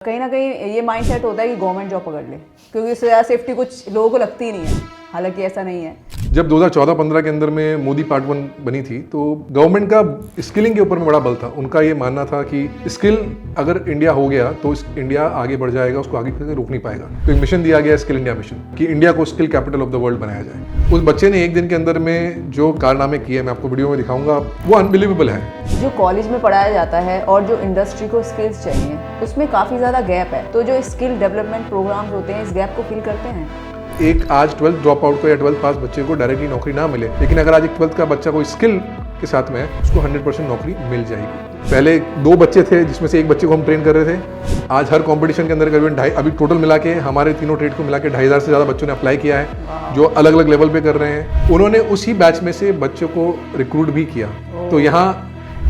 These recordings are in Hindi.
कहीं ना कहीं ये माइंड सेट होता है कि गवर्नमेंट जॉब पकड़ ले, क्योंकि उससे ज़्यादा सेफ्टी कुछ लोगों को लगती ही नहीं है। हालांकि ऐसा नहीं है। जब 2014-15 के अंदर में मोदी पार्ट 1 बनी थी तो गवर्नमेंट का स्किलिंग के ऊपर में बड़ा बल था। उनका ये मानना था कि स्किल अगर इंडिया हो गया तो इंडिया आगे बढ़ जाएगा, उसको आगे करके रोक नहीं पाएगा। तो एक मिशन दिया गया स्किल इंडिया मिशन कि इंडिया को skill capital of the world बनाया जाए। उस बच्चे ने एक दिन के अंदर में जो कारनामे किए, मैं आपको वीडियो में दिखाऊंगा, वो अनबिलीवेबल है। जो कॉलेज में पढ़ाया जाता है और जो इंडस्ट्री को स्किल्स चाहिए उसमें काफ़ी ज़्यादा गैप है। तो जो स्किल डेवलपमेंट प्रोग्राम्स होते हैं इस गैप को फिल करते हैं। एक आज 12th ड्रॉप आउट को या 12th पास बच्चे को डायरेक्टली नौकरी ना मिले, लेकिन अगर आज एक 12th का बच्चा कोई स्किल के साथ में है उसको 100% नौकरी मिल जाएगी। पहले 2 बच्चे थे जिसमें से एक बच्चे को हम ट्रेन कर रहे थे। आज हर कंपटीशन के अंदर करीबन अभी टोटल मिला के हमारे तीनों ट्रेड को मिला के 2500 से ज़्यादा बच्चों ने अप्लाई किया है, जो अलग अलग लेवल पे कर रहे हैं। उन्होंने उसी बैच में से बच्चों को रिक्रूट भी किया। तो यहाँ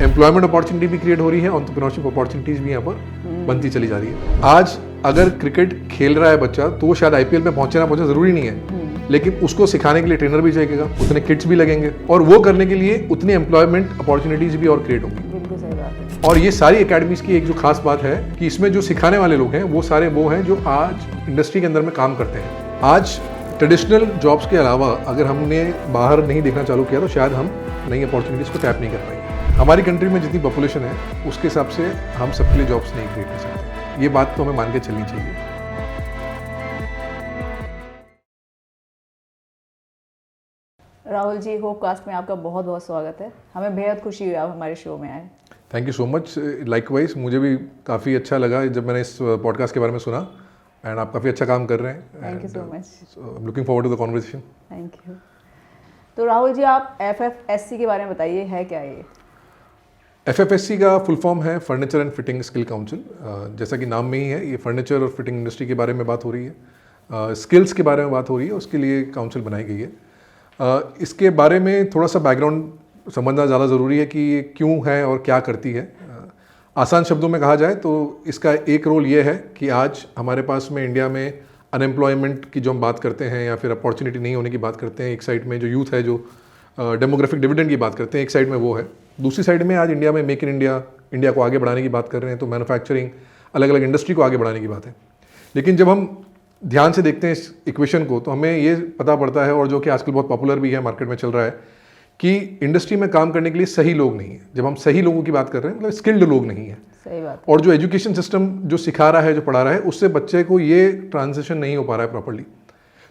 एम्प्लॉयमेंट अपॉर्चुनिटी भी क्रिएट हो रही है, एंटरप्रेन्योरशिप अपॉर्चुनिटीज भी यहाँ पर बनती चली जा रही है। आज अगर क्रिकेट खेल रहा है बच्चा तो वो शायद आईपीएल में पहुंचे ना पहुंचे जरूरी नहीं है, लेकिन उसको सिखाने के लिए ट्रेनर भी चाहिएगा, उतने किट्स भी लगेंगे और वो करने के लिए उतनी एम्प्लॉयमेंट अपॉर्चुनिटीज भी और क्रिएट होंगी। बिल्कुल सही बात है। और ये सारी एकेडमीज की एक जो खास बात है कि इसमें जो सिखाने वाले लोग हैं वो सारे वो हैं जो आज इंडस्ट्री के अंदर में काम करते हैं। आज ट्रेडिशनल जॉब्स के अलावा अगर हमने बाहर नहीं देखना चालू किया तो शायद हम नई अपॉर्चुनिटीज को टैप नहीं कर पाएंगे। हमारी कंट्री में जितनी पॉपुलेशन है उसके हिसाब से हम सबके लिए जॉब्स नहीं क्रिएट कर सकते। ये बात तो हमें मान के चलनी चाहिए। राहुल जी, होपकास्ट में आपका बहुत बहुत स्वागत है। हमें बेहद खुशी हुई आप हमारे शो में आए। Thank you so much. Likewise मुझे भी काफ़ी अच्छा लगा जब मैंने इस पॉडकास्ट के बारे में सुना, एंड आप काफ़ी अच्छा काम कर रहे हैं। Thank you so much. Looking forward to the conversation. Thank you. तो राहुल जी, आप FFSC के बारे में बताइए, है क्या ये? FFSC का फुल फॉर्म है furniture and fitting skill council. जैसा कि नाम में ही है, ये फर्नीचर और फिटिंग इंडस्ट्री के बारे में बात हो रही है, स्किल्स के बारे में बात हो रही है, उसके लिए काउंसिल बनाई गई है। इसके बारे में थोड़ा सा बैकग्राउंड समझना ज़्यादा ज़रूरी है कि ये क्यों है और क्या करती है। आसान शब्दों में कहा जाए तो इसका एक रोल ये है कि आज हमारे पास में इंडिया में अनएम्प्लॉयमेंट की जो हम बात करते हैं या फिर अपॉर्चुनिटी नहीं होने की बात करते हैं, एक साइड में जो यूथ है, जो डेमोग्राफिक डिविडेंड की बात करते हैं, एक साइड में वो है। दूसरी साइड में आज इंडिया में मेक इन इंडिया को आगे बढ़ाने की बात कर रहे हैं, तो मैन्युफैक्चरिंग, अलग अलग इंडस्ट्री को आगे बढ़ाने की बात है। लेकिन जब हम ध्यान से देखते हैं इस इक्वेशन को तो हमें ये पता पड़ता है, और जो कि आजकल बहुत पॉपुलर भी है, मार्केट में चल रहा है, कि इंडस्ट्री में काम करने के लिए सही लोग नहीं है। जब हम सही लोगों की बात कर रहे हैं मतलब स्किल्ड लोग नहीं है। सही बात। और जो एजुकेशन सिस्टम जो सिखा रहा है, जो पढ़ा रहा है, उससे बच्चे को ये ट्रांजिशन नहीं हो पा रहा है प्रॉपर्ली।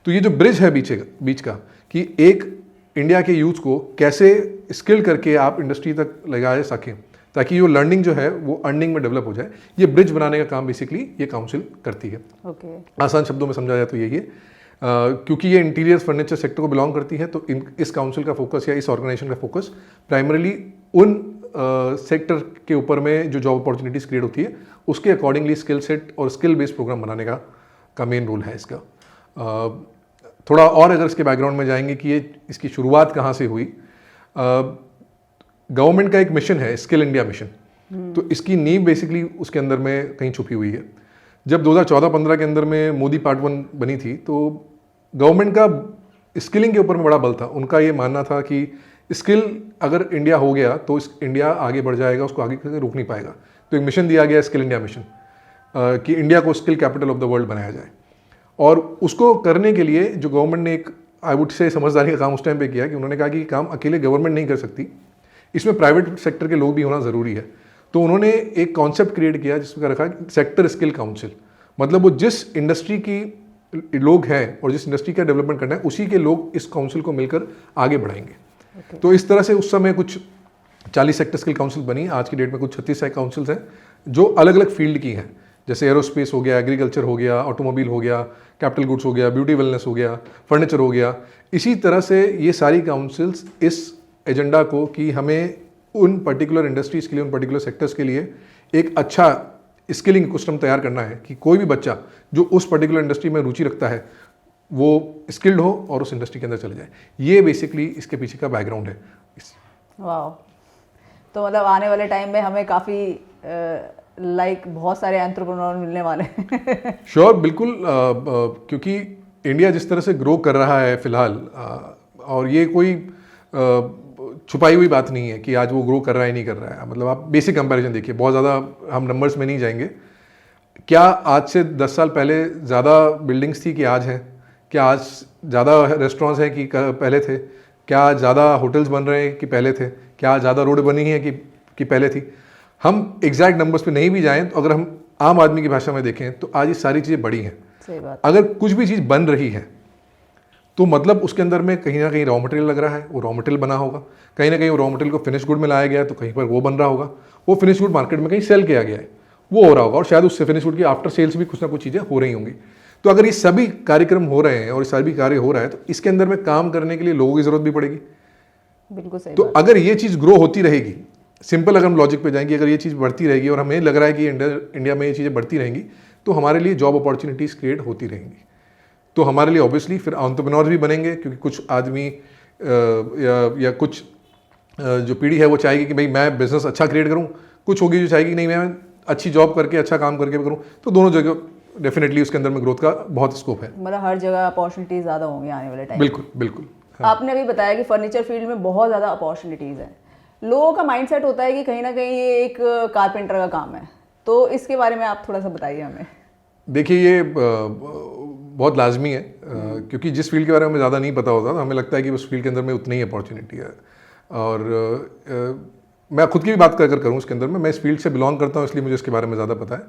तो ये जो ब्रिज है बीच का कि एक इंडिया के यूथ को कैसे स्किल करके आप इंडस्ट्री तक लगा सकें ताकि वो लर्निंग जो है वो अर्निंग में डेवलप हो जाए, ये ब्रिज बनाने का काम बेसिकली ये काउंसिल करती है। आसान शब्दों में समझा जाए तो यही है। क्योंकि ये इंटीरियर फर्नीचर सेक्टर को बिलोंग करती है तो इस काउंसिल का फोकस या इस ऑर्गेनाइजेशन का फोकस प्राइमरीली उन सेक्टर के ऊपर में जो जॉब अपॉर्चुनिटीज़ क्रिएट होती है उसके अकॉर्डिंगली स्किल सेट और स्किल बेस्ड प्रोग्राम बनाने का मेन रोल है इसका। थोड़ा और अगर इसके बैकग्राउंड में जाएंगे कि ये इसकी शुरुआत कहाँ से हुई, गवर्नमेंट का एक मिशन है स्किल इंडिया मिशन, तो इसकी नींव बेसिकली उसके अंदर में कहीं छुपी हुई है। जब 2014-15 के अंदर में मोदी पार्ट 1 बनी थी तो गवर्नमेंट का स्किलिंग के ऊपर में बड़ा बल था। उनका ये मानना था कि स्किल अगर इंडिया हो गया तो इंडिया आगे बढ़ जाएगा, उसको आगे करके रोक नहीं पाएगा। तो एक मिशन दिया गया स्किल इंडिया मिशन कि इंडिया को skill capital of the world बनाया जाए। और उसको करने के लिए जो गवर्नमेंट ने एक आई वुड से समझदारी का काम उस टाइम पे किया कि उन्होंने कहा कि काम अकेले गवर्नमेंट नहीं कर सकती, इसमें प्राइवेट सेक्टर के लोग भी होना ज़रूरी है। तो उन्होंने एक कॉन्सेप्ट क्रिएट किया जिसमें रखा सेक्टर स्किल काउंसिल। मतलब वो जिस इंडस्ट्री की लोग हैं और जिस इंडस्ट्री का डेवलपमेंट करना है उसी के लोग इस काउंसिल को मिलकर आगे बढ़ाएंगे। तो इस तरह से उस समय कुछ 40 सेक्टर स्किल काउंसिल बनी। आज की डेट में कुछ 36 काउंसिल्स हैं जो अलग अलग फील्ड की हैं, जैसे एरोस्पेस हो गया, एग्रीकल्चर हो गया, ऑटोमोबाइल हो गया, कैपिटल गुड्स हो गया, ब्यूटी वेलनेस हो गया, फर्नीचर हो गया। इसी तरह से ये सारी काउंसिल्स इस एजेंडा को कि हमें उन पर्टिकुलर इंडस्ट्रीज के लिए, उन पर्टिकुलर सेक्टर्स के लिए एक अच्छा स्किलिंग इकोसिस्टम तैयार करना है कि कोई भी बच्चा जो उस पर्टिकुलर इंडस्ट्री में रुचि रखता है वो स्किल्ड हो और उस इंडस्ट्री के अंदर चले जाए। ये बेसिकली इसके पीछे का बैकग्राउंड है। वाह, तो मतलब आने वाले टाइम में हमें काफ़ी बहुत सारे एंटरप्रेन्योर मिलने वाले हैं। श्योर, बिल्कुल। क्योंकि इंडिया जिस तरह से ग्रो कर रहा है फिलहाल, और ये कोई छुपाई हुई बात नहीं है कि आज वो ग्रो कर रहा है नहीं कर रहा है। मतलब आप बेसिक कंपैरिजन देखिए, बहुत ज़्यादा हम नंबर्स में नहीं जाएंगे। क्या आज से 10 साल पहले ज़्यादा बिल्डिंग्स थी कि आज हैं? क्या आज ज़्यादा रेस्टोरेंट्स हैं कि पहले थे? क्या ज़्यादा होटल्स बन रहे हैं कि पहले थे? क्या ज़्यादा रोड बनी है कि पहले थी? हम एग्जैक्ट नंबर्स पे नहीं भी जाएं तो अगर हम आम आदमी की भाषा में देखें तो आज ये सारी चीज़ें बड़ी हैं। सही बात। अगर कुछ भी चीज़ बन रही है तो मतलब उसके अंदर में कहीं ना कहीं रॉ मटेरियल लग रहा है, वो रॉ मटेरियल बना होगा, कहीं ना कहीं वो रॉ मटेरियल को फिनिश गुड में लाया गया है तो कहीं पर वो बन रहा होगा, वो फिनिश गुड मार्केट में कहीं सेल किया गया है, वो हो रहा होगा, और शायद उससे फिनिश गुड की आफ्टर सेल्स भी कुछ ना कुछ चीज़ें हो रही होंगी। तो अगर ये सभी कार्यक्रम हो रहे हैं और ये सभी कार्य हो रहा है तो इसके अंदर में काम करने के लिए लोगों की ज़रूरत भी पड़ेगी। बिल्कुल सही तो बात। अगर ये चीज़ ग्रो होती रहेगी, सिंपल अगर हम लॉजिक पे जाएंगे, अगर ये चीज़ बढ़ती रहेगी और हमें लग रहा है कि इंडिया में ये चीज़ें बढ़ती रहेंगी तो हमारे लिए जॉब अपॉर्चुनिटीज़ क्रिएट होती रहेंगी। तो हमारे लिए ऑब्वियसली फिर एंटरप्रेन्योर भी बनेंगे, क्योंकि कुछ आदमी या कुछ जो पीढ़ी है वो चाहेगी कि भाई मैं बिजनेस अच्छा क्रिएट करूँ, कुछ होगी जो चाहेगी नहीं मैं अच्छी जॉब करके अच्छा काम करके करूँ। तो दोनों जगह डेफिनेटली उसके अंदर में ग्रोथ का बहुत स्कोप है। मतलब हर जगह अपॉर्चुनिटीज ज़्यादा होंगी आने वाले टाइम। बिल्कुल बिल्कुल। हाँ। आपने अभी बताया कि फर्नीचर फील्ड में बहुत ज़्यादा अपॉर्चुनिटीज़ हैं। लोगों का माइंडसेट होता है कि कहीं ना कहीं ये एक कारपेंटर का काम है, तो इसके बारे में आप थोड़ा सा बताइए हमें। देखिए ये बहुत लाजमी है, क्योंकि जिस फील्ड के बारे में हमें ज़्यादा नहीं पता होता तो हमें लगता है कि उस फील्ड के अंदर में उतनी ही अपॉर्चुनिटी है। और मैं खुद की भी बात कर करूँ उसके अंदर में, मैं इस फील्ड से बिलोंग करता हूँ इसलिए मुझे इसके बारे में ज़्यादा पता है।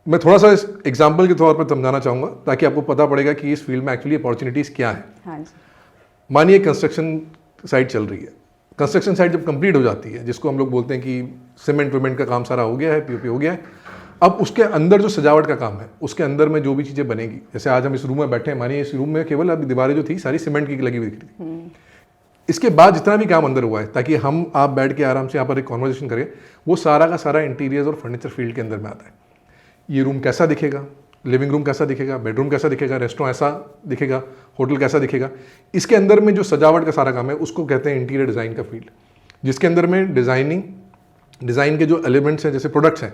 मैं थोड़ा सा इस एग्जाम्पल के तौर पर समझाना चाहूँगा ताकि आपको पता पड़ेगा कि इस फील्ड में एक्चुअली अपॉर्चुनिटीज़ क्या है। हाँ जी। मानिए कंस्ट्रक्शन साइट चल रही है, कंस्ट्रक्शन साइट जब कंप्लीट हो जाती है, जिसको हम लोग बोलते हैं कि सीमेंट वेमेंट का काम सारा हो गया है, पीओपी हो गया है, अब उसके अंदर जो सजावट का काम है, उसके अंदर में जो भी चीज़ें बनेगी, जैसे आज हम इस रूम में बैठे हैं, मानिए इस रूम में केवल अब दीवारें जो थी सारी सीमेंट की लगी हुई थी। इसके बाद जितना भी काम अंदर हुआ है ताकि हम आप बैठ के आराम से यहाँ पर एक कॉन्वर्सेशन करें, वो सारा का सारा इंटीरियर्स और फर्नीचर फील्ड के अंदर में आता है। ये रूम कैसा दिखेगा, लिविंग रूम कैसा दिखेगा, बेडरूम कैसा दिखेगा, रेस्टोरेंट ऐसा दिखेगा, होटल कैसा दिखेगा, इसके अंदर में जो सजावट का सारा काम है उसको कहते हैं इंटीरियर डिज़ाइन का फील्ड, जिसके अंदर में डिज़ाइन के जो एलिमेंट्स हैं, जैसे प्रोडक्ट्स हैं,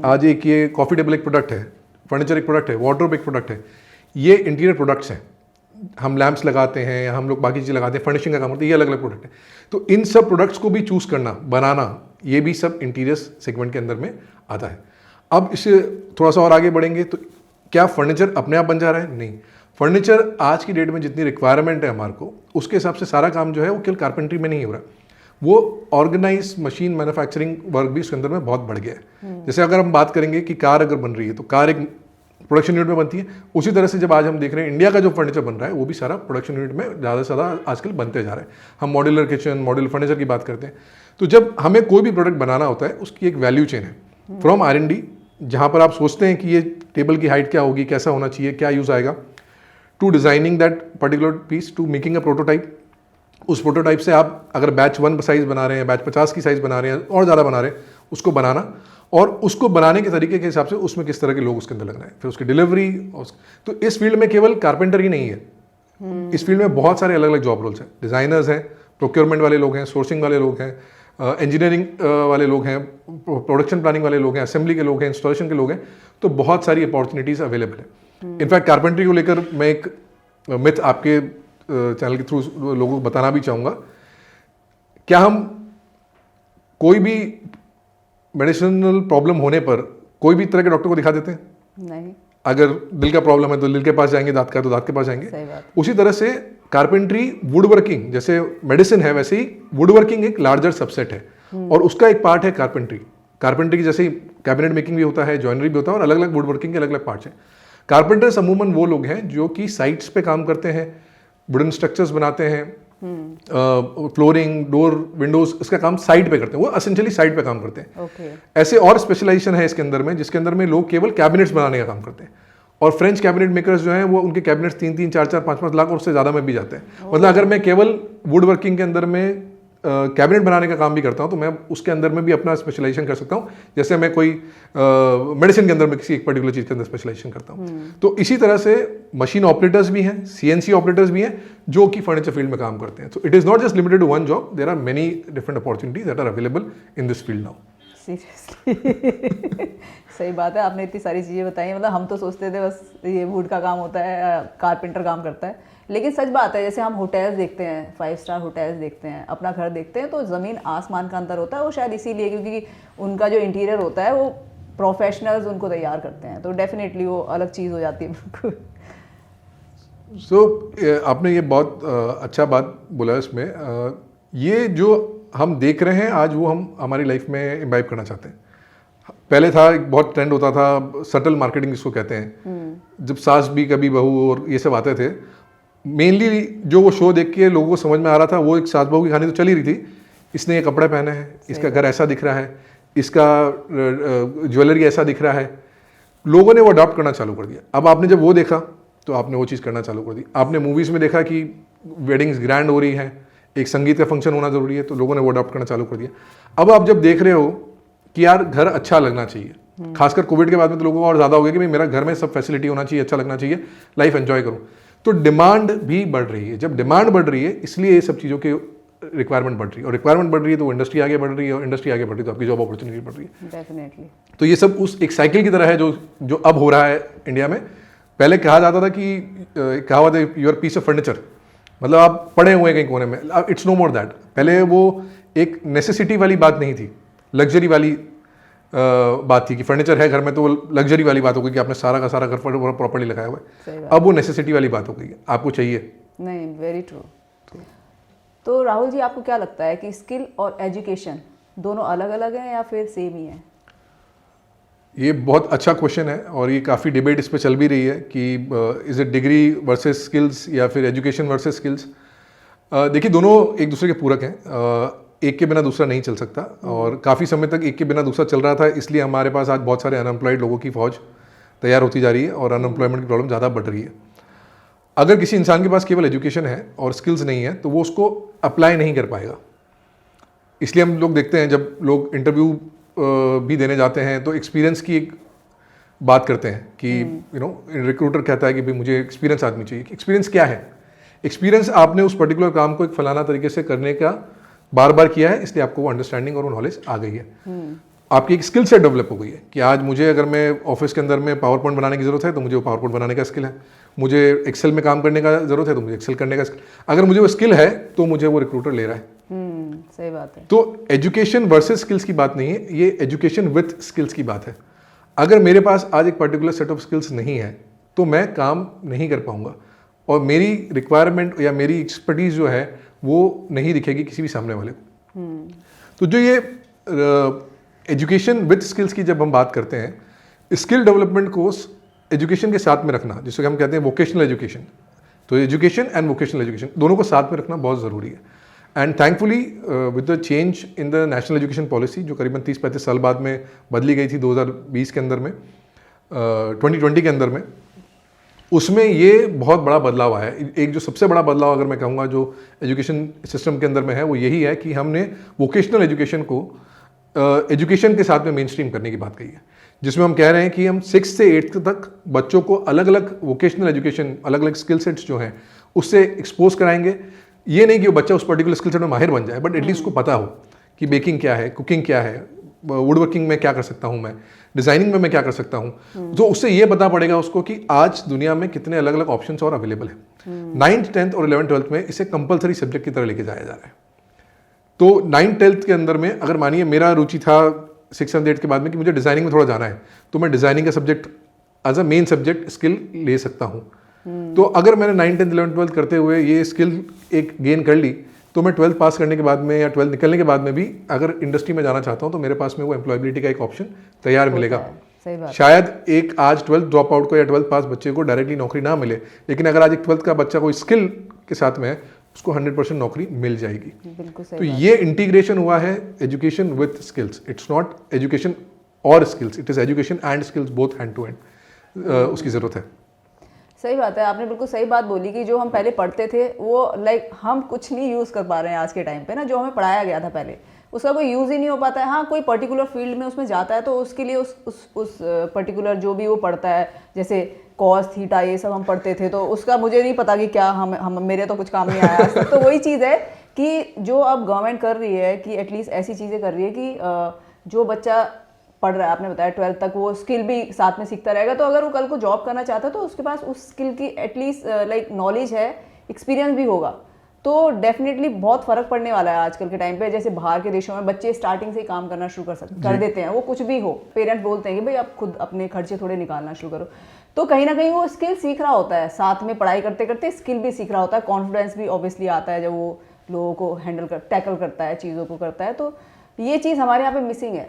आज एक ये कॉफ़ी टेबल एक प्रोडक्ट है, फर्नीचर एक प्रोडक्ट है, वार्डरोब एक प्रोडक्ट है, ये इंटीरियर प्रोडक्ट्स हैं। हम लैंप्स लगाते हैं या हम लोग बाकी चीज़ें लगाते हैं, फर्निशिंग का काम होता है, ये अलग अलग प्रोडक्ट है। तो इन सब प्रोडक्ट्स को भी चूज़ करना, बनाना, ये भी सब इंटीरियर सेगमेंट के अंदर में आता है। अब इससे थोड़ा सा और आगे बढ़ेंगे तो क्या फर्नीचर अपने आप बन जा रहा है? नहीं। फर्नीचर आज की डेट में जितनी रिक्वायरमेंट है हमारे को, उसके हिसाब से सारा काम जो है वो केवल कारपेंट्री में नहीं हो रहा, वो ऑर्गेनाइज मशीन मैन्युफैक्चरिंग वर्क भी उसके अंदर में बहुत बढ़ गया है। जैसे अगर हम बात करेंगे कि कार अगर बन रही है तो कार एक प्रोडक्शन यूनिट में बनती है, उसी तरह से जब आज हम देख रहे हैं इंडिया का जो फर्नीचर बन रहा है वो भी सारा प्रोडक्शन यूनिट में ज़्यादा से ज़्यादा आजकल बनते जा रहे हैं। हम मॉड्यूलर किचन, मॉड्यूलर फर्नीचर की बात करते हैं। तो जब हमें कोई भी प्रोडक्ट बनाना होता है उसकी एक वैल्यू चेन है, फ्रॉम R&D, जहाँ पर आप सोचते हैं कि ये टेबल की हाइट क्या होगी, कैसा होना चाहिए, क्या यूज़ आएगा, to designing that particular piece, to making a prototype. उस प्रोटोटाइप से आप अगर बैच 1 साइज़ बना रहे हैं, बैच 50 की साइज़ बना रहे हैं और ज़्यादा बना रहे हैं, उसको बनाना, और उसको बनाने के तरीके के हिसाब से उसमें किस तरह के लोग उसके अंदर लग रहे हैं, फिर उसकी डिलीवरी। तो इस फील्ड में केवल कारपेंटर ही नहीं है, इस फील्ड में बहुत सारे अलग अलग जॉब रोल्स हैं। डिज़ाइनर्स हैं, प्रोक्योरमेंट वाले लोग हैं, सोर्सिंग वाले लोग हैं, इंजीनियरिंग वाले लोग हैं, प्रोडक्शन प्लानिंग वाले लोग हैं, असेंबली के लोग हैं, इंस्टॉलेशन के लोग हैं। तो बहुत सारी अपॉर्चुनिटीज़ अवेलेबल है। इनफैक्ट कारपेंट्री को लेकर मैं एक मिथ आपके चैनल के थ्रू लोगों को बताना भी चाहूँगा। क्या हम कोई भी मेडिसिनल प्रॉब्लम होने पर कोई भी तरह के डॉक्टर को दिखा देते हैं? नहीं। अगर दिल का प्रॉब्लम है तो दिल के पास जाएंगे, दांत का है तो दांत के पास जाएंगे। सही बात। उसी तरह से कारपेंट्री, वुड वर्किंग, जैसे मेडिसिन है वैसे ही वुड वर्किंग एक लार्जर सबसेट है, और उसका एक पार्ट है कारपेंट्री। कारपेंट्री की जैसे ही कैबिनेट मेकिंग भी होता है, जॉइनरी भी होता है, और अलग अलग वुड वर्किंग के अलग अलग पार्ट्स हैं। कारपेंटर्स अमूमन वो लोग हैं जो कि साइट्स पे काम करते हैं, वुडन स्ट्रक्चर्स बनाते हैं, फ्लोरिंग, डोर, विंडोज, इसका काम साइड पे करते हैं, वो एसेंशियली साइड पे काम करते हैं। ऐसे और स्पेशलाइजेशन है इसके अंदर में, जिसके अंदर में लोग केवल कैबिनेट्स बनाने का काम करते हैं, और फ्रेंच कैबिनेट मेकर्स जो हैं वो उनके कैबिनेट्स 3-3, 4-4, 5-5 लाख और उससे ज़्यादा में भी जाते हैं। मतलब अगर मैं केवल वुड वर्किंग के अंदर में कैबिनेट बनाने का काम भी करता हूं तो मैं उसके अंदर में भी अपना स्पेशलाइजेशन कर सकता हूं, जैसे मैं कोई मेडिसिन के अंदर में किसी एक पर्टिकुलर चीज़ के अंदर स्पेशलाइजेशन करता हूं। तो इसी तरह से मशीन ऑपरेटर्स भी हैं, CNC ऑपरेटर्स भी हैं जो कि फर्नीचर फील्ड में काम करते हैं। तो it is not just limited to one job, there are many different opportunities that are available in this field now. Seriously सही बात है, आपने इतनी सारी चीज़ें बताई। मतलब हम तो सोचते थे बस ये वुड का काम होता है, कारपेंटर काम करता है, लेकिन सच बात है, जैसे हम होटल्स देखते हैं, 5 स्टार होटल्स देखते हैं, अपना घर देखते हैं, तो ज़मीन आसमान का अंतर होता है। वो शायद इसीलिए क्योंकि उनका जो इंटीरियर होता है वो प्रोफेशनल्स उनको तैयार करते हैं, तो डेफिनेटली वो अलग चीज़ हो जाती है बिल्कुल। आपने ये बहुत अच्छा बात बोला इसमें। ये जो हम देख रहे हैं आज, वो हम हमारी लाइफ में इम्बाइब करना चाहते हैं। पहले था, एक बहुत ट्रेंड होता था सटल मार्केटिंग जिसको कहते हैं, जब सास भी कभी बहू और ये सब आते थे, मेनली जो वो शो देख के लोगों को समझ में आ रहा था, वो एक सास बहू की कहानी तो चल ही रही थी। इसने ये कपड़े पहने हैं, इसका घर ऐसा दिख रहा है, इसका ज्वेलरी ऐसा दिख रहा है, लोगों ने वो अडॉप्ट करना चालू कर दिया। अब आपने जब वो देखा तो आपने वो चीज़ करना चालू कर दी। आपने मूवीज़ में देखा कि वेडिंग्स ग्रैंड हो रही हैं, एक संगीत का फंक्शन होना ज़रूरी है, तो लोगों ने वो अडॉप्ट करना चालू कर दिया। अब आप जब देख रहे हो कि यार घर अच्छा लगना चाहिए, खासकर कोविड के बाद में तो लोगों को और ज़्यादा हो गया कि भाई मेरा घर में सब फैसिलिटी होना चाहिए, अच्छा लगना चाहिए, लाइफ एंजॉय करूँ, तो डिमांड भी बढ़ रही है। जब डिमांड बढ़ रही है, इसलिए ये सब चीज़ों की रिक्वायरमेंट बढ़ रही है, और रिक्वायरमेंट बढ़ रही है तो इंडस्ट्री आगे बढ़ रही है, और इंडस्ट्री आगे बढ़ रही है तो आपकी जॉब अपॉर्चुनिटी बढ़ रही है। डेफिनेटली। तो ये सब उस एक साइकिल की तरह है जो अब हो रहा है इंडिया में। पहले कहा जाता था कि कहावत है, यूर पीस ऑफ फर्नीचर, मतलब आप पड़े हुए हैं कहीं कोने में। It's no more that. पहले वो एक नेसेसिटी वाली बात नहीं थी, लग्जरी वाली बात थी कि फर्नीचर है घर में, तो वो लग्जरी वाली बात हो गई कि आपने सारा का सारा घर प्रॉपर्ली लगाया हुआ है। अब वो नेसेसिटी वाली बात हो गई है, आपको चाहिए। नहीं, वेरी ट्रू। तो राहुल जी, आपको क्या लगता है कि स्किल और एजुकेशन दोनों अलग अलग हैं या फिर सेम ही हैं? ये बहुत अच्छा क्वेश्चन है, और ये काफ़ी डिबेट इस पर चल भी रही है कि is it degree versus skills या फिर एजुकेशन वर्सेस स्किल्स। देखिए, दोनों एक दूसरे के पूरक हैं। एक के बिना दूसरा नहीं चल सकता, और काफ़ी समय तक एक के बिना दूसरा चल रहा था, इसलिए हमारे पास आज बहुत सारे अनएम्प्लॉयड लोगों की फौज तैयार होती जा रही है, और अनएम्प्लॉयमेंट की प्रॉब्लम ज़्यादा बढ़ रही है। अगर किसी इंसान के पास केवल एजुकेशन है और स्किल्स नहीं है, तो वो उसको अप्लाई नहीं कर पाएगा। इसलिए हम लोग देखते हैं जब लोग इंटरव्यू भी देने जाते हैं तो एक्सपीरियंस की एक बात करते हैं कि रिक्रूटर कहता है कि भाई मुझे एक्सपीरियंस आदमी चाहिए। एक्सपीरियंस क्या है? एक्सपीरियंस आपने उस पर्टिकुलर काम को एक फलाना तरीके से करने का बार बार किया है, इसलिए आपको वो अंडरस्टैंडिंग और वो नॉलेज आ गई है। आपकी एक स्किल सेट डेवलप हो गई है कि आज मुझे, अगर मैं ऑफिस के अंदर में पावर पॉइंट बनाने की जरूरत है तो मुझे वो पावर पॉइंट बनाने का स्किल है, मुझे एक्सेल में काम करने का जरूरत है तो मुझे एक्सेल करने का स्किल, अगर मुझे वो स्किल है तो मुझे वो रिक्रूटर ले रहा है। सही बात है। तो एजुकेशन वर्सेस स्किल्स की बात नहीं है, ये एजुकेशन विथ स्किल्स की बात है। अगर मेरे पास आज एक पर्टिकुलर सेट ऑफ स्किल्स नहीं है तो मैं काम नहीं कर पाऊंगा, और मेरी रिक्वायरमेंट या मेरी एक्सपर्टीज जो है वो नहीं दिखेगी किसी भी सामने वाले को। तो जो ये एजुकेशन विथ स्किल्स की जब हम बात करते हैं, स्किल डेवलपमेंट कोर्स एजुकेशन के साथ में रखना, जिसको हम कहते हैं वोकेशनल एजुकेशन, तो एजुकेशन एंड वोकेशनल एजुकेशन दोनों को साथ में रखना बहुत ज़रूरी है। And thankfully with the change in the national education policy, जो करीबन 30-35 साल बाद में बदली गई थी 2020 के अंदर में, 2020 के अंदर में, उसमें ये बहुत बड़ा बदलाव आया है। एक जो सबसे बड़ा बदलाव अगर मैं कहूँगा जो एजुकेशन सिस्टम के अंदर में है, वो यही है कि हमने वोकेशनल एजुकेशन को एजुकेशन के साथ में मेन स्ट्रीम करने की बात कही है, जिसमें हम कह रहे हैं कि हम 6 से 8 तक बच्चों को अलग अलग वोकेशनल एजुकेशन, अलग अलग स्किल सेट्स जो हैं उससे एक्सपोज कराएंगे। ये नहीं कि वो बच्चा उस पर्टिकुलर स्किल सेट में माहिर बन जाए, बट एटलीस्ट उसको पता हो कि बेकिंग क्या है, कुकिंग क्या है, वुड वर्किंग में क्या कर सकता हूँ मैं, डिज़ाइनिंग में मैं क्या कर सकता हूँ। तो उससे ये पता पड़ेगा उसको कि आज दुनिया में कितने अलग अलग ऑप्शंस और अवेलेबल हैं। 9th, 10th और 11th, 12th में इसे कंपलसरी सब्जेक्ट की तरह लेके जाया जा रहा है। तो 9th, 10th के अंदर में अगर मानिए मेरा रुचि था 6th, 7th, 8th के बाद में कि मुझे डिज़ाइनिंग में थोड़ा जाना है, तो मैं डिज़ाइनिंग का subject as a main subject skill ले सकता हूँ। तो अगर मैंने 9th, 10th, 11th, 12th करते हुए ये स्किल एक गेन कर ली, तो मैं 12th पास करने के बाद में या 12th निकलने के बाद में भी अगर इंडस्ट्री में जाना चाहता हूँ तो मेरे पास में वो एम्प्लॉयबिलिटी का एक ऑप्शन तैयार मिलेगा। सही बात। शायद एक आज 12th ड्रॉप आउट को या 12th पास बच्चे को डायरेक्टली नौकरी ना मिले, लेकिन अगर आज एक 12th का बच्चा कोई स्किल के साथ में है, उसको 100% नौकरी मिल जाएगी। बिल्कुल सही। तो ये इंटीग्रेशन हुआ है education with skills. It's not education और skills, it is education and skills, both hand to hand उसकी ज़रूरत है। सही बात है, आपने बिल्कुल सही बात बोली कि जो हम पहले पढ़ते थे वो हम कुछ नहीं यूज़ कर पा रहे हैं आज के टाइम पे ना। जो हमें पढ़ाया गया था पहले उसका कोई यूज़ ही नहीं हो पाता है। हाँ, कोई पर्टिकुलर फील्ड में उसमें जाता है तो उसके लिए उस पर्टिकुलर जो भी वो पढ़ता है, जैसे कॉस थीटा ये सब हम पढ़ते थे, तो उसका मुझे नहीं पता कि क्या हम मेरे तो कुछ काम नहीं आया आज तक। तो वही चीज़ है कि जो अब गवर्नमेंट कर रही है कि एटलीस्ट ऐसी चीज़ें कर रही है कि जो बच्चा पढ़ रहा है, आपने बताया 12th तक, वो स्किल भी साथ में सीखता रहेगा। तो अगर वो कल को जॉब करना चाहता है तो उसके पास उस स्किल की एटलीस्ट नॉलेज है, एक्सपीरियंस भी होगा। तो डेफिनेटली बहुत फर्क पड़ने वाला है आजकल के टाइम पे। जैसे बाहर के देशों में बच्चे स्टार्टिंग से ही काम करना शुरू कर देते हैं, वो कुछ भी हो, पेरेंट्स बोलते हैं कि भाई आप खुद अपने खर्चे थोड़े निकालना शुरू करो, तो कहीं ना कहीं वो स्किल सीख रहा होता है, साथ में पढ़ाई करते करते स्किल भी सीख रहा होता है, कॉन्फिडेंस भी ऑब्वियसली आता है जब वो लोगों को टैकल करता है, चीज़ों को करता है। तो ये चीज़ हमारे यहाँ पे मिसिंग है।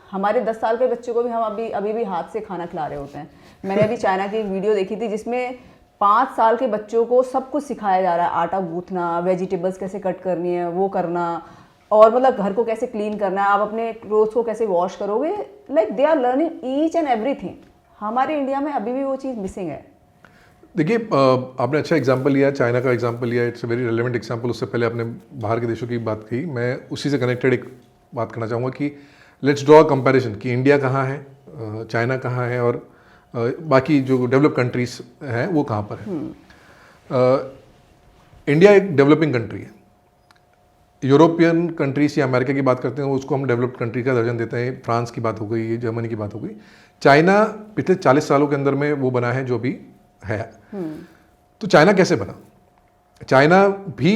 हमारे 10 साल के बच्चों को भी हम अभी भी हाथ से खाना खिला रहे होते हैं। मैंने अभी चाइना की एक वीडियो देखी थी जिसमें 5 साल के बच्चों को सब कुछ सिखाया जा रहा है, आटा गूंथना, वेजिटेबल्स कैसे कट करनी है वो करना, और मतलब घर को कैसे क्लीन करना है, आप अपने क्लोथ्स को कैसे वॉश करोगे, like they are learning each and everything. हमारे इंडिया में अभी भी वो चीज़ मिसिंग है। देखिए, आपने अच्छा एग्जांपल लिया, चाइना का एग्जांपल लिया, it's a very relevant example. उससे पहले आपने बाहर के देशों की बात की, मैं उसी से कनेक्टेड एक बात करना चाहूँगा कि लेट्स ड्रॉ अ कंपैरिजन कि इंडिया कहाँ है, चाइना कहाँ है, और बाकी जो डेवलप कंट्रीज हैं वो कहाँ पर है। इंडिया एक डेवलपिंग कंट्री है। यूरोपियन कंट्रीज या अमेरिका की बात करते हैं उसको हम डेवलप्ड कंट्री का दर्जन देते हैं। फ्रांस की बात हो गई, जर्मनी की बात हो गई। चाइना पिछले 40 सालों के अंदर में वो बना है जो भी है। तो चाइना कैसे बना? चाइना भी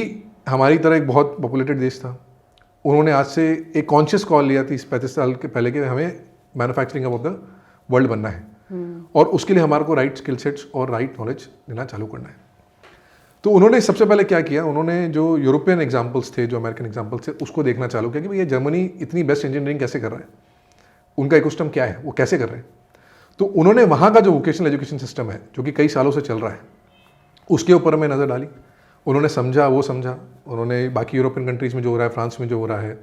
हमारी तरह एक बहुत पॉपुलेटेड देश था। उन्होंने आज से एक कॉन्शियस कॉल लिया 30-35 साल के पहले कि हमें मैन्युफैक्चरिंग ऑफ द वर्ल्ड बनना है, और उसके लिए हमारे को राइट स्किल सेट्स और राइट नॉलेज देना चालू करना है। तो उन्होंने सबसे पहले क्या किया, उन्होंने जो यूरोपियन एग्जाम्पल्स थे, जो अमेरिकन एग्जाम्पल्स थे, उसको देखना चालू किया कि भैया जर्मनी इतनी बेस्ट इंजीनियरिंग कैसे कर रहा है, उनका इकोसिस्टम क्या है, वो कैसे कर रहे हैं। तो उन्होंने वहाँ का जो वोकेशनल एजुकेशन सिस्टम है जो कि कई सालों से चल रहा है, उसके ऊपर में नज़र डाली। उन्होंने समझा, वो समझा, उन्होंने बाकी यूरोपियन कंट्रीज़ में जो हो रहा है, फ्रांस में जो हो रहा है,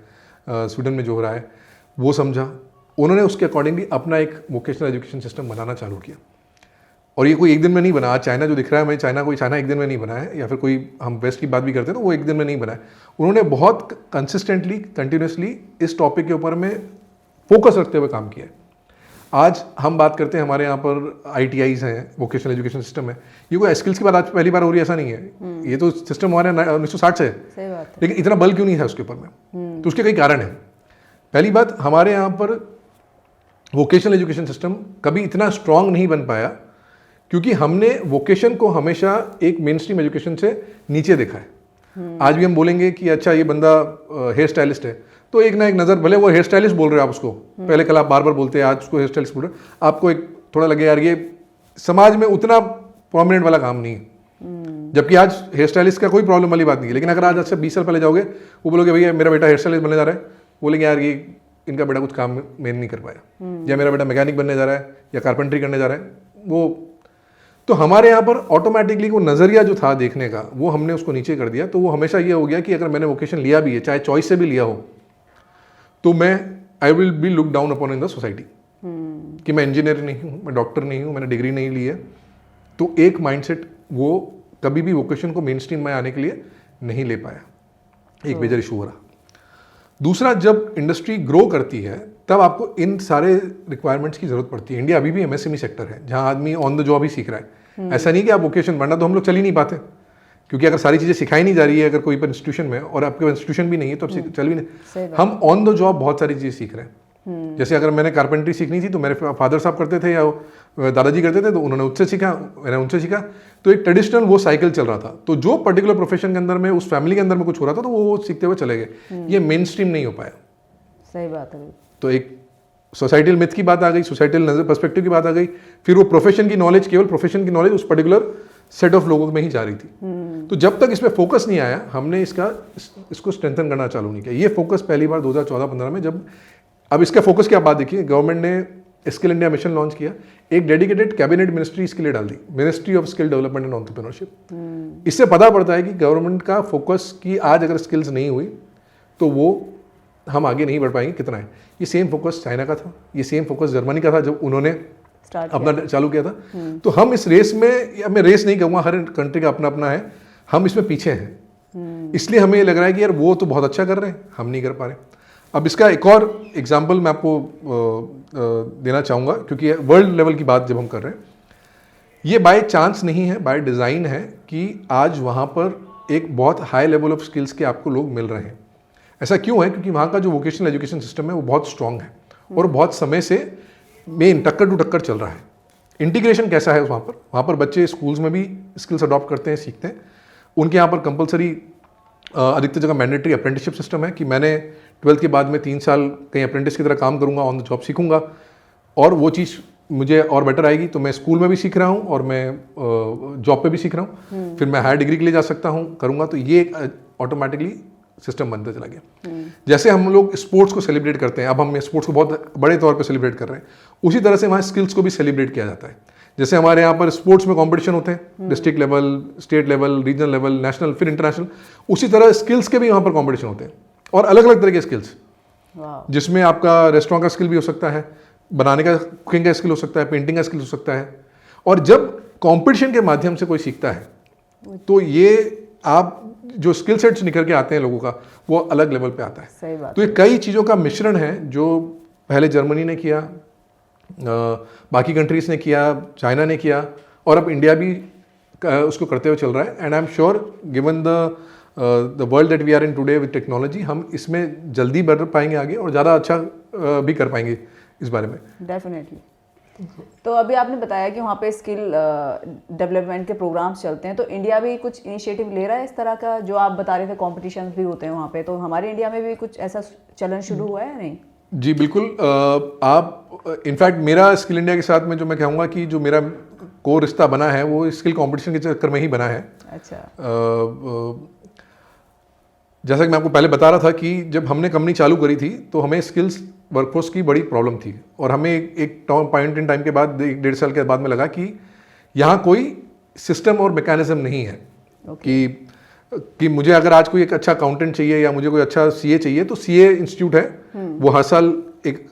स्वीडन में जो हो रहा है, वो समझा। उन्होंने उसके अकॉर्डिंगली अपना एक वोकेशनल एजुकेशन सिस्टम बनाना चालू किया। और ये कोई एक दिन में नहीं बना। आज चाइना जो दिख रहा है, मैं चाइना एक दिन में नहीं बना है, या फिर कोई हम वेस्ट की बात भी करते हैं तो वो एक दिन में नहीं बना है। उन्होंने बहुत कंसिस्टेंटली, कंटिन्यूसली इस टॉपिक के ऊपर में फोकस रखते हुए काम किया है। आज हम बात करते हैं, हमारे यहाँ पर ITIs हैं, वोकेशनल एजुकेशन सिस्टम है। ये कोई स्किल्स की बात आज पहली बार हो रही है, ऐसा नहीं है। ये तो सिस्टम हमारे 1960 से है। सही बात है। लेकिन इतना बल क्यों नहीं है उसके ऊपर में? तो उसके कई कारण हैं। पहली बात, हमारे यहाँ पर वोकेशनल एजुकेशन सिस्टम कभी इतना स्ट्रांग नहीं बन पाया क्योंकि हमने वोकेशन को हमेशा एक मेन स्ट्रीम एजुकेशन से नीचे देखा है। आज भी हम बोलेंगे कि अच्छा ये बंदा हेयर स्टाइलिस्ट है, तो एक ना एक नज़र, भले वो हेयर स्टाइलिस्ट बोल रहे हो आप उसको, पहले कल आप बार बार बोलते हैं, आज उसको हेयर स्टाइलिस्ट बोल रहे हो, आपको एक थोड़ा लगे यार ये समाज में उतना प्रोमिनेंट वाला काम नहीं है। जबकि आज हेयर स्टाइलिस्ट का कोई प्रॉब्लम वाली बात नहीं है। लेकिन अगर आज से 20 साल पहले जाओगे, वो बोलोगे भैया मेरा बेटा हेयर स्टाइलिस्ट बनने जा रहा है, बोलेंगे यार ये इनका बेटा कुछ काम मेन नहीं कर पाया, या मेरा बेटा मैकेनिक बनने जा रहा है या कारपेंट्री करने जा रहा है वो। तो हमारे यहाँ पर ऑटोमेटिकली वो नज़रिया जो था देखने का, वो हमने उसको नीचे कर दिया। तो वो हमेशा ये हो गया कि अगर मैंने वोकेशन लिया भी है, चाहे चॉइस से भी लिया हो, तो आई will B look down upon in the society कि मैं इंजीनियर नहीं हूँ, मैं डॉक्टर नहीं हूँ, मैंने डिग्री नहीं ली है। तो एक माइंडसेट वो कभी भी वोकेशन को मेन स्ट्रीम में आने के लिए नहीं ले पाया, एक मेजर इशू हो रहा। दूसरा, जब इंडस्ट्री ग्रो करती है तब आपको इन सारे रिक्वायरमेंट्स की जरूरत पड़ती है। इंडिया अभी भी MSME सेक्टर है जहां आदमी ऑन द जॉब ही सीख रहा है। ऐसा नहीं कि आप वोकेशन, वरना तो हम लोग चल ही नहीं पाते, क्योंकि अगर सारी चीज़ें सिखाई नहीं जा रही है, अगर कोई पर इंस्टीट्यूशन में, और आपके इंस्टीट्यूशन भी नहीं है, तो आप चल भी नहीं। हम ऑन द जॉब बहुत सारी चीज़ें सीख रहे हैं। जैसे अगर मैंने कारपेंट्री सीखनी थी तो मेरे फादर साहब करते थे या दादाजी करते थे, तो उन्होंने उससे सीखा, मैंने उनसे सीखा। तो एक ट्रेडिशनल वो साइकिल चल रहा था। तो जो पर्टिकुलर प्रोफेशन के अंदर में, उस फैमिली के अंदर में कुछ हो रहा था, तो वो सीखते हुए चले गए। ये मेन स्ट्रीम नहीं हो पाया। सही बात है। तो एक सोसाइटल मिथ की बात आ गई, सोसाइटल नजर पर्सपेक्टिव की बात आ गई, फिर वो प्रोफेशन की नॉलेज, केवल प्रोफेशन की नॉलेज उस पर्टिकुलर सेट ऑफ लोगों में ही जा रही थी। तो जब तक इस पर फोकस नहीं आया, हमने इसको स्ट्रेंथन करना चालू नहीं किया। ये फोकस पहली बार 2014-15 में, जब अब इसका फोकस की आप बात देखिए, गवर्नमेंट ने स्किल इंडिया मिशन लॉन्च किया, एक डेडिकेटेड कैबिनेट मिनिस्ट्री इसके लिए डाल दी, ministry of skill development and entrepreneurship. इससे पता पड़ता है कि गवर्नमेंट का फोकस की आज अगर स्किल्स नहीं हुई तो वो हम आगे नहीं बढ़ पाएंगे कितना है। ये सेम फोकस चाइना का था, ये सेम फोकस जर्मनी का था जब उन्होंने अपना चालू किया था। तो हम इस रेस में, या मैं रेस नहीं कहूँगा, हर कंट्री का अपना अपना है, हम इसमें पीछे हैं। इसलिए हमें ये लग रहा है कि यार वो तो बहुत अच्छा कर रहे हैं, हम नहीं कर पा रहे। अब इसका एक और एग्जाम्पल मैं आपको देना चाहूँगा, क्योंकि वर्ल्ड लेवल की बात जब हम कर रहे हैं, ये बाय चांस नहीं है, बाय डिज़ाइन है कि आज वहाँ पर एक बहुत हाई लेवल ऑफ स्किल्स के आपको लोग मिल रहे हैं। ऐसा क्यों है? क्योंकि वहाँ का जो वोकेशनल एजुकेशन सिस्टम है वो बहुत स्ट्रॉन्ग है और बहुत समय से मेन टक्कर टू टक्कर चल रहा है। इंटीग्रेशन कैसा है वहाँ पर? वहाँ पर बच्चे स्कूल्स में भी स्किल्स अडॉप्ट करते हैं, सीखते हैं। उनके यहाँ पर कंपलसरी अधिकतर जगह मैंडेटरी अप्रेंटिसशिप सिस्टम है कि मैंने 12th के बाद में 3 साल कहीं अप्रेंटिस की तरह काम करूँगा, ऑन द जॉब सीखूंगा, और वो चीज़ मुझे और बेटर आएगी तो मैं स्कूल में भी सीख रहा हूँ और मैं जॉब पे भी सीख रहा हूँ, फिर मैं हायर डिग्री के लिए जा सकता हूँ, करूँगा, तो ये ऑटोमेटिकली सिस्टम बनता चला गया। जैसे हम लोग स्पोर्ट्स को सेलिब्रेट करते हैं, अब हम स्पोर्ट्स को बहुत बड़े तौर पे सेलिब्रेट कर रहे हैं, उसी तरह से वहाँ स्किल्स को भी सेलिब्रेट किया जाता है। जैसे हमारे यहाँ पर स्पोर्ट्स में कंपटीशन होते हैं, district level, state level, regional level, national, फिर इंटरनेशनल, उसी तरह स्किल्स के भी यहाँ पर कंपटीशन होते हैं, और अलग अलग तरह के स्किल्स, जिसमें आपका रेस्टोरेंट का स्किल भी हो सकता है, बनाने का, कुकिंग का स्किल हो सकता है, पेंटिंग का स्किल हो सकता है। और जब कंपटीशन के माध्यम से कोई सीखता है तो ये आप जो स्किल सेट्स निकल के आते हैं लोगों का, वो अलग लेवल पे आता है। सही बात तो ये कई चीज़ों का मिश्रण है जो पहले जर्मनी ने किया, बाकी कंट्रीज ने किया, चाइना ने किया, और अब इंडिया भी उसको करते हुए चल रहा है। And I am sure given the world that we are in today with technology, हम इसमें जल्दी बढ़ पाएंगे आगे और ज़्यादा अच्छा भी कर पाएंगे इस बारे में। डेफिनेटली। तो अभी आपने बताया कि वहाँ पे स्किल डेवलपमेंट के प्रोग्राम्स चलते हैं, तो इंडिया भी कुछ इनिशिएटिव ले रहा है इस तरह का, जो आप बता रहे थे कॉम्पिटिशन भी होते हैं वहाँ पे, तो हमारे इंडिया में भी कुछ ऐसा चलन शुरू हुआ है या नहीं? जी बिल्कुल। आप इनफैक्ट मेरा स्किल इंडिया के साथ में जो मैं कहूँगा कि जो मेरा कोर रिश्ता बना है वो स्किल कंपटीशन के चक्कर में ही बना है। अच्छा। जैसा कि मैं आपको पहले बता रहा था कि जब हमने कंपनी चालू करी थी तो हमें स्किल्स वर्कफोर्स की बड़ी प्रॉब्लम थी, और हमें एक पॉइंट इन टाइम के बाद 1-1.5 साल के बाद में लगा कि यहाँ कोई सिस्टम और मैकेनिज्म नहीं है। कि मुझे अगर आज कोई एक अच्छा अकाउंटेंट चाहिए या मुझे कोई अच्छा सीए चाहिए, तो सीए इंस्टीट्यूट है, वो हर साल एक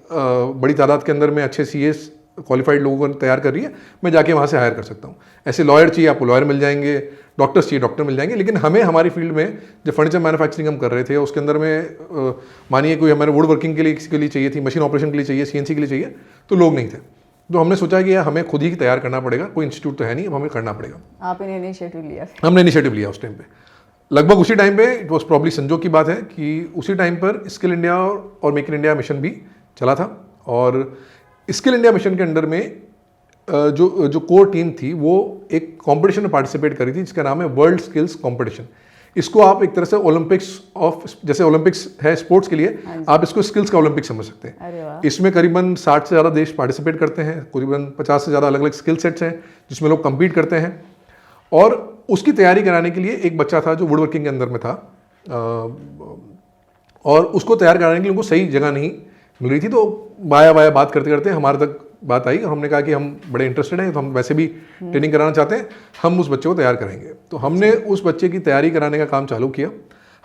बड़ी तादाद के अंदर में अच्छे सीए क्वालिफाइड लोगों को तैयार कर रही है, मैं जाके वहाँ से हायर कर सकता हूँ। ऐसे लॉयर चाहिए आपको लॉयर मिल जाएंगे, डॉक्टर्स चाहिए डॉक्टर मिल जाएंगे। लेकिन हमें हमारी फील्ड में जो फर्नीचर मैन्युफैक्चरिंग हम कर रहे थे उसके अंदर में मानिए कोई हमारे वुड वर्किंग के लिए किसी के लिए चाहिए थी, मशीन ऑपरेशन के लिए चाहिए, सीएनसी के लिए चाहिए, तो लोग नहीं थे। तो हमने सोचा कि हमें खुद ही तैयार करना पड़ेगा, कोई इंस्टीट्यूट तो है नहीं, अब हमें करना पड़ेगा। आपने इनिशिएटिव लिया? हमने इनिशिएटिव लिया उस टाइम पे, लगभग उसी टाइम पे, इट वॉज प्रॉब्ली संजोग की बात है कि उसी टाइम पर स्किल इंडिया और मेक इन इंडिया मिशन भी चला था। और स्किल इंडिया मिशन के अंडर में जो कोर टीम थी वो एक कंपटीशन में पार्टिसिपेट करी थी जिसका नाम है वर्ल्ड स्किल्स कंपटीशन। इसको आप एक तरह से ओलंपिक्स ऑफ, जैसे ओलंपिक्स है स्पोर्ट्स के लिए, आप इसको स्किल्स का ओलंपिक समझ सकते हैं। इसमें करीबन 60 से ज़्यादा देश पार्टिसिपेट करते हैं, करीबन 50 से ज़्यादा अलग अलग स्किल सेट्स हैं जिसमें लोग कम्पीट करते हैं। और उसकी तैयारी कराने के लिए एक बच्चा था जो वुड वर्किंग के अंदर में था, और उसको तैयार कराने के लिए उनको सही जगह नहीं मिल रही थी। तो बाया बाया बात करते करते हमारे तक बात आई और हमने कहा कि हम बड़े इंटरेस्टेड हैं, तो हम वैसे भी ट्रेनिंग कराना चाहते हैं, हम उस बच्चे को तैयार करेंगे। तो हमने उस बच्चे की तैयारी कराने का काम चालू किया।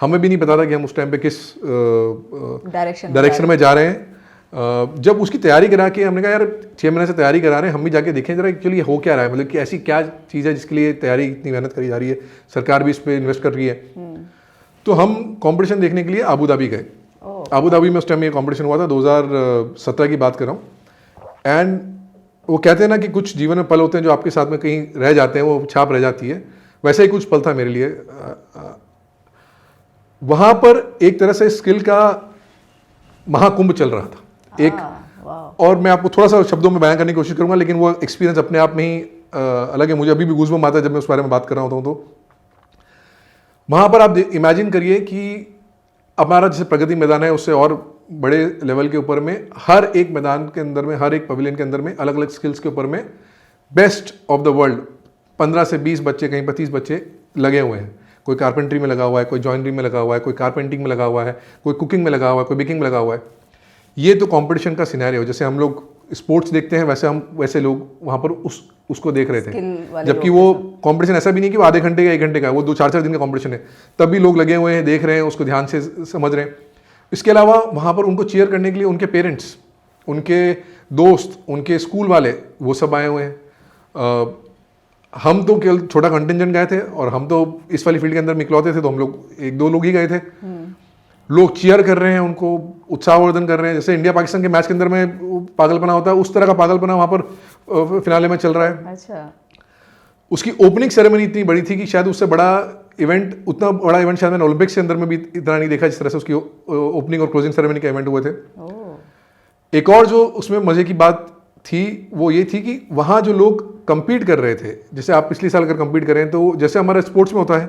हमें भी नहीं पता था कि हम उस टाइम पे किस डायरेक्शन में जा रहे हैं। जब उसकी तैयारी करा के हमने कहा यार 6 महीने से तैयारी करा रहे हैं, हम भी जाके देखें जरा एक्चुअली हो क्या रहा है, मतलब कि ऐसी क्या चीज़ है जिसके लिए तैयारी इतनी मेहनत करी जा रही है, सरकार भी इस पर इन्वेस्ट कर रही है। तो हम कॉम्पिटिशन देखने के लिए आबू धाबी गए। आबू धाबी में उस टाइम ये कॉम्पिटिशन हुआ था, 2017 की बात कर रहा हूँ। एंड वो कहते हैं ना कि कुछ जीवन में पल होते हैं जो आपके साथ में कहीं रह जाते हैं, वो छाप रह जाती है, वैसे ही कुछ पल था मेरे लिए। वहाँ पर एक तरह से स्किल का महाकुंभ चल रहा था एक, और मैं आपको थोड़ा सा शब्दों में बयान करने की कोशिश करूँगा, लेकिन वो एक्सपीरियंस अपने आप में ही अलग है। मुझे अभी भी गूज़बम्प आता है जब मैं उस बारे में बात कर रहा होता हूँ। तो वहाँ पर आप इमेजिन करिए कि हमारा जैसे प्रगति मैदान है उससे और बड़े लेवल के ऊपर में, हर एक मैदान के अंदर में, हर एक पवेलियन के अंदर में अलग अलग स्किल्स के ऊपर में बेस्ट ऑफ द वर्ल्ड 15 से 20 बच्चे, कहीं 25 बच्चे लगे हुए हैं। कोई कारपेंट्री में लगा हुआ है, कोई जॉइनरी में लगा हुआ है, कोई कारपेंटिंग में लगा हुआ है, कोई कुकिंग में लगा हुआ है, कोई बेकिंग में लगा हुआ है। ये तो कंपटीशन का सिनेरियो, जैसे हम लोग स्पोर्ट्स देखते हैं वैसे लोग वहाँ पर उसको देख रहे थे। जबकि वो कंपटीशन ऐसा भी नहीं कि वो आधे घंटे का 1 घंटे का, वो 2-4 दिन का कंपटीशन है, तब भी लोग लगे हुए हैं, देख रहे हैं, उसको ध्यान से समझ रहे हैं। इसके अलावा वहाँ पर उनको चीयर करने के लिए उनके पेरेंट्स, उनके दोस्त, उनके स्कूल वाले, वो सब आए हुए हैं। हम तो केवल छोटा कंटिंजेंट गए थे और हम तो इस वाली फील्ड के अंदर निकलौते थे, तो हम लोग 1-2 लोग ही गए थे। लोग चीयर कर रहे हैं, उनको उत्साहवर्धन कर रहे हैं। जैसे इंडिया पाकिस्तान के मैच के अंदर में पागलपना होता है, उस तरह का पागलपना वहाँ पर फिनाले में चल रहा है। अच्छा। उसकी ओपनिंग सेरेमनी इतनी बड़ी थी कि शायद उससे बड़ा इवेंट, उतना बड़ा इवेंट शायद मैंने ओलंपिक्स के अंदर में भी इतना नहीं देखा जिस तरह से उसकी ओपनिंग और क्लोजिंग सेरेमनी के इवेंट हुए थे। एक और जो उसमें मजे की बात थी वो ये थी कि वहाँ जो लोग कंपीट कर रहे थे, जैसे आप पिछले साल अगर कंपीट करें तो जैसे हमारा स्पोर्ट्स में होता है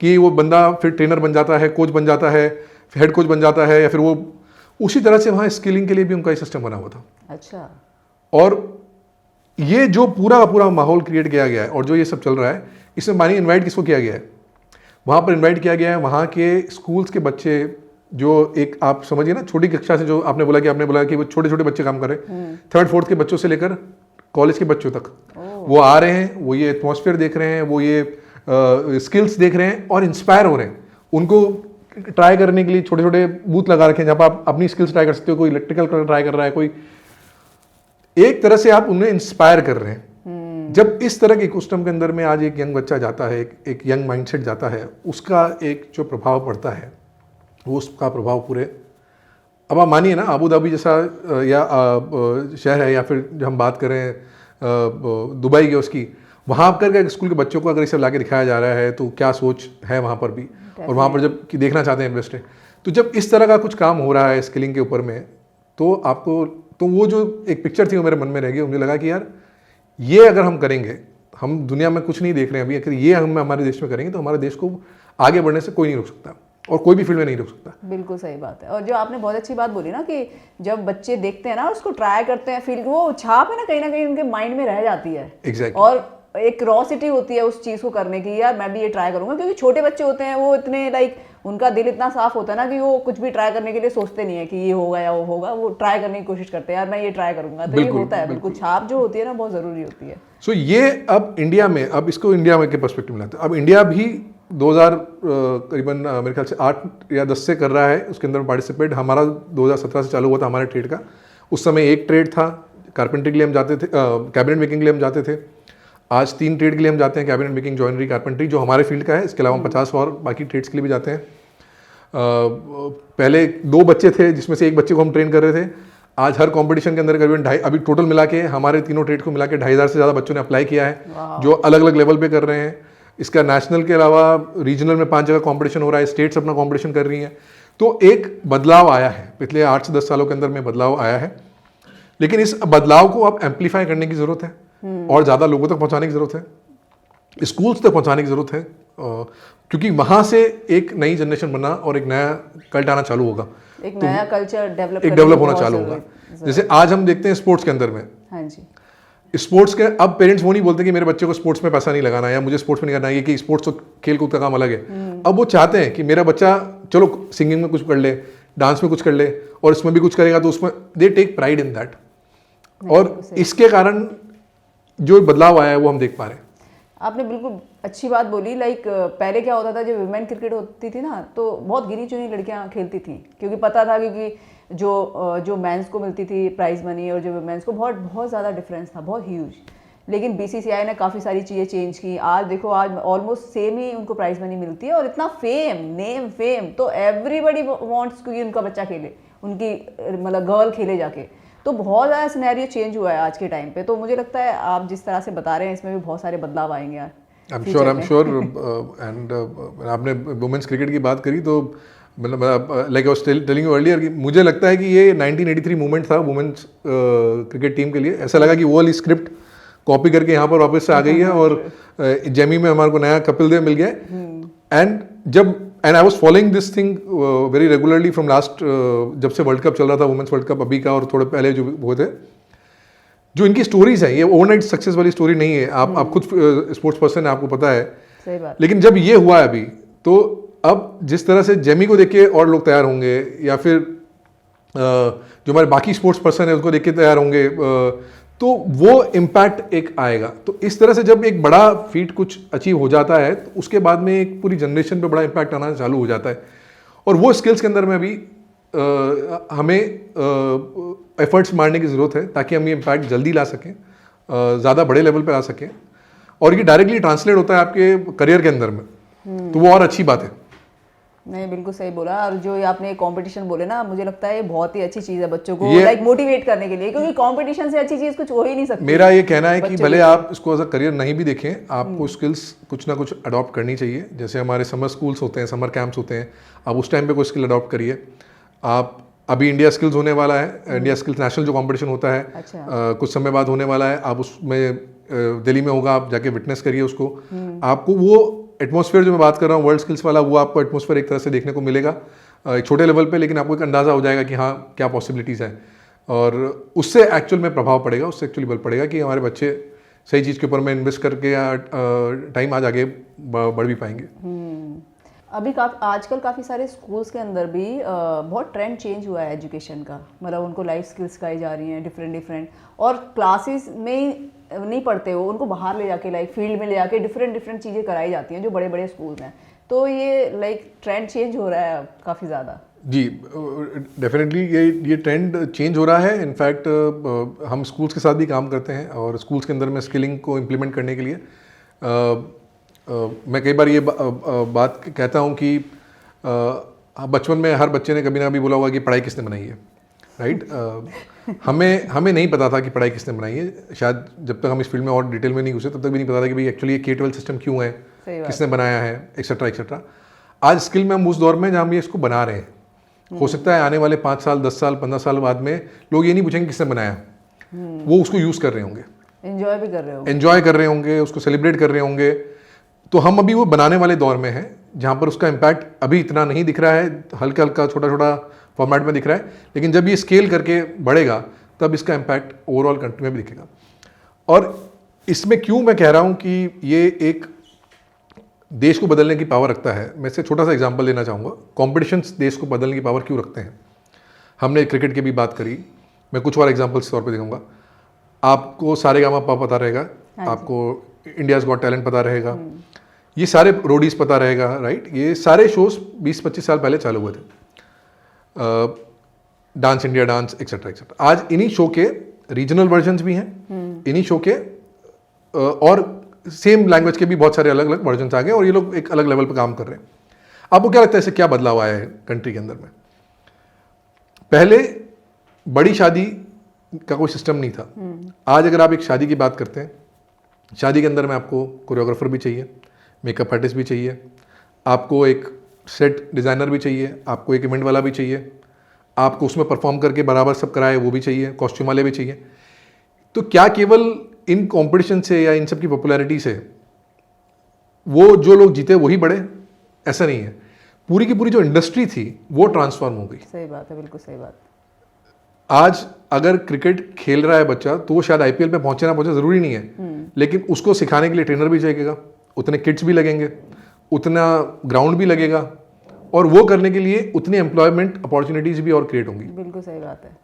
कि वो बंदा फिर ट्रेनर बन जाता है, कोच बन जाता है, हेड कोच बन जाता है, या फिर वो उसी तरह से वहाँ स्किलिंग के लिए भी उनका सिस्टम बना हुआ था। अच्छा। और ये जो पूरा का पूरा माहौल क्रिएट किया गया है और जो ये सब चल रहा है, इसमें मानिए इन्वाइट किसको किया गया है? वहाँ पर इन्वाइट किया गया है वहाँ के स्कूल्स के बच्चे, जो एक आप समझिए ना छोटी कक्षा से, जो आपने बोला कि वो छोटे छोटे बच्चे काम कर रहे हैं, 3rd 4th के बच्चों से लेकर कॉलेज के बच्चों तक वो आ रहे हैं, वो ये एटमॉस्फेयर देख रहे हैं, वो ये स्किल्स देख रहे हैं और इंस्पायर हो रहे हैं। उनको ट्राई करने के लिए छोटे छोटे बूथ लगा रखे हैं जहाँ पर आप अपनी स्किल्स ट्राई कर सकते हो। कोई इलेक्ट्रिकल ट्राई कर रहा है, कोई एक तरह से आप उन्हें इंस्पायर कर रहे हैं। जब इस तरह के इकोसिस्टम के अंदर में आज एक यंग बच्चा जाता है, एक यंग माइंडसेट जाता है, उसका एक जो प्रभाव पड़ता है वो उसका प्रभाव पूरे, अब आप मानिए ना अबू धाबी जैसा या शहर है, या फिर जो हम बात करें दुबई की उसकी, वहाँ पर स्कूल के बच्चों को अगर इसे लाके दिखाया जा रहा है तो क्या सोच है वहाँ पर भी, और वहाँ पर जब कि देखना चाहते हैं इन्वेस्टर, तो जब इस तरह का कुछ काम हो रहा है स्किलिंग के ऊपर में, तो आपको तो वो जो एक पिक्चर थी वो मेरे मन में रह गई। मुझे लगा कि यार ये अगर हम करेंगे, हम दुनिया में कुछ नहीं देख रहे हैं अभी, अगर ये हम हमारे देश में करेंगे तो हमारे देश को आगे बढ़ने से कोई नहीं रोक सकता और कोई भी फील्ड में नहीं रोक सकता। बिल्कुल सही बात है। और जो आपने बहुत अच्छी बात बोली ना कि जब बच्चे देखते हैं ना उसको ट्राई करते हैं, फील्ड वो छाप है ना कहीं उनके माइंड में रह जाती है। Exactly. और एक क्यूरोसिटी होती है उस चीज़ को करने की, यार मैं भी ये ट्राई करूंगा, क्योंकि छोटे बच्चे होते हैं वो इतने उनका दिल इतना साफ होता है ना कि वो कुछ भी ट्राई करने के लिए सोचते नहीं है कि ये होगा या वो होगा, वो ट्राई करने की कोशिश करते हैं, यार मैं ये ट्राई करूंगा। तो ये होता है बिल्कुल, छाप जो होती है ना बहुत ज़रूरी होती है। सो ये अब इंडिया में, अब इसको इंडिया में के पर्सपेक्टिव में लाते हैं। अब इंडिया भी 2000 करीबन मेरे ख्याल से 8 या 10 से कर रहा है उसके अंदर पार्टिसिपेट। हमारा 2017 से चालू हुआ था हमारे ट्रेड का। उस समय एक ट्रेड था, कारपेंटरी के लिए हम जाते थे, कैबिनेट मेकिंग के लिए हम जाते थे। आज 3 ट्रेड के लिए हम जाते हैं, कैबिनेट मेकिंग, जॉइनरी, कारपेंटरी, जो हमारे फील्ड का है। इसके अलावा हम 50 और बाकी ट्रेड्स के लिए भी जाते हैं। पहले 2 बच्चे थे जिसमें से एक बच्चे को हम ट्रेन कर रहे थे। आज हर कंपटीशन के अंदर करीबन 2.5, अभी टोटल मिला के हमारे तीनों ट्रेड को मिला के 2,500 से ज़्यादा बच्चों ने अप्लाई किया है, जो अलग अलग लेवल पे कर रहे हैं। इसका नेशनल के अलावा रीजनल में 5 जगह कंपटीशन हो रहा है, स्टेट्स अपना कंपटीशन कर रही हैं। तो एक बदलाव आया है, पिछले 8 से 10 सालों के अंदर में बदलाव आया है। लेकिन इस बदलाव को अब एम्पलीफाई करने की ज़रूरत है और ज़्यादा लोगों तक पहुँचाने की ज़रूरत है, स्कूल्स तक पहुँचाने की ज़रूरत है, क्योंकि वहाँ से एक नई जनरेशन बनना और एक नया कल्ट आना चालू होगा, एक नया कल्चर डेवलप होना चालू होगा। जैसे आज हम देखते हैं स्पोर्ट्स के अंदर में, हाँ जी, स्पोर्ट्स के अब पेरेंट्स वो नहीं बोलते कि मेरे बच्चे को स्पोर्ट्स में पैसा नहीं लगाना है या मुझे स्पोर्ट्स में नहीं करना है, कि स्पोर्ट्स तो खेल कूद का काम अलग है। अब वो चाहते हैं कि मेरा बच्चा चलो सिंगिंग में कुछ कर ले, डांस में कुछ कर ले, और इसमें भी कुछ करेगा, तो उसमें they take pride in that. और इसके कारण जो बदलाव आया है वो हम देख पा रहे हैं। आपने बिल्कुल अच्छी बात बोली। पहले क्या होता था, जब वुमेन क्रिकेट होती थी ना, तो बहुत गिनी चुनी लड़कियां खेलती थी, क्योंकि पता था क्योंकि जो मेंस को मिलती थी प्राइज मनी और जो वुमेन्स को बहुत बहुत ज़्यादा डिफरेंस था, बहुत ह्यूज। लेकिन बीसीसीआई ने काफ़ी सारी चीज़ें चेंज की। आज देखो, आज ऑलमोस्ट सेम ही उनको प्राइज मनी मिलती है और इतना नेम फेम, तो एवरीबडी वांट्स कि उनका बच्चा खेले, उनकी मतलब गर्ल खेले जाके। तो बहुत ज़्यादा सिनेरियो चेंज हुआ है आज के टाइम पे। तो मुझे लगता है आप जिस तरह से बता रहे हैं इसमें भी बहुत सारे बदलाव आएंगे यार। I'm sure एंड आपने वुमेन्स क्रिकेट की बात करी, तो मतलब like I was telling you earlier कि मुझे लगता है कि ये 1983 मूवमेंट था वुमेन्स क्रिकेट टीम के लिए। ऐसा लगा कि वो वाली स्क्रिप्ट कॉपी करके यहाँ पर वापस से आ गई है और जेमी में हमारे को नया कपिल देव मिल गया। And I was following this thing very regularly from last, जब से वर्ल्ड कप चल रहा था, वुमेन्स वर्ल्ड कप अभी का और थोड़े पहले जो हुए थे। जो इनकी स्टोरीज हैं, ये ओवरनाइट सक्सेस वाली स्टोरी नहीं है। आप खुद स्पोर्ट्स पर्सन है, आपको पता है। सही बात। लेकिन जब ये हुआ है अभी, तो अब जिस तरह से जेमी को देख के और लोग तैयार होंगे, या फिर जो हमारे बाकी स्पोर्ट्स पर्सन है उसको देख के तैयार होंगे, तो वो इम्पैक्ट एक आएगा। तो इस तरह से जब एक बड़ा फीट कुछ अचीव हो जाता है, तो उसके बाद में एक पूरी जनरेशन पे बड़ा इम्पैक्ट आना चालू हो जाता है। और वो स्किल्स के अंदर में भी हमें एफर्ट्स मारने की ज़रूरत है, ताकि हम ये इम्पैक्ट जल्दी ला सकें, ज़्यादा बड़े लेवल पे ला सकें, और ये डायरेक्टली ट्रांसलेट होता है आपके करियर के अंदर में, तो वो और अच्छी बात है। नहीं, बिल्कुल सही बोला। और जो आपने कंपटीशन बोले ना, मुझे लगता है ये बहुत ही अच्छी चीज़ है बच्चों को मोटिवेट करने के लिए, क्योंकि कंपटीशन से अच्छी चीज़ कुछ हो ही नहीं सकती। मेरा ये कहना है कि भले आप इसको एज अ करियर नहीं भी देखें, आपको स्किल्स कुछ ना कुछ अडॉप्ट करनी चाहिए। जैसे हमारे समर स्कूल्स होते हैं, समर कैंप्स होते हैं, आप उस टाइम पे कोई स्किल अडॉप्ट करिए। आप अभी इंडिया स्किल्स होने वाला है, इंडिया स्किल्स नेशनल जो कंपटीशन होता है, कुछ समय बाद होने वाला है। आप उसमें दिल्ली में होगा, आप जाके विटनेस करिए उसको। आपको वो एटमॉस्फेयर जो मैं बात कर रहा हूँ वर्ल्ड स्किल्स वाला, वो आपको एटमॉस्फेयर एक तरह से देखने को मिलेगा एक छोटे लेवल पे, लेकिन आपको एक अंदाज़ा हो जाएगा कि हाँ क्या पॉसिबिलिटीज़ हैं, और उससे एक्चुअल में प्रभाव पड़ेगा, उससे एक्चुअली बल पड़ेगा कि हमारे बच्चे सही चीज़ के ऊपर में इन्वेस्ट करके टाइम आज आगे बढ़ भी पाएंगे। अभी आजकल काफ़ी सारे स्कूल्स के अंदर भी बहुत ट्रेंड चेंज हुआ है एजुकेशन का, मतलब उनको लाइफ स्किल्स सिखाई जा रही हैं डिफरेंट, और क्लासेस में नहीं पढ़ते वो, उनको बाहर ले जाके लाइक फील्ड में ले जाके डिफरेंट चीज़ें कराई जाती हैं जो बड़े बड़े स्कूल हैं। तो ये लाइक ट्रेंड चेंज हो रहा है काफ़ी ज़्यादा। जी डेफिनेटली ये ट्रेंड चेंज हो रहा है। इनफैक्ट हम स्कूल्स के साथ भी काम करते हैं, और स्कूल्स के अंदर में स्किलिंग को इम्प्लीमेंट करने के लिए मैं कई बार ये बात कहता हूँ कि बचपन में हर बच्चे ने कभी ना कभी बोला होगा कि पढ़ाई किसने बनाई है, राइट? हमें नहीं पता था कि पढ़ाई किसने बनाई है, शायद जब तक हम इस फील्ड में और डिटेल में नहीं घुसे तब तक भी नहीं पता था कि भाई एक्चुअली ये K-12 सिस्टम क्यों है, किसने बनाया है, एक्सेट्रा एक्सेट्रा। आज स्किल में हम उस दौर में जहाँ हम ये इसको बना रहे हैं, हो सकता है आने वाले 5 साल 10 साल 15 साल बाद में लोग ये नहीं पूछेंगे किसने बनाया, वो उसको यूज़ कर रहे होंगे, एंजॉय भी कर रहे होंगे, एंजॉय कर रहे होंगे, उसको सेलिब्रेट कर रहे होंगे। तो हम अभी वो बनाने वाले दौर में हैं जहाँ पर उसका इम्पैक्ट अभी इतना नहीं दिख रहा है, हल्का हल्का छोटा छोटा फॉर्मेट में दिख रहा है, लेकिन जब ये स्केल करके बढ़ेगा तब इसका इम्पैक्ट ओवरऑल कंट्री में भी दिखेगा। और इसमें क्यों मैं कह रहा हूँ कि ये एक देश को बदलने की पावर रखता है, मैं इससे छोटा सा एग्जांपल देना चाहूँगा। कॉम्पिटिशन्स देश को बदलने की पावर क्यों रखते हैं? हमने क्रिकेट की भी बात करी, मैं कुछ और एग्जांपल्स तौर पे दिखाऊंगा। आपको सारेगामापा पता रहेगा, आपको इंडियाज़ गॉट टैलेंट पता रहेगा, ये सारे रोडीज पता रहेगा, राइट? ये सारे शोज 20-25 साल पहले चालू हुए थे, dance India dance etcetera etcetera. आज इन्हीं शो के रीजनल वर्जन्स भी हैं, इन्हीं शो के और सेम लैंग्वेज के भी बहुत सारे अलग अलग वर्जन्स आ गए, और ये लोग एक अलग लेवल पर काम कर रहे हैं। आपको क्या लगता है इससे क्या बदलाव आया है कंट्री के अंदर में? पहले बड़ी शादी का कोई सिस्टम नहीं था। आज अगर आप एक शादी की बात करते हैं, शादी के अंदर में आपको कोरियोग्राफर भी चाहिए, मेकअप आर्टिस्ट भी चाहिए, आपको एक सेट डिज़ाइनर भी चाहिए, आपको एक इवेंट वाला भी चाहिए, आपको उसमें परफॉर्म करके बराबर सब कराए वो भी चाहिए, कॉस्ट्यूम वाले भी चाहिए। तो क्या केवल इन कंपटीशन से या इन सब की पॉपुलैरिटी से वो जो लोग जीते वही बढ़े? ऐसा नहीं है, पूरी की पूरी जो इंडस्ट्री थी वो ट्रांसफॉर्म हो गई। सही बात है, बिल्कुल सही बात। आज अगर क्रिकेट खेल रहा है बच्चा तो वो शायद IPL पे पहुंचे ना पहुंचे जरूरी नहीं है, लेकिन उसको सिखाने के लिए ट्रेनर भी चाहिएगा, उतने किट्स भी लगेंगे, उतना ग्राउंड भी लगेगा, और वो करने के लिए उतनी एम्प्लॉयमेंट अपॉर्चुनिटीज भी और क्रिएट होंगी। बिल्कुल सही बात है।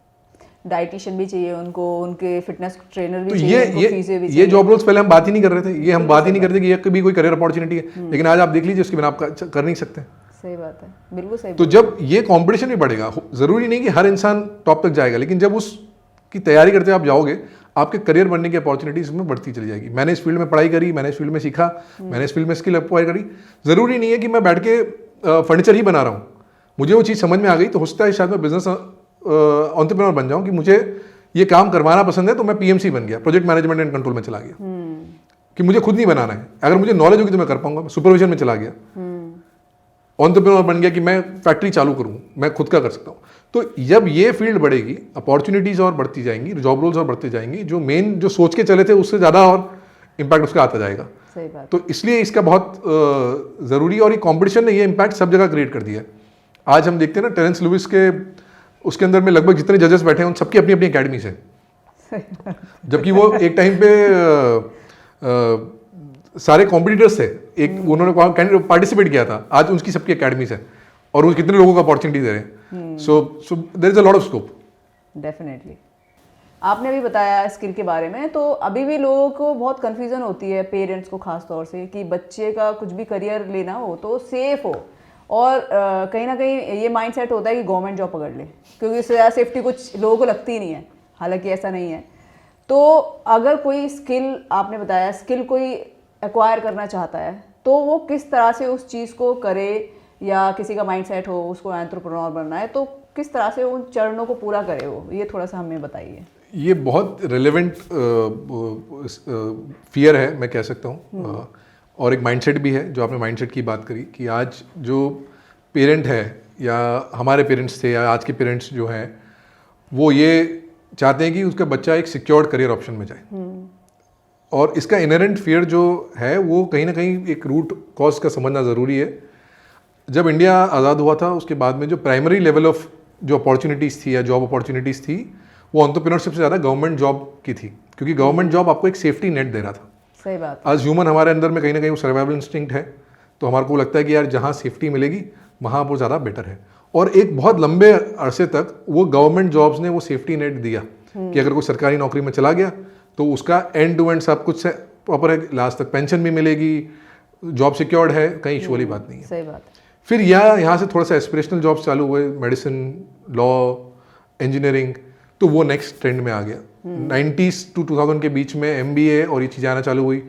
डाइटिशियन भी चाहिए उनको, उनके फिटनेस ट्रेनर भी तो चाहिए, ये जॉब रोल्स पहले हम बात ही नहीं कर रहे थे, ये हम बात ही नहीं करते कि ये भी कोई करियर अपॉर्चुनिटी है, लेकिन आज आप देख लीजिए उसके बिना आप कर नहीं सकते। सही बात है, बिल्कुल सही। तो जब ये कंपटीशन भी बढ़ेगा, जरूरी नहीं कि हर इंसान टॉप तक जाएगा, लेकिन जब उसकी तैयारी करते आप जाओगे, आपके करियर बनने की अपॉर्चुनिटीज में बढ़ती चली जाएगी। मैंने इस फील्ड में पढ़ाई करी, मैंने इस फील्ड में सीखा, मैंने इस फील्ड में स्किल अक्वायर करी, जरूरी नहीं है कि मैं बैठ के फर्नीचर ही बना रहा हूँ। मुझे वो चीज़ समझ में आ गई तो हो सकता है शायद मैं बिजनेस एंटरप्रेन्योर बन जाऊँ, कि मुझे ये काम करवाना पसंद है तो मैं PMC बन गया, प्रोजेक्ट मैनेजमेंट एंड कंट्रोल में चला गया, कि मुझे खुद नहीं बनाना है, अगर मुझे नॉलेज होगी तो मैं कर पाऊंगा, मैं सुपरविजन में चला गया, एंटरप्रेन्योर बन गया कि मैं फैक्ट्री चालू करूँ, मैं खुद का कर सकता हूँ। तो जब ये फील्ड बढ़ेगी, अपॉर्चुनिटीज और बढ़ती जाएंगी, जॉब रोल्स और बढ़ते जाएंगी, जो मेन जो सोच के चले थे उससे ज़्यादा और इम्पैक्ट उसका आता जाएगा। सही बात। तो इसलिए इसका बहुत ज़रूरी, और ये कॉम्पिटिशन ने ये इम्पैक्ट सब जगह क्रिएट कर दिया है। आज हम देखते हैं ना टेरेंस लुइस के उसके अंदर में लगभग जितने जजेस बैठे हैं उन सबकी अपनी अपनी अकेडमीज है, जबकि वो एक टाइम पे सारे कॉम्पिटिटर्स थे, एक उन्होंने पार्टिसिपेट किया था, आज उनकी सबकी अकेडमीज है, और वो कितने लोगों को अपॉर्चुनिटी दे रहे हैं। So there is a lot of scope. Definitely. आपने अभी बताया स्किल के बारे में, तो अभी भी लोगों को बहुत कन्फ्यूजन होती है, पेरेंट्स को खास तौर से, कि बच्चे का कुछ भी करियर लेना हो तो सेफ हो, और कहीं ना कहीं ये माइंडसेट होता है कि गवर्नमेंट जॉब पकड़ ले, क्योंकि उससे ज़्यादा सेफ्टी कुछ लोगों को लगती ही नहीं है, हालांकि ऐसा नहीं है। तो अगर कोई स्किल, आपने बताया स्किल कोई एक्वायर करना चाहता है, तो वो किस तरह से उस चीज़ को करे, या किसी का माइंडसेट हो उसको एंटरप्रेन्योर बनना है, तो किस तरह से उन चरणों को पूरा करे वो, ये थोड़ा सा हमें बताइए। ये बहुत रिलेवेंट फियर है, मैं कह सकता हूँ, और एक माइंडसेट भी है। जो आपने माइंडसेट की बात करी, कि आज जो पेरेंट है, या हमारे पेरेंट्स थे, या आज के पेरेंट्स जो हैं, वो ये चाहते हैं कि उसका बच्चा एक सिक्योर्ड करियर ऑप्शन में जाए। और इसका इनहेरेंट फियर जो है वो कहीं ना कहीं एक रूट कॉज का समझना ज़रूरी है। जब इंडिया आज़ाद हुआ था उसके बाद में जो प्राइमरी लेवल ऑफ जो अपॉर्चुनिटीज़ थी या जॉब अपॉर्चुनिटीज़ थी वो एंटरप्रेन्योरशिप से ज़्यादा गवर्नमेंट जॉब की थी, क्योंकि गवर्नमेंट जॉब आपको एक सेफ्टी नेट दे रहा था। सही बात। आज ह्यूमन हमारे अंदर में कहीं ना कहीं वो सर्वाइवल इंस्टिंक्ट है, तो हमारे को लगता है कि यार जहाँ सेफ्टी मिलेगी वहाँ वो ज़्यादा बेटर है। और एक बहुत लंबे अरसे तक वो गवर्नमेंट जॉब्स ने वो सेफ्टी नेट दिया कि अगर कोई सरकारी नौकरी में चला गया तो उसका एंड टू एंड सब कुछ प्रॉपर है, लास्ट तक पेंशन भी मिलेगी, जॉब सिक्योर्ड है, कहीं इशू वाली बात नहीं है। सही बात। फिर यहाँ से थोड़ा सा एस्पिरेशनल जॉब्स चालू हुए, मेडिसिन, लॉ, इंजीनियरिंग, तो वो नेक्स्ट ट्रेंड में आ गया। 90s टू 2000 के बीच में MBA और ये चीज़ें आना चालू हुई।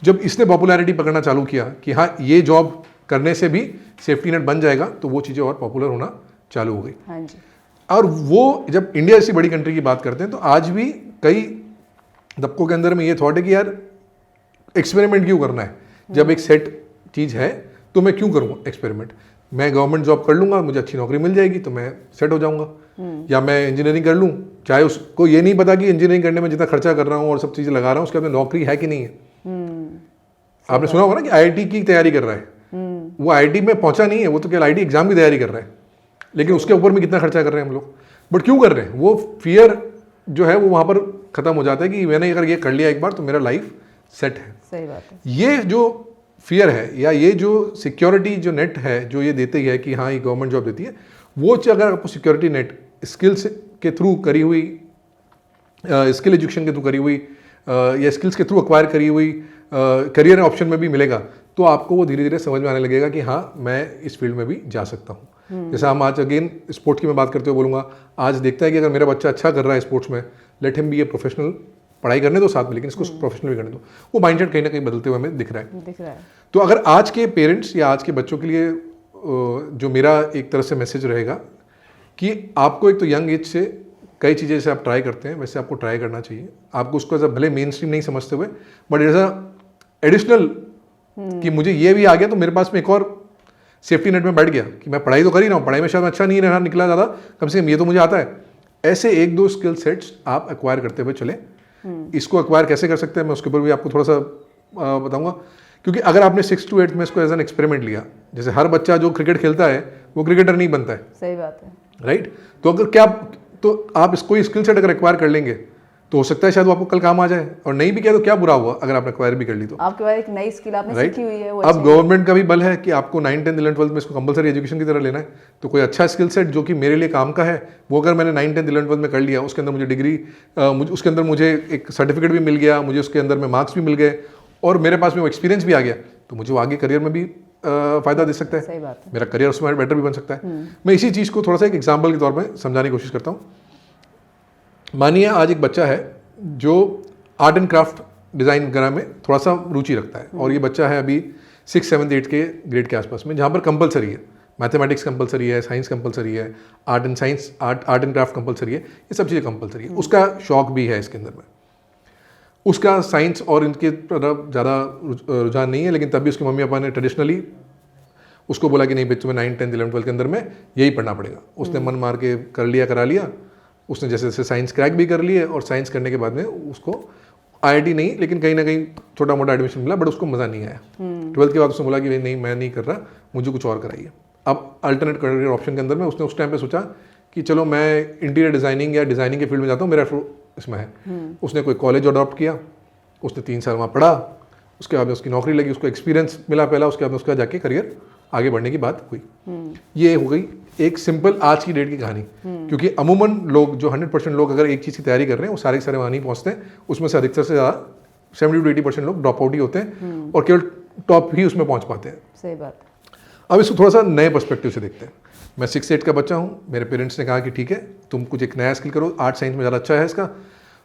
जब इसने पॉपुलैरिटी पकड़ना चालू किया कि हाँ ये जॉब करने से भी सेफ्टी नेट बन जाएगा, तो वो चीज़ें और पॉपुलर होना चालू हो गई। हाँ जी। और वो जब इंडिया जैसी बड़ी कंट्री की बात करते हैं तो आज भी कई दबकों के अंदर में ये थॉट है कि यार एक्सपेरिमेंट क्यों करना है, जब एक सेट चीज़ है तो मैं क्यों करूँगा एक्सपेरिमेंट। मैं गवर्नमेंट जॉब कर लूँगा, मुझे अच्छी नौकरी मिल जाएगी तो मैं सेट हो जाऊँगा, या मैं इंजीनियरिंग कर लूँ, चाहे उसको ये नहीं पता कि इंजीनियरिंग करने में जितना खर्चा कर रहा हूँ और सब चीज़ें लगा रहा हूँ उसके बाद नौकरी है कि नहीं है। आपने सुना होगा ना कि IIT की तैयारी कर रहा है, वो IIT में पहुंचा नहीं है, वो तो केवल IIT एग्जाम की तैयारी कर रहा है, लेकिन उसके ऊपर में कितना खर्चा कर रहे हैं हम लोग। बट क्यों कर रहे हैं, वो फियर जो है वो वहाँ पर खत्म हो जाता है कि मैंने अगर ये कर लिया एक बार तो मेरा लाइफ सेट है। सही बात है। ये जो फियर है या ये जो सिक्योरिटी जो नेट है जो ये देती है कि हाँ ये गवर्नमेंट जॉब देती है, वो अगर आपको सिक्योरिटी नेट स्किल्स के थ्रू करी हुई, स्किल एजुकेशन के थ्रू करी हुई या स्किल्स के थ्रू एक्वायर करी हुई करियर ऑप्शन में भी मिलेगा, तो आपको वो धीरे धीरे समझ में आने लगेगा कि हाँ मैं इस फील्ड में भी जा सकता हूँ। जैसे हम आज अगेन स्पोर्ट्स की मैं बात करते हुए बोलूँगा, आज देखता है कि अगर मेरा बच्चा अच्छा कर रहा है स्पोर्ट्स में, let him B a professional, पढ़ाई करने दो साथ में, लेकिन इसको प्रोफेशनल भी करने दो। वो माइंडसेट कहीं ना कहीं बदलते हुए हमें दिख रहा है। तो अगर आज के पेरेंट्स या आज के बच्चों के लिए जो मेरा एक तरह से मैसेज रहेगा कि आपको एक तो यंग एज से कई चीज़ें जैसे आप ट्राई करते हैं वैसे आपको ट्राई करना चाहिए। आपको उसको ऐसा भले मेन स्ट्रीम नहीं समझते हुए, बट ऐसा एडिशनल कि मुझे ये भी आ गया तो मेरे पास में एक और सेफ्टी नेट में बैठ गया कि मैं पढ़ाई तो कर ही रहा हूँ, पढ़ाई में शायद अच्छा नहीं रहा निकला ज़्यादा, कम से कम ये तो मुझे आता है। ऐसे एक दो स्किल सेट्स आप एक्वायर करते हुए चले। इसको एक्वायर कैसे कर सकते हैं मैं उसके ऊपर भी आपको थोड़ा सा बताऊंगा, क्योंकि अगर आपने 6 to 8 में इसको एज एन एक्सपेरिमेंट लिया, जैसे हर बच्चा जो क्रिकेट खेलता है वो क्रिकेटर नहीं बनता है। सही बात है। राइट। तो अगर क्या तो आप इसको स्किल सेट अगर एक्वायर कर लेंगे तो हो सकता है शायद वो आपको कल काम आ जाए, और नहीं भी किया तो क्या बुरा हुआ अगर आपने एक्वायर भी कर ली तो। आपके पास एक नई स्किल आपने सीखी हुई है। अब गवर्नमेंट का भी बल है कि आपको 9, 10, 11, 12 में इसको कंपलसरी एजुकेशन की तरह लेना है, तो कोई अच्छा स्किल सेट जो कि मेरे लिए काम का है वो अगर मैंने 9, 10, 11, 12 में कर लिया, उसके अंदर मुझे डिग्री, उसके अंदर मुझे एक सर्टिफिकेट भी मिल गया, मुझे उसके अंदर में मार्क्स भी मिल गए और मेरे पास में वो एक्सपीरियंस भी आ गया, तो मुझे वो आगे करियर में भी फायदा दे सकता है। सही बात है। मेरा करियर उसमें बेटर भी बन सकता है। मैं इसी चीज़ को थोड़ा सा एक एग्जाम्पल के तौर पर समझाने की कोशिश करता हूँ। मानिए आज एक बच्चा है जो आर्ट एंड क्राफ्ट डिज़ाइन वगैरह में थोड़ा सा रुचि रखता है, और ये बच्चा है अभी 6, 7, 8 के ग्रेड के आसपास में, जहाँ पर कंपलसरी है, मैथमेटिक्स कंपलसरी है, साइंस कंपलसरी है, आर्ट एंड क्राफ्ट कंपलसरी है, ये सब चीज़ें कंपलसरी है। उसका शौक भी है इसके अंदर में, उसका साइंस और इनके तरफ ज़्यादा रुझान नहीं है, लेकिन तब भी उसके मम्मी पापा ने ट्रेडिशनली उसको बोला कि नहीं बच्चों में 9, 10, 11, 12 के अंदर में यही पढ़ना पड़ेगा। उसने मन मार के करा लिया। उसने जैसे जैसे साइंस क्रैक भी कर लिए, और साइंस करने के बाद में उसको IIT नहीं लेकिन कहीं ना कहीं छोटा मोटा एडमिशन मिला, बट उसको मज़ा नहीं आया। 12th के बाद उसने बोला कि नहीं मैं नहीं कर रहा, मुझे कुछ और कराइए। अब अल्टरनेट करियर ऑप्शन के अंदर में उसने उस टाइम पे सोचा कि चलो मैं इंटीरियर डिज़ाइनिंग या डिज़ाइनिंग के फील्ड में जाता हूँ, मेरा इसमें है। उसने कोई कॉलेज अडॉप्ट किया, उसने 3 साल वहाँ पढ़ा, उसके बाद में उसकी नौकरी लगी, उसको एक्सपीरियंस मिला पहला, उसके बाद में उसका जाके करियर आगे बढ़ने की बात हुई। ये हो गई एक सिंपल आज की डेट की कहानी। क्योंकि अमूमन लोग जो 100% लोग अगर एक चीज़ की तैयारी कर रहे हैं वो सारे वहाँ नहीं पहुँचते हैं। उसमें से अधिकतर से ज़्यादा 70 to 80% लोग ड्रॉप आउट ही होते हैं, और केवल टॉप ही उसमें पहुँच पाते हैं। सही बात। अब इसको थोड़ा सा नए पर्सपेक्टिव से देखते हैं। मैं 6, 8 का बच्चा हूँ, मेरे पेरेंट्स ने कहा कि ठीक है तुम कुछ एक नया स्किल करो, आर्ट साइंस में ज़्यादा अच्छा है इसका,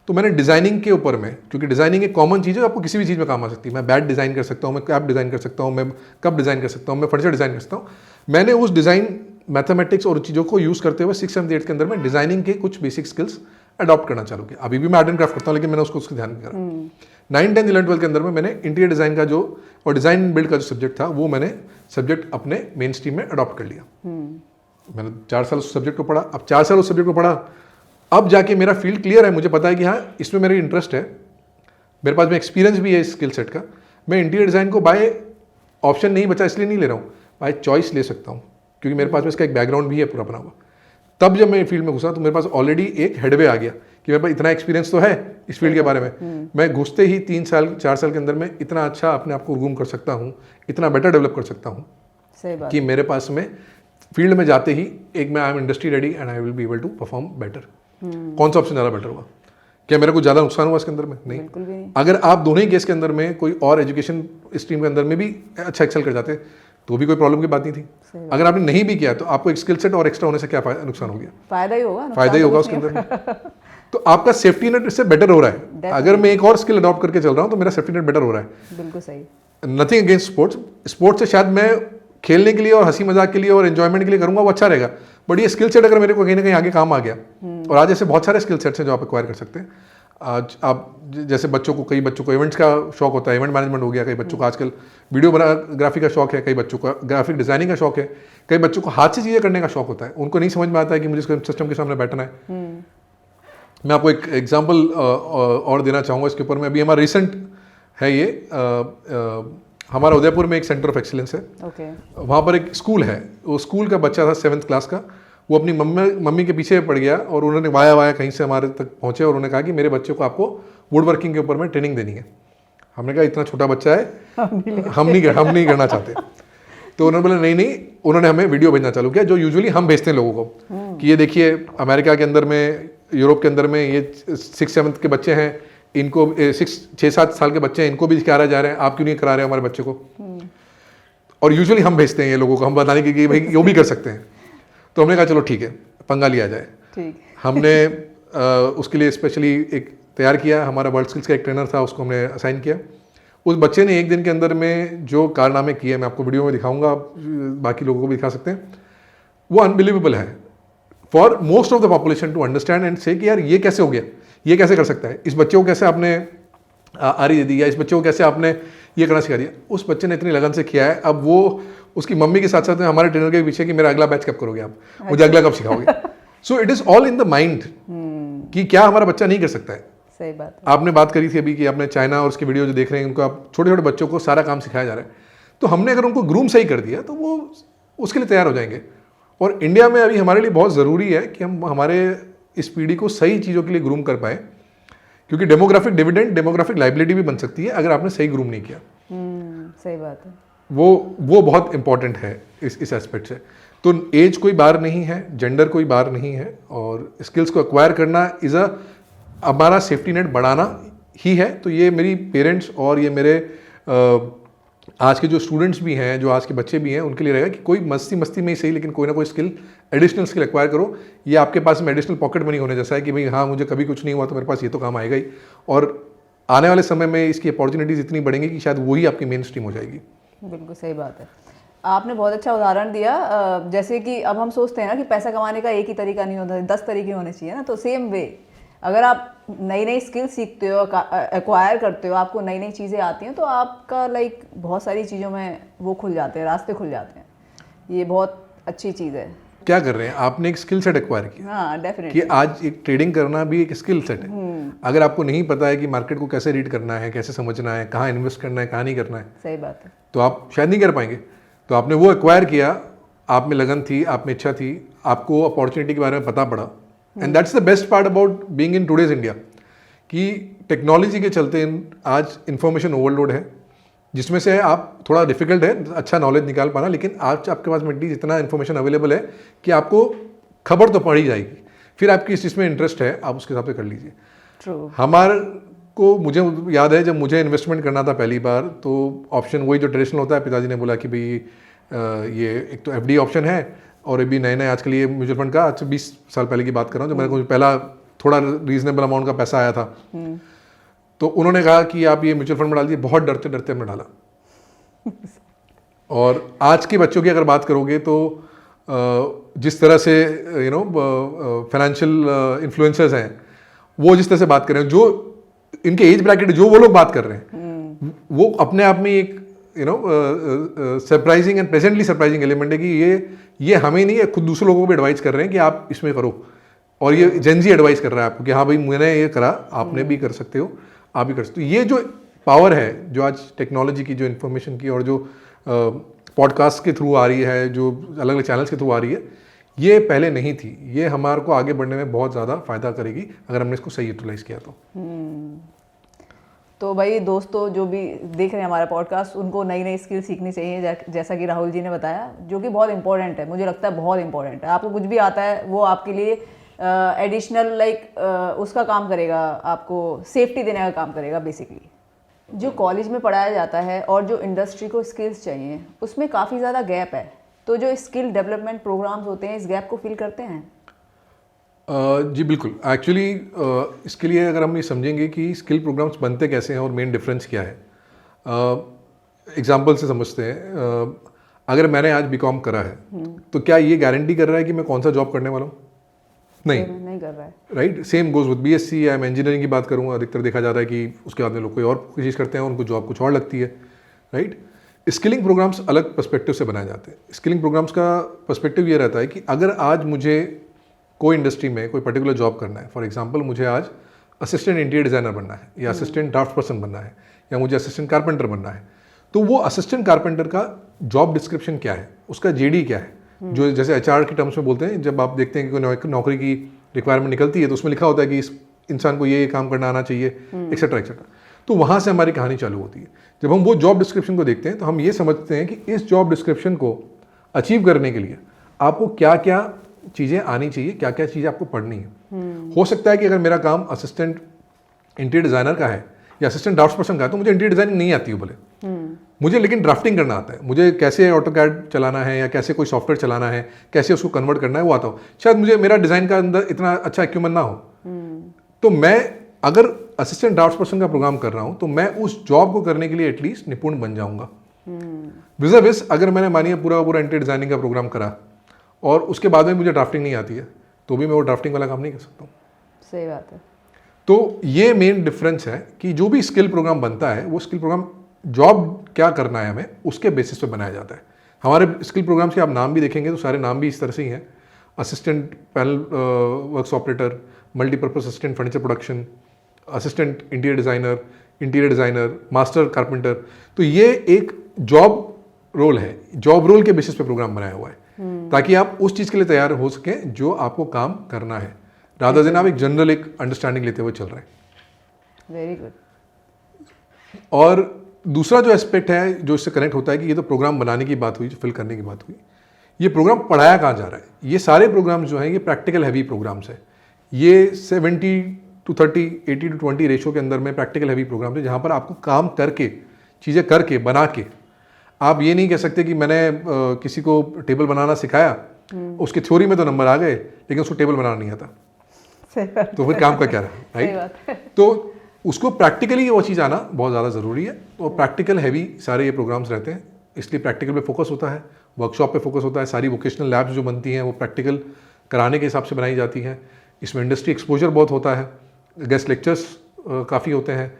तो मैंने डिज़ाइनिंग के ऊपर में, क्योंकि डिज़ाइनिंग एक कॉमन चीज़ है, आपको किसी भी चीज़ में काम आ सकती है। मैं बैट डिज़ाइन कर सकता हूँ, मैं कैप डिज़ाइन कर सकता हूँ, मैं कप डिज़ाइन कर सकता हूँ, मैं फर्नीचर डिज़ाइन कर सकता हूँ। मैंने उस डिज़ाइन मैथमेटिक्स और चीज़ों को यूज़ करते हुए 6, 7, 8 के अंदर में डिज़ाइनिंग के कुछ बेसिक स्किल्स अडॉप्ट करना चालू किया। अभी भी मैं आर्ट एंड क्राफ्ट करता हूँ, लेकिन मैंने उसको ध्यान नहीं करा। 9, 10, 11, 12 के अंदर में मैंने इंटीरियर डिज़ाइन का जो और डिज़ाइन बिल्ड का जो सब्जेक्ट था वो मैंने सब्जेक्ट अपने मेन स्ट्रीम में अडॉप्ट कर लिया। मैंने 4 साल उस सब्जेक्ट को पढ़ा। अब 4 साल उस सब्जेक्ट को पढ़ा, अब जाके मेरा फील्ड क्लियर है, मुझे पता है कि हाँ इसमें मेरी इंटरेस्ट है, मेरे पास में एक्सपीरियंस भी है इस स्किल सेट का, मैं इंटीरियर डिज़ाइन को बाय ऑप्शन नहीं बचा इसलिए नहीं ले रहा हूँ, बाय चॉइस ले सकता हूँ, क्योंकि मेरे पास में इसका एक बैकग्राउंड भी है पूरा बना हुआ। तब जब मैं फील्ड में घुसा तो मेरे पास ऑलरेडी एक हेडवे आ गया कि मेरे पास इतना एक्सपीरियंस तो है इस फील्ड के बारे में, मैं घुसते ही 3 साल 4 साल के अंदर में इतना अच्छा अपने आप को ग्रूम कर सकता हूँ, इतना बेटर डेवलप कर सकता हूँ कि मेरे पास में फील्ड में जाते ही एक मैं I am industry ready and I will be able to perform better. कौन सा ऑप्शन ज़्यादा बेटर हुआ? क्या मेरा कुछ ज़्यादा नुकसान हुआ इसके अंदर में? नहीं, बिल्कुल भी नहीं। अगर आप दोनों ही केस के अंदर में कोई और एजुकेशन स्ट्रीम के अंदर में भी अच्छा एक्सेल कर जाते तो भी कोई प्रॉब्लम की बात नहीं थी। अगर आपने नहीं भी किया तो आपको एक स्किल सेट और एक्स्ट्रा होने से क्या नुकसान हो गया? फायदा ही होगा, फायदा ही होगा उसके अंदर में। तो आपका सेफ्टी नेट इससे बेटर हो रहा है। अगर मैं एक और स्किल अडॉप्ट करके चल रहा हूँ तो मेरा सेफ्टी नेट बेटर हो रहा है। बिल्कुल सही। नथिंग अगेंस्ट स्पोर्ट्स, स्पोर्ट्स से शायद मैं खेलने के लिए और हंसी मजाक के लिए और एंजॉयमेंट के लिए करूंगा वो अच्छा रहेगा, बट ये स्किल सेट अगर मेरे को कहीं ना कहीं आगे काम आ गया, और आज ऐसे बहुत सारे स्किल सेट्स हैं जो आप एक्वायर कर सकते हैं। आज आप जैसे बच्चों को, कई बच्चों को इवेंट्स का शौक होता है, इवेंट मैनेजमेंट हो गया, कई बच्चों को आजकल वीडियोग्राफी का शौक है, कई बच्चों का ग्राफिक डिजाइनिंग का शौक है, कई बच्चों को हाथ से चीज़ें करने का शौक होता है। उनको नहीं समझ में आता है कि मुझे सिस्टम के सामने बैठना है। मैं आपको एक एग्जाम्पल और देना चाहूँगा इसके ऊपर में। अभी हमारा रिसेंट है ये, हमारा उदयपुर में एक सेंटर ऑफ एक्सीलेंस है। वहाँ पर एक स्कूल है, वो स्कूल का बच्चा था 7th क्लास का, वो अपनी मम्मी के पीछे पड़ गया और उन्होंने वाया कहीं से हमारे तक पहुँचे और उन्होंने कहा कि मेरे बच्चे को आपको वुड वर्किंग के ऊपर में ट्रेनिंग देनी है। हमने कहा इतना छोटा बच्चा है, हम नहीं करना चाहते। तो उन्होंने बोला नहीं, उन्होंने हमें वीडियो भेजना चालू किया जो यूजुअली हम भेजते हैं लोगों को कि ये देखिए अमेरिका के अंदर में, यूरोप के अंदर में ये 6-7 के बच्चे हैं, इनको 6-7 साल के बच्चे हैं, इनको भी करा जा रहे हैं, आप क्यों नहीं करा रहे हमारे बच्चे को? और यूजुअली हम भेजते हैं ये लोगों को, हम बताने के कि भाई वो भी कर सकते हैं। तो हमने कहा चलो ठीक है, पंगा लिया जाए। ठीक। हमने उसके लिए स्पेशली एक तैयार किया, हमारा वर्ल्ड स्किल्स का एक ट्रेनर था, उसको हमने असाइन किया। उस बच्चे ने एक दिन के अंदर में जो कारनामे किए, मैं आपको वीडियो में दिखाऊंगा, बाकी लोगों को भी दिखा सकते हैं, वो अनबिलीवेबल है for most of the population to understand and say कि यार ये कैसे हो गया, ये कैसे कर सकता है, इस बच्चे को कैसे आपने आरी दे दी, या इस बच्चे को कैसे आपने ये करना सिखा दिया। उस बच्चे ने इतनी लगन से किया है, अब वो उसकी मम्मी के साथ साथ हमारे ट्रेनर के पीछे कि मेरा अगला बैच कब करोगे आप, मुझे अगला कब सिखाओगे। So it is all in the mind कि क्या हमारा बच्चा नहीं कर सकता है। सही बात है। आपने बात करी थी अभी कि आपने चाइना और उसके वीडियो जो देख रहे हैं, उनको आप छोटे छोटे बच्चों को सारा काम सिखाया जा रहा है, तो हमने अगर उनको ग्रूम सही कर दिया तो वो उसके लिए तैयार हो जाएंगे। और इंडिया में अभी हमारे लिए बहुत ज़रूरी है कि हम हमारे इस पीढ़ी को सही चीज़ों के लिए ग्रूम कर पाए, क्योंकि डेमोग्राफिक डिविडेंड, डेमोग्राफिक लाइबिलिटी भी बन सकती है अगर आपने सही ग्रूम नहीं किया। सही बात है। वो बहुत इंपॉर्टेंट है इस एस्पेक्ट से। तो एज कोई बार नहीं है, जेंडर कोई बार नहीं है, और स्किल्स को एक्वायर करना इज़ हमारा सेफ्टी नेट बढ़ाना ही है। तो ये मेरी पेरेंट्स और ये मेरे आज के जो स्टूडेंट्स भी हैं, जो आज के बच्चे भी हैं, उनके लिए रहेगा कि कोई मस्ती में ही सही, लेकिन कोई ना कोई स्किल, एडिशनल स्किल एक्वायर करो। ये आपके पास में एडिशनल पॉकेट मनी होने जैसा है कि भाई हाँ, मुझे कभी कुछ नहीं हुआ तो मेरे पास ये तो काम आएगा ही, और आने वाले समय में इसकी अपॉर्चुनिटीज़ इतनी बढ़ेंगी कि शायद वही आपकी मेन स्ट्रीम हो जाएगी। बिल्कुल सही बात है। आपने बहुत अच्छा उदाहरण दिया। जैसे कि अब हम सोचते हैं ना कि पैसा कमाने का एक ही तरीका नहीं होता, 10 तरीके होने चाहिए ना। तो सेम वे अगर आप नई स्किल सीखते हो, एक्वायर करते हो, आपको नई चीज़ें आती हैं, तो आपका बहुत सारी चीज़ों में वो खुल जाते हैं, रास्ते खुल जाते हैं। ये बहुत अच्छी चीज़ है। क्या कर रहे हैं, आपने एक स्किल सेट एक्वायर किया। हाँ, डेफिनेटली। कि आज एक ट्रेडिंग करना भी एक स्किल सेट है। अगर आपको नहीं पता है कि मार्केट को कैसे रीड करना है, कैसे समझना है, कहाँ इन्वेस्ट करना है, कहाँ नहीं करना है, सही बात है, तो आप शायद नहीं कर पाएंगे। तो आपने वो एक्वायर किया, आप में लगन थी, आप में इच्छा थी, आपको अपॉर्चुनिटी के बारे में पता पड़ा। And that's the best part about being in today's India, कि टेक्नोलॉजी के चलते आज इन्फॉर्मेशन ओवरलोड है, जिसमें से आप थोड़ा डिफिकल्ट है अच्छा नॉलेज निकाल पाना, लेकिन आज आपके पास में इतना इन्फॉर्मेशन अवेलेबल है कि आपको खबर तो पड़ ही जाएगी। फिर आपकी इस चीज़ में इंटरेस्ट है, आप उसके हिसाब से कर लीजिए। ट्रू। हमारे को, मुझे याद है जब मुझे इन्वेस्टमेंट करना था पहली बार, तो ऑप्शन वही जो ट्रेडिशनल होता है। पिताजी ने बोला कि भाई ये एक तो एफडी ऑप्शन है, और अभी नए आजकल ये म्यूचुअल फंड का, आज से 20 साल पहले की बात कर रहा हूँ, जब मेरे को पहला थोड़ा रीजनेबल अमाउंट का पैसा आया था, तो उन्होंने कहा कि आप ये म्यूचुअल फंड में डाल दिए। बहुत डरते डरते हमने डाला। और आज के बच्चों की अगर बात करोगे तो जिस तरह से फाइनेंशियल इन्फ्लुएंसर्स हैं, वो जिस तरह से बात कर रहे हैं, जो इनके एज ब्रैकेट जो वो लोग बात कर रहे हैं, वो अपने आप में एक surprising and presently surprising element है कि ये हमें नहीं है, खुद दूसरे लोगों को भी एडवाइस कर रहे हैं कि आप इसमें करो। और ये जेनजी एडवाइस कर रहा है आपको कि हाँ भाई, मैंने ये करा, आपने भी कर सकते हो, आप भी कर सकते हो। ये जो पावर है जो आज टेक्नोलॉजी की, जो इन्फॉर्मेशन की और जो पॉडकास्ट के थ्रू आ रही है, जो अलग अलग चैनल्स के थ्रू आ रही है, ये पहले नहीं थी। ये हमारे को आगे बढ़ने में बहुत ज़्यादा फ़ायदा करेगी अगर हमने इसको सही यूटिलाइज़ किया तो भाई दोस्तों जो भी देख रहे हैं हमारा पॉडकास्ट, उनको नई नई स्किल सीखनी चाहिए, जैसा कि राहुल जी ने बताया, जो कि बहुत इंपॉर्टेंट है। मुझे लगता है बहुत इंपॉर्टेंट है। आपको कुछ भी आता है वो आपके लिए एडिशनल उसका काम करेगा, आपको सेफ्टी देने का काम करेगा बेसिकली। जो कॉलेज में पढ़ाया जाता है और जो इंडस्ट्री को स्किल्स चाहिए, उसमें काफ़ी ज़्यादा गैप है। तो जो स्किल डेवलपमेंट प्रोग्राम्स होते हैं इस गैप को फिल करते हैं? जी बिल्कुल। एक्चुअली इसके लिए अगर हम ये समझेंगे कि स्किल प्रोग्राम्स बनते कैसे हैं और मेन डिफरेंस क्या है, एग्जांपल से समझते हैं। अगर मैंने आज बीकॉम करा है तो क्या ये गारंटी कर रहा है कि मैं कौन सा जॉब करने वाला हूँ? नहीं कर रहा है। Right. Same goes with BSc या मैं इंजीनियरिंग की बात करूँ, अधिकतर देखा जाता है कि उसके बाद में लोग कोई और कोशिश करते हैं, उनको जॉब कुछ और लगती है। राइट। स्किलिंग प्रोग्राम्स अलग पर्सपेक्टिव से बनाए जाते हैं। स्किलिंग प्रोग्राम्स का पर्सपेक्टिव ये रहता है कि अगर आज मुझे कोई इंडस्ट्री में कोई पर्टिकुलर जॉब करना है, फॉर एग्जांपल मुझे आज असिस्टेंट इंटीरियर डिज़ाइनर बनना है या असिस्टेंट ड्राफ्ट पर्सन बनना है या मुझे असिस्टेंट कारपेंटर बनना है, तो वो असिस्टेंट कारपेंटर का जॉब डिस्क्रिप्शन क्या है, उसका जेडी क्या है, जो जैसे एचआर के टर्म्स में बोलते हैं, जब आप देखते हैं कि कोई नौकरी की रिक्वायरमेंट निकलती है तो उसमें लिखा होता है कि इस इंसान को ये काम करना आना चाहिए, एक्सेट्रा एक्सेट्रा। तो वहाँ से हमारी कहानी चालू होती है। जब हम वो जॉब डिस्क्रिप्शन को देखते हैं तो हम ये समझते हैं कि इस जॉब डिस्क्रिप्शन को अचीव करने के लिए आपको क्या क्या चीज़ें आनी चाहिए, क्या क्या चीज़ें आपको पढ़नी है। हो सकता है कि अगर मेरा काम असिस्टेंट इंटीरियर डिज़ाइनर का है या असिस्टेंट ड्राफ्ट पर्सन का है तो मुझे इंटीरियर डिज़ाइनिंग नहीं आती हो भले, मुझे लेकिन ड्राफ्टिंग करना आता है, मुझे कैसे ऑटोकैड चलाना है या कैसे कोई सॉफ्टवेयर चलाना है, कैसे उसको कन्वर्ट करना है वो आता हो। शायद मुझे मेरा डिज़ाइन का अंदर इतना अच्छा इक्विपमेंट ना हो, तो मैं अगर असिस्टेंट ड्राफ्ट पर्सन का प्रोग्राम कर रहा हूँ तो मैं उस जॉब को करने के लिए एटलीस्ट निपुण बन जाऊँगा। विज़ अगर मैंने मानिए पूरा इंटीरियर डिज़ाइनिंग का प्रोग्राम करा और उसके बाद में मुझे ड्राफ्टिंग नहीं आती है तो भी मैं वो ड्राफ्टिंग वाला काम नहीं कर सकता हूँ। सही बात है। तो ये मेन डिफरेंस है कि जो भी स्किल प्रोग्राम बनता है वो स्किल प्रोग्राम जॉब क्या करना है हमें उसके बेसिस पे बनाया जाता है। हमारे स्किल प्रोग्राम्स के आप नाम भी देखेंगे तो सारे नाम भी इस तरह से ही हैं। Assistant panel works operator, multipurpose assistant furniture production, assistant interior designer, master carpenter. तो ये एक जॉब रोल है, जॉब रोल के बेसिस पे प्रोग्राम बनाया हुआ है ताकि आप उस चीज़ के लिए तैयार हो सकें जो आपको काम करना है, रादर देन आप एक जनरल एक अंडरस्टैंडिंग लेते हुए चल रहे हैं। Very good. और दूसरा जो एस्पेक्ट है जो इससे कनेक्ट होता है कि ये तो प्रोग्राम बनाने की बात हुई, जो फिल करने की बात हुई, ये प्रोग्राम पढ़ाया कहाँ जा रहा है। ये सारे प्रोग्राम्स जो हैं ये प्रैक्टिकल हैवी प्रोग्राम्स है। ये 70-30, 80-20 रेशो के अंदर में प्रैक्टिकल हैवी प्रोग्राम है जहाँ पर आपको काम करके, चीज़ें करके, बना के, आप ये नहीं कह सकते कि मैंने किसी को टेबल बनाना सिखाया, उसके थ्योरी में तो नंबर आ गए लेकिन उसको टेबल बनाना नहीं आता, तो फिर काम का क्या रहा, राइट। तो उसको प्रैक्टिकली वो चीज़ आना बहुत ज़्यादा ज़रूरी है। और प्रैक्टिकल हैवी सारे ये प्रोग्राम्स रहते हैं, इसलिए प्रैक्टिकल पे फोकस होता है, वर्कशॉप पे फोकस होता है। सारी वोकेशनल लैब्स जो बनती हैं वो प्रैक्टिकल कराने के हिसाब से बनाई जाती हैं। इसमें इंडस्ट्री एक्सपोजर बहुत होता है, गेस्ट लेक्चर्स काफ़ी होते हैं,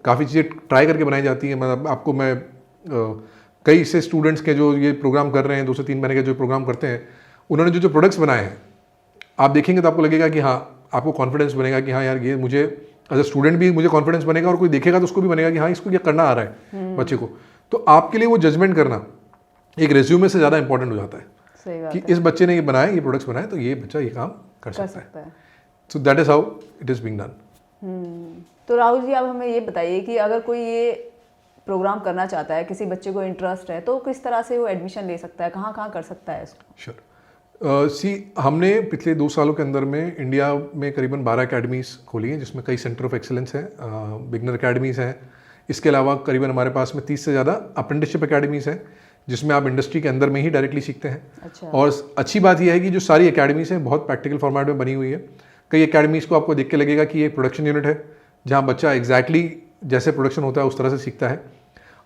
काफ़ी चीज़ें ट्राई करके बनाई जाती हैं। मतलब आपको मैं कई से स्टूडेंट्स के जो ये प्रोग्राम कर रहे हैं 2 से 3 महीने के जो प्रोग्राम करते हैं, उन्होंने जो प्रोडक्ट्स बनाए हैं आप देखेंगे तो आपको लगेगा कि हाँ, आपको कॉन्फिडेंस बनेगा कि हाँ यार ये मुझे एज ए स्टूडेंट भी मुझे कॉन्फिडेंस बनेगा और कोई देखेगा तो उसको भी बनेगा कि हाँ इसको क्या करना आ रहा है बच्चे को। तो आपके लिए वो जजमेंट करना एक रेज्यूमे से ज़्यादा इंपॉर्टेंट हो जाता है। सही बात कि है। इस बच्चे ने ये बनाए, ये प्रोडक्ट्स बनाए, तो ये बच्चा ये काम कर सकता है। So that is how it is being done. तो राहुल जी, आप हमें ये बताइए कि अगर कोई ये प्रोग्राम करना चाहता है, किसी बच्चे को इंटरेस्ट है, तो किस तरह से वो एडमिशन ले सकता है, कहाँ कहाँ कर सकता है इसको? श्योर। हमने पिछले 2 सालों के अंदर में इंडिया में करीबन 12 अकेडमीज़ खोली हैं जिसमें कई सेंटर ऑफ एक्सीलेंस हैं, बिगनर अकेडमीज़ हैं। इसके अलावा करीबन हमारे पास में 30 से ज़्यादा अप्रेंटिसशिप अकेडमीज़ हैं जिसमें आप इंडस्ट्री के अंदर में ही डायरेक्टली सीखते हैं। अच्छा। और अच्छी बात यह है कि जो सारी अकेडमीज़ हैं बहुत प्रैक्टिकल फॉर्मेट में बनी हुई है। कई अकेडमीज़ को आपको देख के लगेगा कि ये प्रोडक्शन यूनिट है जहाँ बच्चा एग्जैक्टली जैसे प्रोडक्शन होता है उस तरह से सीखता है।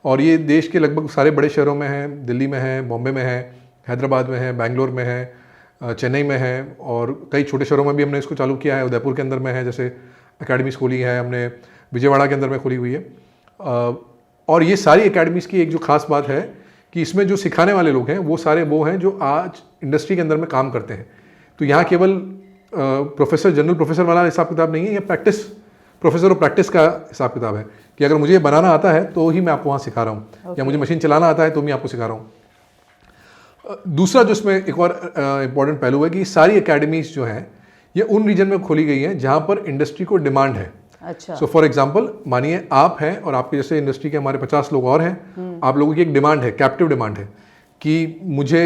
और ये देश के लगभग सारे बड़े शहरों में है, दिल्ली में है, बॉम्बे में है, हैदराबाद में है, बेंगलोर में है, चेन्नई में है, और कई छोटे शहरों में भी हमने इसको चालू किया है। उदयपुर के अंदर में है, जैसे अकेडमीज़ खोली है हमने, विजयवाड़ा के अंदर में खोली हुई है। और ये सारी अकेडमीज़ की एक जो खास बात है कि इसमें जो सिखाने वाले लोग हैं वो सारे वो हैं जो आज इंडस्ट्री के अंदर में काम करते हैं। तो यहाँ केवल प्रोफेसर, जनरल प्रोफेसर वाला हिसाब किताब नहीं है, ये प्रैक्टिस प्रोफेसर ऑफ प्रैक्टिस का हिसाब किताब है कि अगर मुझे ये बनाना आता है तो ही मैं आपको वहाँ सिखा रहा हूँ, या मुझे मशीन चलाना आता है तो मैं आपको सिखा रहा हूँ। दूसरा जो इसमें एक और इम्पॉर्टेंट पहलू है कि सारी एकेडमीज जो हैं ये उन रीजन में खोली गई हैं जहाँ पर इंडस्ट्री को डिमांड है। अच्छा। सो फॉर एग्जाम्पल मानिए आप हैं और आपके जैसे इंडस्ट्री के हमारे 50 लोग और हैं, आप लोगों की एक डिमांड है, कैप्टिव डिमांड है कि मुझे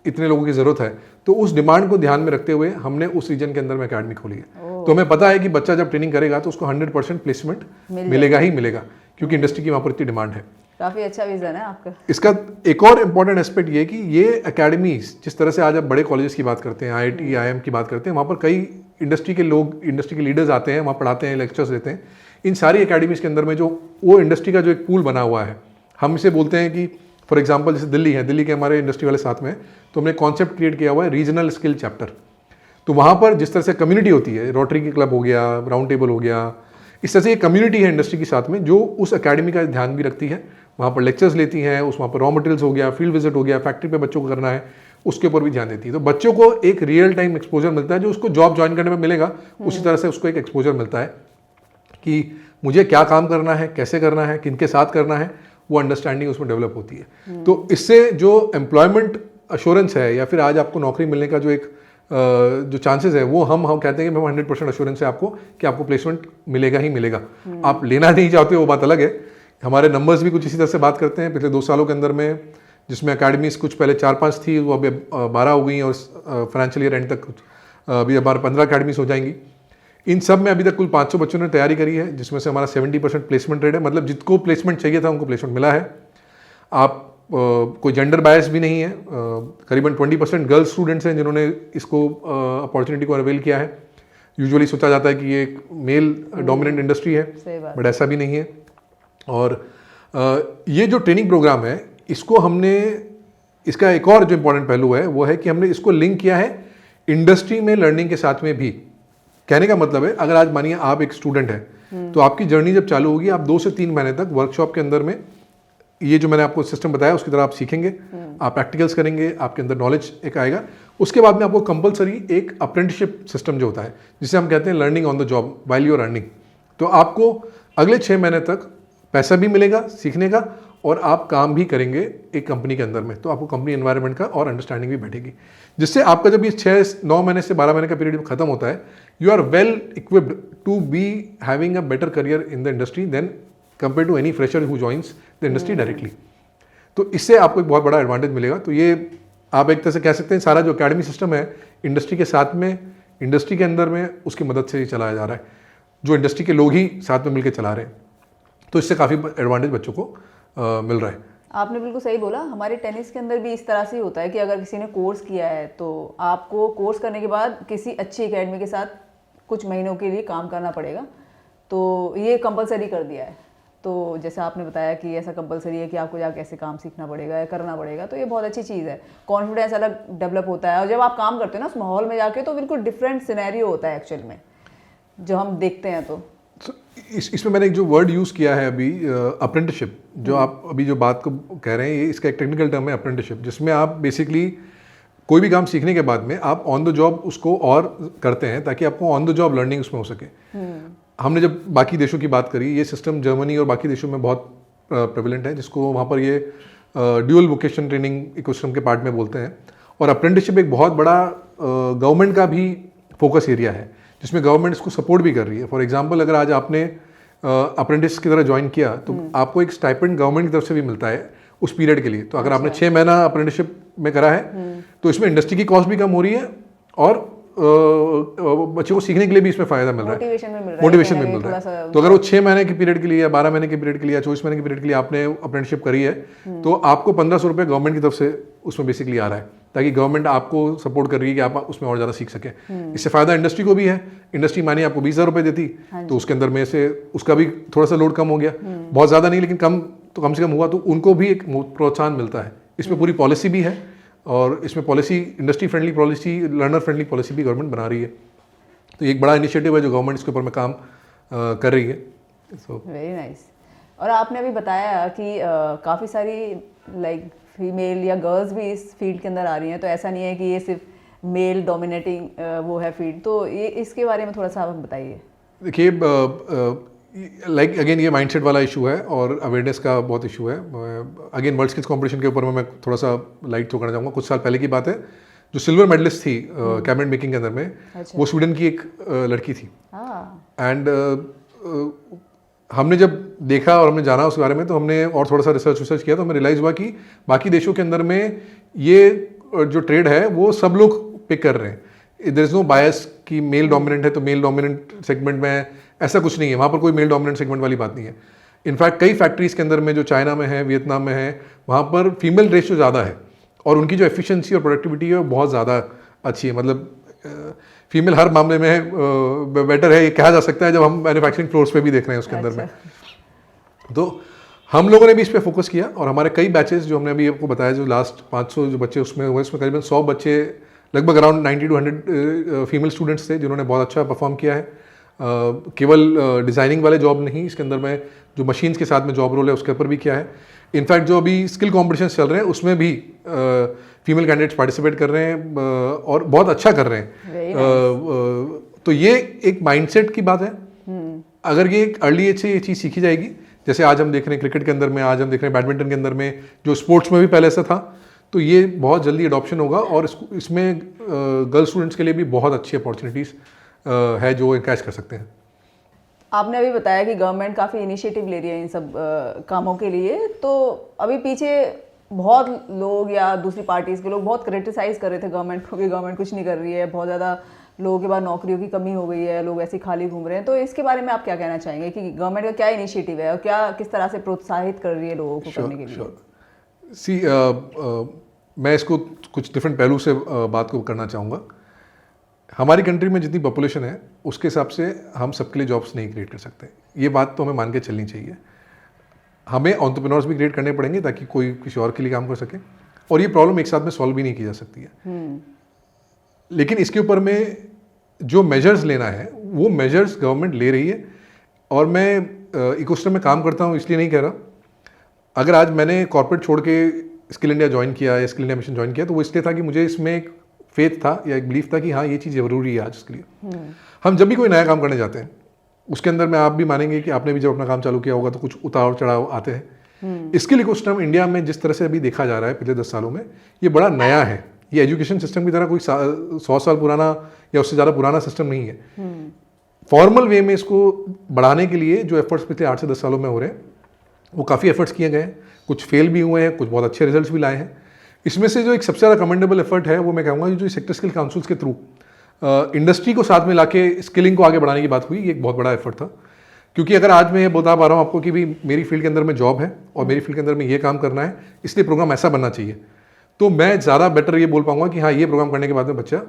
इतने लोगों की ज़रूरत है, तो उस डिमांड को ध्यान में रखते हुए हमने उस रीजन के अंदर में अकेडमी खोली है। तो हमें पता है कि बच्चा जब ट्रेनिंग करेगा तो उसको 100% प्लेसमेंट मिलेगा ही मिलेगा, क्योंकि इंडस्ट्री की वहाँ पर इतनी डिमांड है। काफ़ी अच्छा विजन है आपका। इसका एक और इम्पॉर्टेंट एस्पेक्ट ये है कि ये अकेडमीज जिस तरह से आज आप बड़े कॉलेजेस की बात करते हैं, IIT IIM की बात करते हैं, वहाँ पर कई इंडस्ट्री के लोग, इंडस्ट्री के लीडर्स आते हैं, वहाँ पढ़ाते हैं, लेक्चर्स देते हैं। इन सारी एकेडमीज के अंदर में जो वो इंडस्ट्री का जो एक पूल बना हुआ है, हम इसे बोलते हैं कि फॉर एग्जांपल जैसे दिल्ली है, दिल्ली के हमारे इंडस्ट्री वाले साथ में, तो हमने कॉन्सेप्ट क्रिएट किया हुआ है रीजनल स्किल चैप्टर। तो वहाँ पर जिस तरह से कम्युनिटी होती है, रोटरी की क्लब हो गया, राउंड टेबल हो गया, इस तरह से एक कम्युनिटी है इंडस्ट्री के साथ में जो उस एकेडमी का ध्यान भी रखती है, वहाँ पर लेक्चर्स लेती हैं, उस वहाँ पर रॉ मटेरियल्स हो गया, फील्ड विजिट हो गया, फैक्ट्री पे बच्चों को करना है, उसके ऊपर भी ध्यान देती है। तो बच्चों को एक रियल टाइम एक्सपोजर मिलता है, जो उसको जॉब ज्वाइन करने में मिलेगा उसी तरह से उसको एक एक्सपोजर मिलता है कि मुझे क्या काम करना है, कैसे करना है, किनके साथ करना है, वो अंडरस्टैंडिंग उसमें डेवलप होती है। तो इससे जो एम्प्लॉयमेंट अश्योरेंस है या फिर आज आपको नौकरी मिलने का जो एक जो चांसेस है वो हम कहते हैं कि 100% अश्योरेंस है आपको कि आपको प्लेसमेंट मिलेगा ही मिलेगा। आप लेना नहीं चाहते वो बात अलग है। हमारे नंबर्स भी कुछ इसी तरह से बात करते हैं। पिछले 2 सालों के अंदर में जिसमें अकेडमीज कुछ पहले 4-5 थी, वो अभी 12 हो गई और फाइनेंशियल ईयर एंड तक अभी हमारे 15 अकेडमीज हो जाएंगी। इन सब में अभी तक कुल 500 बच्चों ने तैयारी करी है, जिसमें से हमारा 70% प्लेसमेंट रेट है। मतलब जिसको प्लेसमेंट चाहिए था उनको प्लेसमेंट मिला है। आप कोई जेंडर बायस भी नहीं है। करीबन 20% गर्ल्स स्टूडेंट्स हैं जिन्होंने इसको अपॉर्चुनिटी को अवेल किया है। यूजुअली सोचा जाता है कि ये एक मेल डोमिनेंट इंडस्ट्री है, बट ऐसा भी नहीं है। और ये जो ट्रेनिंग प्रोग्राम है इसको हमने, इसका एक और जो इम्पोर्टेंट पहलू है वो है कि हमने इसको लिंक किया है इंडस्ट्री में लर्निंग के साथ में भी। कहने का मतलब है अगर आज मानिए आप एक स्टूडेंट है तो आपकी जर्नी जब चालू होगी, आप 2 से 3 महीने तक वर्कशॉप के अंदर में ये जो मैंने आपको सिस्टम बताया उसकी तरह आप सीखेंगे, आप प्रैक्टिकल्स करेंगे, आपके अंदर नॉलेज एक आएगा। उसके बाद में आपको कंपलसरी एक अप्रेंटिसशिप सिस्टम जो होता है जिसे हम कहते हैं learning on the job while you are earning. तो आपको अगले 6 महीने तक पैसा भी मिलेगा सीखने का और आप काम भी करेंगे एक कंपनी के अंदर में। तो आपको कंपनी एनवायरनमेंट का और अंडरस्टैंडिंग भी बैठेगी, जिससे आपका जब ये 6-9 महीने से 12 महीने का पीरियड खत्म होता है, you are well equipped to be having a better career in the industry then compare to any fresher who joins the industry directly. तो इससे आपको एक बहुत बड़ा एडवांटेज मिलेगा। तो ये आप एक तरह से कह सकते हैं सारा जो अकेडमी सिस्टम है इंडस्ट्री के साथ में, इंडस्ट्री के अंदर में उसकी मदद से ही चलाया जा रहा है, जो इंडस्ट्री के लोग ही साथ में मिलकर चला रहे हैं। तो इससे काफ़ी एडवांटेज बच्चों को मिल रहा है। आपने बिल्कुल सही बोला। हमारे टेनिस के अंदर भी इस तरह से होता है कि अगर किसी ने कोर्स किया है तो आपको कोर्स करने के बाद किसी अच्छी एकेडमी के साथ कुछ महीनों के लिए काम करना पड़ेगा। तो ये कंपलसरी कर दिया है। तो जैसे आपने बताया कि ऐसा कंपलसरी है कि आपको जाकर कैसे काम सीखना पड़ेगा या करना पड़ेगा, तो ये बहुत अच्छी चीज़ है। कॉन्फिडेंस अलग डेवलप होता है और जब आप काम करते हो ना उस माहौल में जाके तो बिल्कुल डिफरेंट सिनेरियो होता है एक्चुअल में जो हम देखते हैं। तो इसमें मैंने एक जो वर्ड यूज़ किया है अभी अप्रेंटिसशिप, जो आप अभी जो बात को कह रहे हैं, ये इसका एक टेक्निकल टर्म है अप्रेंटिसशिप, जिसमें आप बेसिकली कोई भी काम सीखने के बाद में आप ऑन द जॉब उसको और करते हैं ताकि आपको ऑन द जॉब लर्निंग उसमें हो सके। हमने जब बाकी देशों की बात करी, ये सिस्टम जर्मनी और बाकी देशों में बहुत प्रेवलेंट है, जिसको वहाँ पर ये ड्यूअल वोकेशन ट्रेनिंग इकोसिस्टम के पार्ट में बोलते हैं। और अप्रेंटिसशिप एक बहुत बड़ा गवर्नमेंट का भी फोकस एरिया है जिसमें गवर्नमेंट इसको सपोर्ट भी कर रही है। फॉर एग्जांपल अगर आज आपने अप्रेंटिस की तरह ज्वाइन किया तो आपको एक स्टाइपेंड गवर्नमेंट की तरफ से भी मिलता है उस पीरियड के लिए। तो अगर आपने 6 महीना अप्रेंटिसशिप में करा है तो इसमें इंडस्ट्री की कॉस्ट भी कम हो रही है और बच्चों को सीखने के लिए भी इसमें फायदा मिल रहा है, मोटिवेशन में मिल रहा है। तो अगर वो 6 महीने के पीरियड के लिए या 12 महीने के पीरियड के लिए या 24 महीने के पीरियड के लिए आपने अप्रेंटिसशिप करी है तो आपको 1500 रुपये गवर्नमेंट की तरफ से उसमें बेसिकली आ रहा है, ताकि गवर्नमेंट आपको सपोर्ट कर रही है कि आप उसमें और ज़्यादा सीख सकें। इससे फ़ायदा इंडस्ट्री को भी है। इंडस्ट्री मानिए आपको 20,000 रुपये देती तो उसके अंदर में से उसका भी थोड़ा सा लोड कम हो गया, बहुत ज़्यादा नहीं लेकिन कम तो कम से कम हुआ, तो उनको भी एक प्रोत्साहन मिलता है। इसमें पूरी पॉलिसी भी है और इसमें policy industry friendly policy, learner friendly policy भी गवर्नमेंट बना रही है। तो एक बड़ा इनिशिएटिव है जो गवर्नमेंट इसके ऊपर में काम कर रही है। Very nice. और आपने अभी बताया कि काफ़ी सारी लाइक फीमेल या गर्ल्स भी इस फील्ड के अंदर आ रही हैं, तो ऐसा नहीं है कि ये सिर्फ मेल डोमिनेटिंग वो है फील्ड। तो ये इसके बारे में थोड़ा सा आप बताइए। देखिए लाइक अगेन ये माइंडसेट वाला इशू है और अवेयरनेस का बहुत इशू है। अगेन वर्ल्ड स्किल्स कंपटीशन के ऊपर मैं थोड़ा सा लाइट थ्रो करना चाहूँगा। कुछ साल पहले की बात है, जो सिल्वर मेडलिस्ट थी कैबिनेट मेकिंग के अंदर में, अच्छा। वो स्वीडन की एक लड़की थी। हाँ। एंड हमने जब देखा और हमने जाना उसके बारे में, तो हमने और थोड़ा सा रिसर्च किया, तो हमें रियलाइज़ हुआ कि बाकी देशों के अंदर में ये जो ट्रेड है वो सब लोग पिक कर रहे हैं। देयर इज़ नो बायस कि मेल डोमिनेंट है तो मेल डोमिनेंट सेगमेंट में, ऐसा कुछ नहीं है। वहाँ पर कोई मेल डोमिनेंट सेगमेंट वाली बात नहीं है। इनफैक्ट कई फैक्ट्रीज़ के अंदर में जो चाइना में है, वियतनाम में है, वहाँ पर फीमेल रेशियो ज़्यादा है और उनकी जो एफिशिएंसी और प्रोडक्टिविटी है वो बहुत ज़्यादा अच्छी है। मतलब फीमेल हर मामले में बेटर है, ये कहा जा सकता है जब हम मैन्युफैक्चरिंग फ्लोर्स पे भी देख रहे हैं उसके अंदर में। तो हम लोगों ने भी इस पे फोकस किया और हमारे कई बैचेस जो हमने अभी आपको बताया, जो लास्ट 500 जो बच्चे उसमें हुए, उसमें करीबन 100 बच्चे, लगभग अराउंड 90 to 100 फीमेल स्टूडेंट्स थे जिन्होंने बहुत अच्छा परफॉर्म किया है। केवल डिज़ाइनिंग वाले जॉब नहीं, इसके अंदर में जो मशीन्स के साथ में जॉब रोल है उसके ऊपर भी किया है। इनफैक्ट जो अभी स्किल कॉम्पिटिशन चल रहे हैं उसमें भी फीमेल कैंडिडेट्स पार्टिसिपेट कर रहे हैं और बहुत अच्छा कर रहे हैं। तो ये एक माइंडसेट की बात है। अगर ये एक अर्ली एज से ये चीज़ सीखी जाएगी, जैसे आज हम देख रहे हैं क्रिकेट के अंदर में, आज हम देख रहे हैं बैडमिंटन के अंदर में, जो स्पोर्ट्स में भी पहले से था, तो ये बहुत जल्दी अडॉप्शन होगा और इसमें गर्ल स्टूडेंट्स के लिए भी बहुत अच्छी अपॉर्चुनिटीज़ है जो कैच कर सकते हैं। आपने अभी बताया कि गवर्नमेंट काफ़ी इनिशिएटिव ले रही है इन सब कामों के लिए, तो अभी पीछे बहुत लोग या दूसरी पार्टीज़ के लोग बहुत क्रिटिसाइज़ कर रहे थे गवर्नमेंट को कि गवर्नमेंट कुछ नहीं कर रही है, बहुत ज़्यादा लोगों के पास नौकरियों की कमी हो गई है, लोग ऐसे खाली घूम रहे हैं। तो इसके बारे में आप क्या कहना चाहेंगे कि गवर्नमेंट का क्या इनिशिएटिव है और क्या किस तरह से प्रोत्साहित कर रही है लोगों को करने के लिए? सी मैं इसको कुछ डिफरेंट पहलू से बात को करना चाहूँगा। हमारी कंट्री में जितनी पॉपुलेशन है उसके हिसाब से हम सबके लिए जॉब्स नहीं क्रिएट कर सकते। ये बात तो हमें मान के चलनी चाहिए। हमें एंटरप्रेन्योर्स भी क्रिएट करने पड़ेंगे ताकि कोई किसी और के लिए काम कर सके, और ये प्रॉब्लम एक साथ में सॉल्व भी नहीं की जा सकती है। लेकिन इसके ऊपर में जो मेजर्स लेना है वो मेजर्स गवर्नमेंट ले रही है, और मैं इकोसिस्टम में काम करता हूँ इसलिए नहीं कह रहा। अगर आज मैंने कॉर्पोरेट छोड़ के स्किल इंडिया ज्वाइन किया या स्किल इंडिया मिशन ज्वाइन किया, तो वो इसलिए था कि मुझे इसमें एक फेथ था या एक बिलीफ था कि हाँ ये चीज़ ज़रूरी है आज उसके लिए। हम जब भी कोई नया काम करने जाते हैं उसके अंदर में आप भी मानेंगे कि आपने भी जब अपना काम चालू किया होगा तो कुछ उतार चढ़ाव आते हैं। स्किल इकोसिस्टम इंडिया में जिस तरह से अभी देखा जा रहा है पिछले 10 सालों में, ये बड़ा नया है। ये एजुकेशन सिस्टम की तरह कोई 100 साल पुराना या उससे ज़्यादा पुराना सिस्टम नहीं है। फॉर्मल वे में इसको बढ़ाने के लिए जो एफर्ट्स पिछले 8 से 10 सालों में हो रहे हैं वो काफ़ी एफर्ट्स किए गए हैं। कुछ फेल भी हुए हैं, कुछ बहुत अच्छे रिजल्ट्स भी लाए हैं। इसमें से जो एक सबसे ज़्यादा कमेंडेबल एफर्ट है वो मैं कहूँगा जो सेक्टर स्किल काउंसिल्स के थ्रू इंडस्ट्री को साथ में लाके स्किलिंग को आगे बढ़ाने की बात हुई, ये एक बहुत बड़ा एफर्ट था। क्योंकि अगर आज मैं ये बता पा रहा हूँ आपको कि भी मेरी फील्ड के अंदर में जॉब है और मेरी फील्ड के अंदर में ये काम करना है, इसलिए प्रोग्राम ऐसा बनना चाहिए, तो मैं ज़्यादा बेटर ये बोल पाऊंगा कि हाँ ये प्रोग्राम करने के बाद में बच्चा,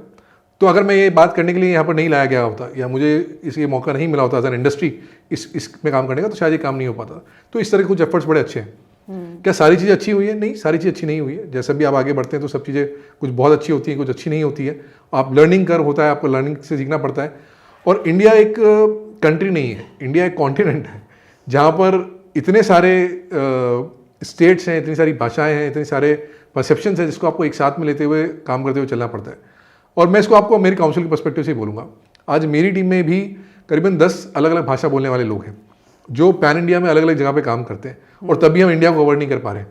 तो अगर मैं ये बात करने के लिए यहाँ पर नहीं लाया गया होता या मुझे ये मौका नहीं मिला होता एज एन इंडस्ट्री इसमें काम करने का, तो शायद ये काम नहीं हो पाता। तो इस तरह के कुछ एफर्ट्स बड़े अच्छे हैं। क्या सारी चीज़ें अच्छी हुई है? नहीं, सारी चीज़ अच्छी नहीं हुई है। जैसे भी आप आगे बढ़ते हैं तो सब चीज़ें कुछ बहुत अच्छी होती हैं, कुछ अच्छी नहीं होती है। आप लर्निंग कर होता है, आपको लर्निंग से सीखना पड़ता है। और इंडिया एक कंट्री नहीं है, इंडिया एक कॉन्टिनेंट है जहाँ पर इतने सारे स्टेट्स हैं, इतनी सारी भाषाएं हैं, इतने सारे परसेप्शंस हैं जिसको आपको एक साथ में लेते हुए काम करते हुए चलना पड़ता है। और मैं इसको आपको मेरी काउंसिल के पर्सपेक्टिव से ही बोलूँगा। आज मेरी टीम में भी करीबन 10 अलग अलग भाषा बोलने वाले लोग हैं जो पैन इंडिया में अलग अलग जगह पे काम करते हैं, और तभी हम इंडिया को कवर नहीं कर पा रहे।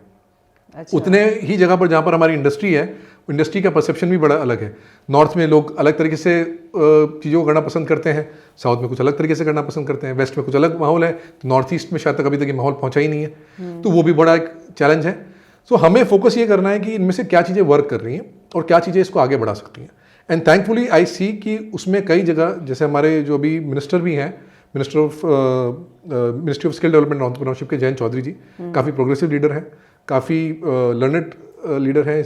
अच्छा। उतने ही जगह पर जहाँ पर हमारी इंडस्ट्री है, इंडस्ट्री का परसेप्शन भी बड़ा अलग है। नॉर्थ में लोग अलग तरीके से चीज़ों को करना पसंद करते हैं, साउथ में कुछ अलग तरीके से करना पसंद करते हैं, वेस्ट में कुछ अलग माहौल है, तो नॉर्थ ईस्ट में शायद तक अभी तक ये माहौल पहुँचा ही नहीं है। तो वो भी बड़ा एक चैलेंज है। सो हमें फोकस ये करना है कि इनमें से क्या चीज़ें वर्क कर रही हैं और क्या चीज़ें इसको आगे बढ़ा सकती हैं। एंड थैंकफुली आई सी कि उसमें कई जगह, जैसे हमारे जो अभी मिनिस्टर भी हैं, ministry of skill development and entrepreneurship के जयंत चौधरी जी काफ़ी प्रोग्रेसिव लीडर हैं, काफ़ी लर्नेड लीडर हैं,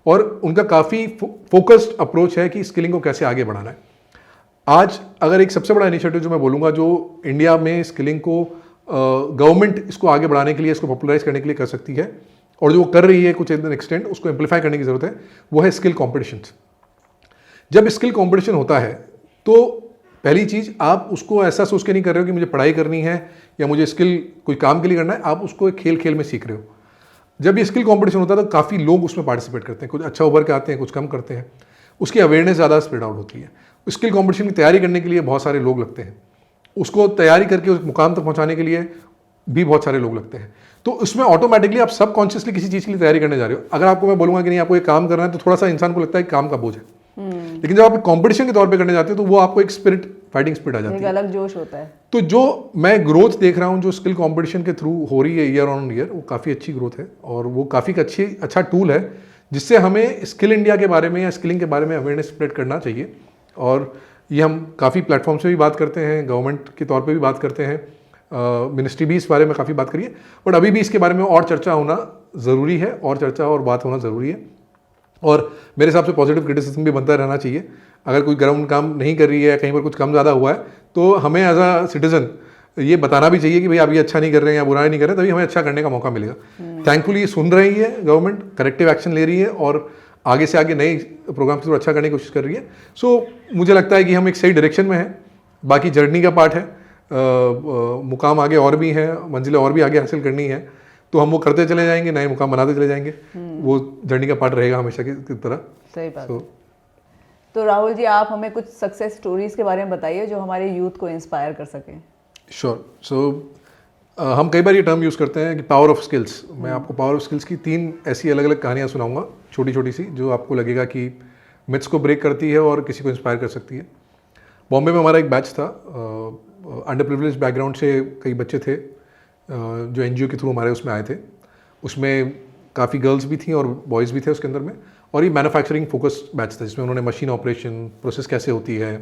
और उनका काफ़ी फोकस्ड अप्रोच है कि स्किलिंग को कैसे आगे बढ़ाना है। आज अगर एक सबसे बड़ा इनिशिएटिव जो मैं बोलूँगा जो इंडिया में स्किलिंग को गवर्नमेंट इसको आगे बढ़ाने के लिए, इसको पॉपुलराइज करने के लिए कर सकती है, और जो वो कर रही है कुछ एक्सटेंट, उसको एम्पलीफाई करने की ज़रूरत है, वो है स्किल कॉम्पिटिशन्स। जब स्किल कॉम्पिटिशन होता है तो पहली चीज़, आप उसको ऐसा सोच के नहीं कर रहे हो कि मुझे पढ़ाई करनी है या मुझे स्किल कोई काम के लिए करना है, आप उसको एक खेल खेल में सीख रहे हो। जब ये स्किल कंपटीशन होता है तो काफ़ी लोग उसमें पार्टिसिपेट करते हैं, कुछ अच्छा उभर के आते हैं, कुछ कम करते हैं, उसकी अवेयरनेस ज़्यादा स्प्रेड आउट होती है। स्किल कंपटीशन की तैयारी करने के लिए बहुत सारे लोग लगते हैं, उसको तैयारी करके उस मुकाम तक पहुंचाने के लिए भी बहुत सारे लोग लगते हैं। तो उसमें ऑटोमेटिकली आप सबकॉन्शियसली किसी चीज़ के लिए तैयारी करने जा रहे हो। अगर आपको मैं बोलूँगा कि नहीं आपको एक काम करना है तो थोड़ा सा इंसान को लगता है कि काम का बोझ है, लेकिन जब आप कंपटीशन के तौर पे करने जाते हो तो वो आपको एक स्पिरिट, फाइटिंग स्पिरिट आ जाती है, एक अलग जोश होता है। तो जो मैं ग्रोथ देख रहा हूँ जो स्किल कंपटीशन के थ्रू हो रही है ईयर ऑन ईयर, वो काफ़ी अच्छी ग्रोथ है और वो काफ़ी अच्छा टूल है जिससे हमें स्किल इंडिया के बारे में या स्किलिंग के बारे में अवेयरनेस स्प्रेड करना चाहिए। और ये हम काफ़ी प्लेटफॉर्म से भी बात करते हैं, गवर्नमेंट के तौर पे भी बात करते हैं, मिनिस्ट्री भी इस बारे में काफ़ी बात करिए, बट अभी भी इसके बारे में और चर्चा होना ज़रूरी है, और चर्चा और बात होना ज़रूरी है। और मेरे हिसाब से पॉजिटिव क्रिटिसिज्म भी बनता रहना चाहिए। अगर कोई ग्राउंड काम नहीं कर रही है, कहीं पर कुछ कम ज़्यादा हुआ है, तो हमें एज अ सिटीजन ये बताना भी चाहिए कि भाई आप ये अच्छा नहीं कर रहे हैं या बुरा नहीं कर रहे हैं, तभी हमें अच्छा करने का मौका मिलेगा। थैंकफुली ये सुन रही है गवर्नमेंट, करेक्टिव एक्शन ले रही है और आगे से आगे नए प्रोग्राम से अच्छा करने की कोशिश कर रही है। सो मुझे लगता है कि हम एक सही डायरेक्शन में हैं। बाकी जर्नी का पार्ट है, मुकाम आगे और भी हैं, मंजिलें और भी आगे हासिल करनी है, तो हम वो करते चले जाएंगे, नए मुकाम बनाते चले जाएंगे। वो जर्नी का पार्ट रहेगा हमेशा की तरह। सही बात। तो राहुल जी, आप हमें कुछ सक्सेस स्टोरीज के बारे में बताइए जो हमारे यूथ को इंस्पायर कर सकें। श्योर। सो हम कई बार ये टर्म यूज़ करते हैं कि पावर ऑफ स्किल्स। मैं आपको पावर ऑफ स्किल्स की 3 ऐसी अलग अलग कहानियाँ सुनाऊंगा, छोटी छोटी सी, जो आपको लगेगा कि मिथ्स को ब्रेक करती है और किसी को इंस्पायर कर सकती है। बॉम्बे में हमारा एक बैच था, अंडर प्रिविलेज बैकग्राउंड से कई बच्चे थे जो एनजीओ के थ्रू हमारे उसमें आए थे। उसमें काफ़ी गर्ल्स भी थी और बॉयज़ भी थे उसके अंदर में, और ये मैन्युफैक्चरिंग फोकस बैच था जिसमें उन्होंने मशीन ऑपरेशन, प्रोसेस कैसे होती है,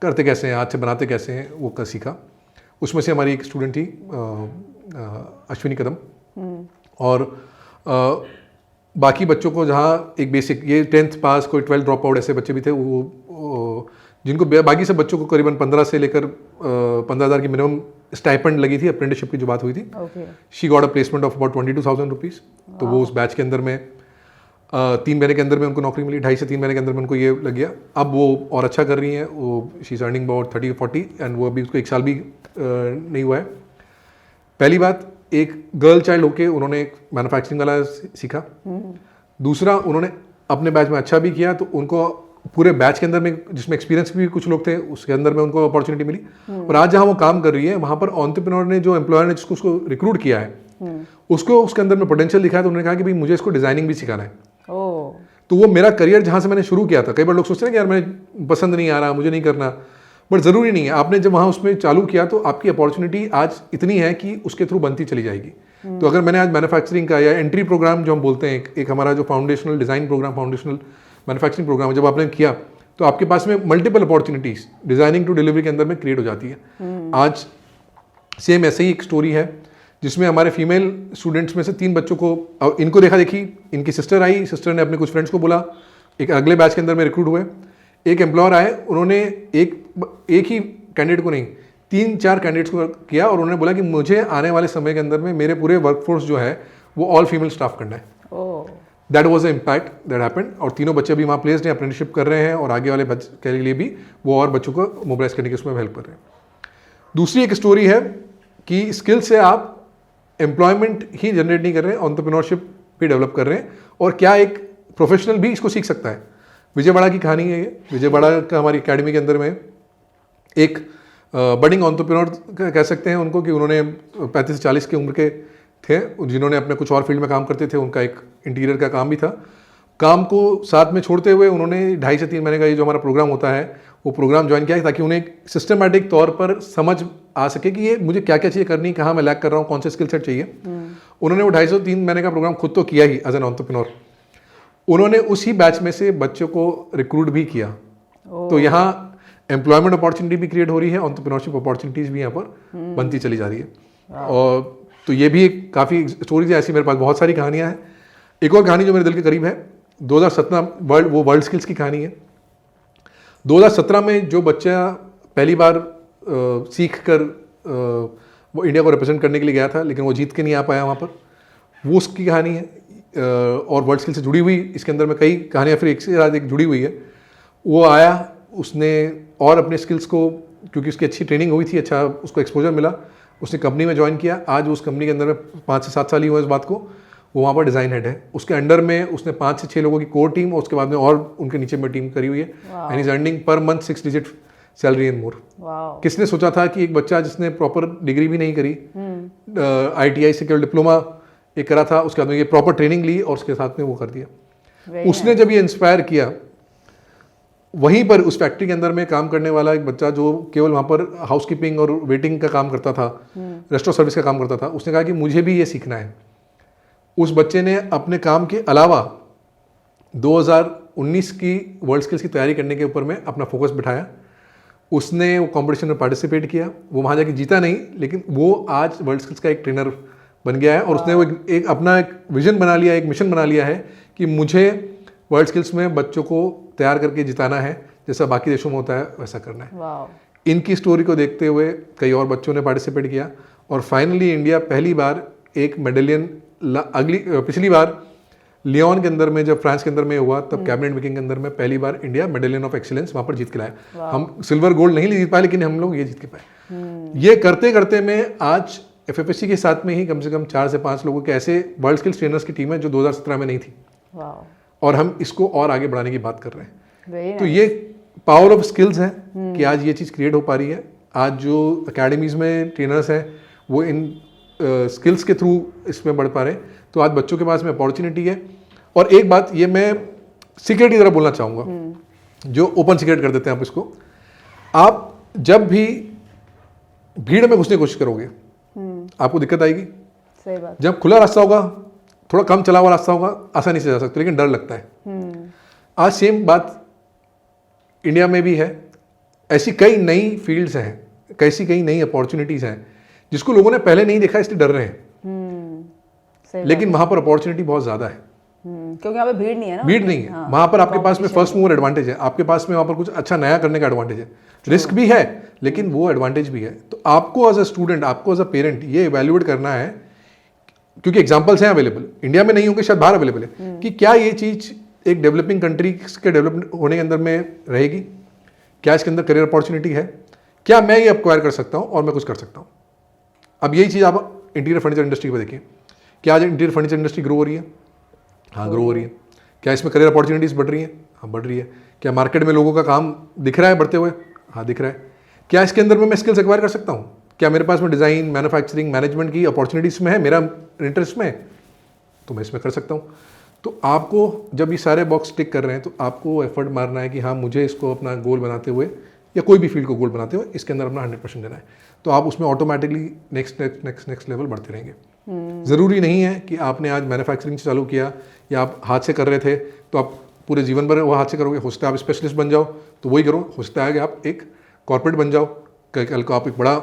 करते कैसे हैं, हाथ से बनाते कैसे हैं, वो का सीखा। उसमें से हमारी एक स्टूडेंट थी अश्विनी कदम, और बाकी बच्चों को जहाँ एक बेसिक, ये 10th पास, कोई 12 ड्रॉप आउट ऐसे बच्चे भी थे, वो जिनको बाकी सब बच्चों को करीबन 15 से लेकर 15,000 की मिनिमम स्टाइपेंड लगी थी, अप्रेंटिसशिप की जो बात हुई थी। She got a placement of about 22,000 rupees. तो वो उस बैच के अंदर में 3 महीने के अंदर में उनको नौकरी मिली, 2.5 से 3 महीने के अंदर में उनको ये लग गया। अब वो और अच्छा कर रही हैं, वो she is earning about 30-40, and वो अभी उसको 1 साल भी नहीं हुआ है। पहली बात, एक गर्ल चाइल्ड होके उन्होंने एक मैन्युफैक्चरिंग वाला सीखा। दूसरा, उन्होंने अपने बैच में अच्छा भी किया, तो उनको पूरे बैच के अंदर में जिसमें एक्सपीरियंस भी कुछ लोग थे उसके अंदर में उनको अपॉर्चुनिटी मिली। और आज जहाँ वो काम कर रही है वहाँ पर एंटरप्रेन्योर ने, जो एम्प्लॉयर ने जिसको उसको रिक्रूट किया है, उसको उसके अंदर में पोटेंशियल दिखाया, तो उन्होंने कहा कि भाई मुझे इसको डिजाइनिंग भी सिखाना है। तो वो मेरा करियर जहाँ से मैंने शुरू किया था, कई बार लोग सोचते हैं कि यार मैं पसंद नहीं आ रहा, मुझे नहीं करना, बट ज़रूरी नहीं है। आपने जब वहाँ उसमें चालू किया तो आपकी अपॉर्चुनिटी आज इतनी है कि उसके थ्रू बनती चली जाएगी। तो अगर मैंने आज मैन्युफैक्चरिंग का या एंट्री प्रोग्राम जो हम बोलते हैं, एक हमारा जो foundational design program, foundational manufacturing program जब आपने किया, तो आपके पास में multiple opportunities designing to delivery के अंदर में क्रिएट हो जाती है। आज सेम ऐसे ही एक स्टोरी है जिसमें हमारे फीमेल स्टूडेंट्स में से 3 बच्चों को, इनको देखा देखी इनकी सिस्टर आई, सिस्टर ने अपने कुछ फ्रेंड्स को बोला, एक अगले बैच के अंदर में रिक्रूट हुए। एक एम्प्लॉयर आए, उन्होंने एक ही कैंडिडेट को नहीं, 3-4 कैंडिडेट्स को किया, और उन्होंने बोला कि मुझे आने वाले समय के अंदर में मेरे पूरे वर्कफोर्स जो है वो ऑल फीमेल स्टाफ करना है। That was a impact that happened, और तीनों बच्चे अभी वहाँ प्लेस्ड हैं, अप्रेंटिसशिप कर रहे हैं, और आगे वाले बच्चे के लिए भी वो और बच्चों को मोबिलाइज करने के उसमें हेल्प कर रहे हैं। दूसरी एक स्टोरी है कि स्किल से आप एम्प्लॉयमेंट ही जनरेट नहीं कर रहे हैं, एंटरप्रेन्योरशिप भी डेवलप कर रहे हैं, और क्या एक प्रोफेशनल भी इसको सीख सकता है। विजयवाड़ा की कहानी है ये। विजयवाड़ा का हमारी अकेडमी के अंदर में एक बडिंग एंटरप्रेन्योर कह सकते हैं उनको, कि उन्होंने 35 से 40 की उम्र के थे, जिन्होंने अपने कुछ और फील्ड में काम करते थे, उनका एक इंटीरियर का काम भी था। काम को साथ में छोड़ते हुए उन्होंने 2.5 से 3 महीने का ये जो हमारा प्रोग्राम होता है वो प्रोग्राम ज्वाइन किया, ताकि उन्हें एक सिस्टमैटिक तौर पर समझ आ सके कि ये मुझे क्या क्या चीज़ें करनी, कहाँ मैं लैक कर रहा हूँ, कौन से स्किल सेट चाहिए। उन्होंने वो 2.5 से 3 महीने का प्रोग्राम खुद तो किया ही एज एन एंटरप्रेन्योर। उन्होंने उसी बैच में से बच्चों को रिक्रूट भी किया। तो यहाँ एम्प्लॉयमेंट अपॉर्चुनिटी भी क्रिएट हो रही है, एंटरप्रेन्योरशिप अपॉर्चुनिटीज़ भी यहाँ पर बनती चली जा रही है। और तो ये भी एक काफ़ी स्टोरीज है ऐसी, मेरे पास बहुत सारी कहानियाँ हैं। एक और कहानी जो मेरे दिल के करीब है, 2017 वर्ल्ड स्किल्स की कहानी है। 2017 में जो बच्चा पहली बार सीख कर वो इंडिया को रिप्रेजेंट करने के लिए गया था, लेकिन वो जीत के नहीं आ पाया वहाँ पर, वो उसकी कहानी है। और वर्ल्ड स्किल से जुड़ी हुई इसके अंदर में कई कहानियाँ फिर एक से ज़्यादा एक जुड़ी हुई है। वो आया, उसने और अपने स्किल्स को, क्योंकि उसकी अच्छी ट्रेनिंग हुई थी, अच्छा उसको एक्सपोजर मिला, उसने कंपनी में ज्वाइन किया। आज उस कंपनी के अंदर में 5 से 7 साल ही हुआ इस बात को, वो वहाँ पर डिज़ाइन हेड है। उसके अंडर में उसने 5 से 6 लोगों की कोर टीम और उसके बाद में और उनके नीचे में टीम करी हुई है, and is earning per month 6 digit salary and more. Wow. किसने सोचा था कि एक बच्चा जिसने प्रॉपर डिग्री भी नहीं करी, ITI से केवल डिप्लोमा एक करा था, उसके बाद में ये प्रॉपर ट्रेनिंग ली और उसके साथ में वो कर दिया। उसने जब ये इंस्पायर किया, वहीं पर उस फैक्ट्री के अंदर में काम करने वाला एक बच्चा जो केवल वहाँ पर हाउसकीपिंग और वेटिंग का काम करता था, रेस्टोरेंट सर्विस का काम करता था, उसने कहा कि मुझे भी ये सीखना है। उस बच्चे ने अपने काम के अलावा 2019 की वर्ल्ड स्किल्स की तैयारी करने के ऊपर में अपना फोकस बिठाया। उसने वो कॉम्पिटिशन में पार्टिसिपेट किया, वो वहाँ जाके जीता नहीं, लेकिन वो आज वर्ल्ड स्किल्स का एक ट्रेनर बन गया है और उसने वो एक अपना एक विजन बना लिया, एक मिशन बना लिया है कि मुझे वर्ल्ड स्किल्स में बच्चों को तैयार करके जिताना है, जैसा बाकी देशों में होता है वैसा करना है। इनकी स्टोरी को देखते हुए कई और बच्चों ने पार्टिसिपेट किया और फाइनली इंडिया पहली बार एक मेडलियन, पिछली बार लियोन के अंदर में जब फ्रांस के अंदर में हुआ तब कैबिनेट मीटिंग के अंदर में पहली बार इंडिया मेडलियन ऑफ एक्सीलेंस वहाँ पर जीत के लाया। हम सिल्वर गोल्ड नहीं जीत पाए, लेकिन हम लोग ये जीत के पाए। ये करते करते में आज FFSC के साथ में ही कम से कम 4 से 5 लोगों के ऐसे वर्ल्ड स्किल्स ट्रेनर्स की टीम है जो 2017 में नहीं थी, और हम इसको और आगे बढ़ाने की बात कर रहे हैं। तो ये पावर ऑफ स्किल्स है कि आज ये चीज़ क्रिएट हो पा रही है। आज जो अकेडमीज़ में ट्रेनर्स हैं वो इन स्किल्स के थ्रू इसमें बढ़ पा रहे हैं। तो आज बच्चों के पास में अपॉर्चुनिटी है। और एक बात ये मैं सीक्रेट की तरह बोलना चाहूँगा, जो ओपन सीक्रेट कर देते हैं आप इसको, आप जब भी भीड़ में घुसने की कोशिश करोगे आपको दिक्कत आएगी। सही बात। जब खुला रास्ता होगा, थोड़ा कम चला हुआ रास्ता होगा, आसानी से जा सकते, लेकिन डर लगता है। आज सेम बात इंडिया में भी है। ऐसी कई नई फील्ड्स हैं, कैसी कई नई अपॉर्चुनिटीज़ हैं जिसको लोगों ने पहले नहीं देखा, इसलिए डर रहे हैं। लेकिन वहाँ पर अपॉर्चुनिटी बहुत ज़्यादा है, क्योंकि यहाँ पे भीड़ नहीं है ना। भीड़ नहीं है। हाँ, वहाँ पर आपके पास में फर्स्ट मूवर एडवांटेज है, आपके पास में वहाँ पर कुछ अच्छा नया करने का एडवांटेज है। रिस्क भी है लेकिन वो एडवांटेज भी है। तो आपको एज अ स्टूडेंट, आपको एज अ पेरेंट ये इवैल्यूएट करना है, क्योंकि एग्जाम्पल्स हैं अवेलेबल, इंडिया में नहीं होंगे, शायद बाहर अवेलेबल है, कि क्या ये चीज़ एक डेवलपिंग कंट्री के डेवलप होने के अंदर में रहेगी, क्या इसके अंदर करियर अपॉर्चुनिटी है, क्या मैं ये एक्वायर कर सकता हूँ और मैं कुछ कर सकता हूँ। अब यही चीज़ आप इंटीरियर फर्नीचर इंडस्ट्री पर देखिए, क्या आज इंटीरियर फर्नीचर इंडस्ट्री ग्रो हो रही है? हाँ, ग्रो हो रही है। क्या इसमें करियर अपॉर्चुनिटीज़ बढ़ रही हैं? हाँ, बढ़ रही है। क्या मार्केट में लोगों का काम दिख रहा है बढ़ते हुए? हाँ, दिख रहा है। क्या इसके अंदर में मैं स्किल्स एक्वायर कर सकता हूँ? क्या मेरे पास में डिज़ाइन, मैन्युफैक्चरिंग, मैनेजमेंट की अपॉर्चुनिटीज़ में है, मेरा इंटरेस्ट में, तो मैं इसमें कर सकता हूँ। तो आपको जब ये सारे बॉक्स टिक कर रहे हैं तो आपको एफर्ट मारना है कि हाँ, मुझे इसको अपना गोल बनाते हुए या कोई भी फील्ड को गोल बनाते हुए इसके अंदर अपना 100% देना है। तो आप उसमें ऑटोमेटिकली नेक्स्ट लेवल बढ़ते रहेंगे। ज़रूरी नहीं है कि आपने आज मैन्युफैक्चरिंग से चालू किया या आप हाथ से कर रहे थे तो आप पूरे जीवन भर वो हाथ से करोगे। हो सकता है आप स्पेशलिस्ट बन जाओ तो वही करो, हो सकता है कि आप एक कॉर्पोरेट बन जाओ, कल को आप एक बड़ा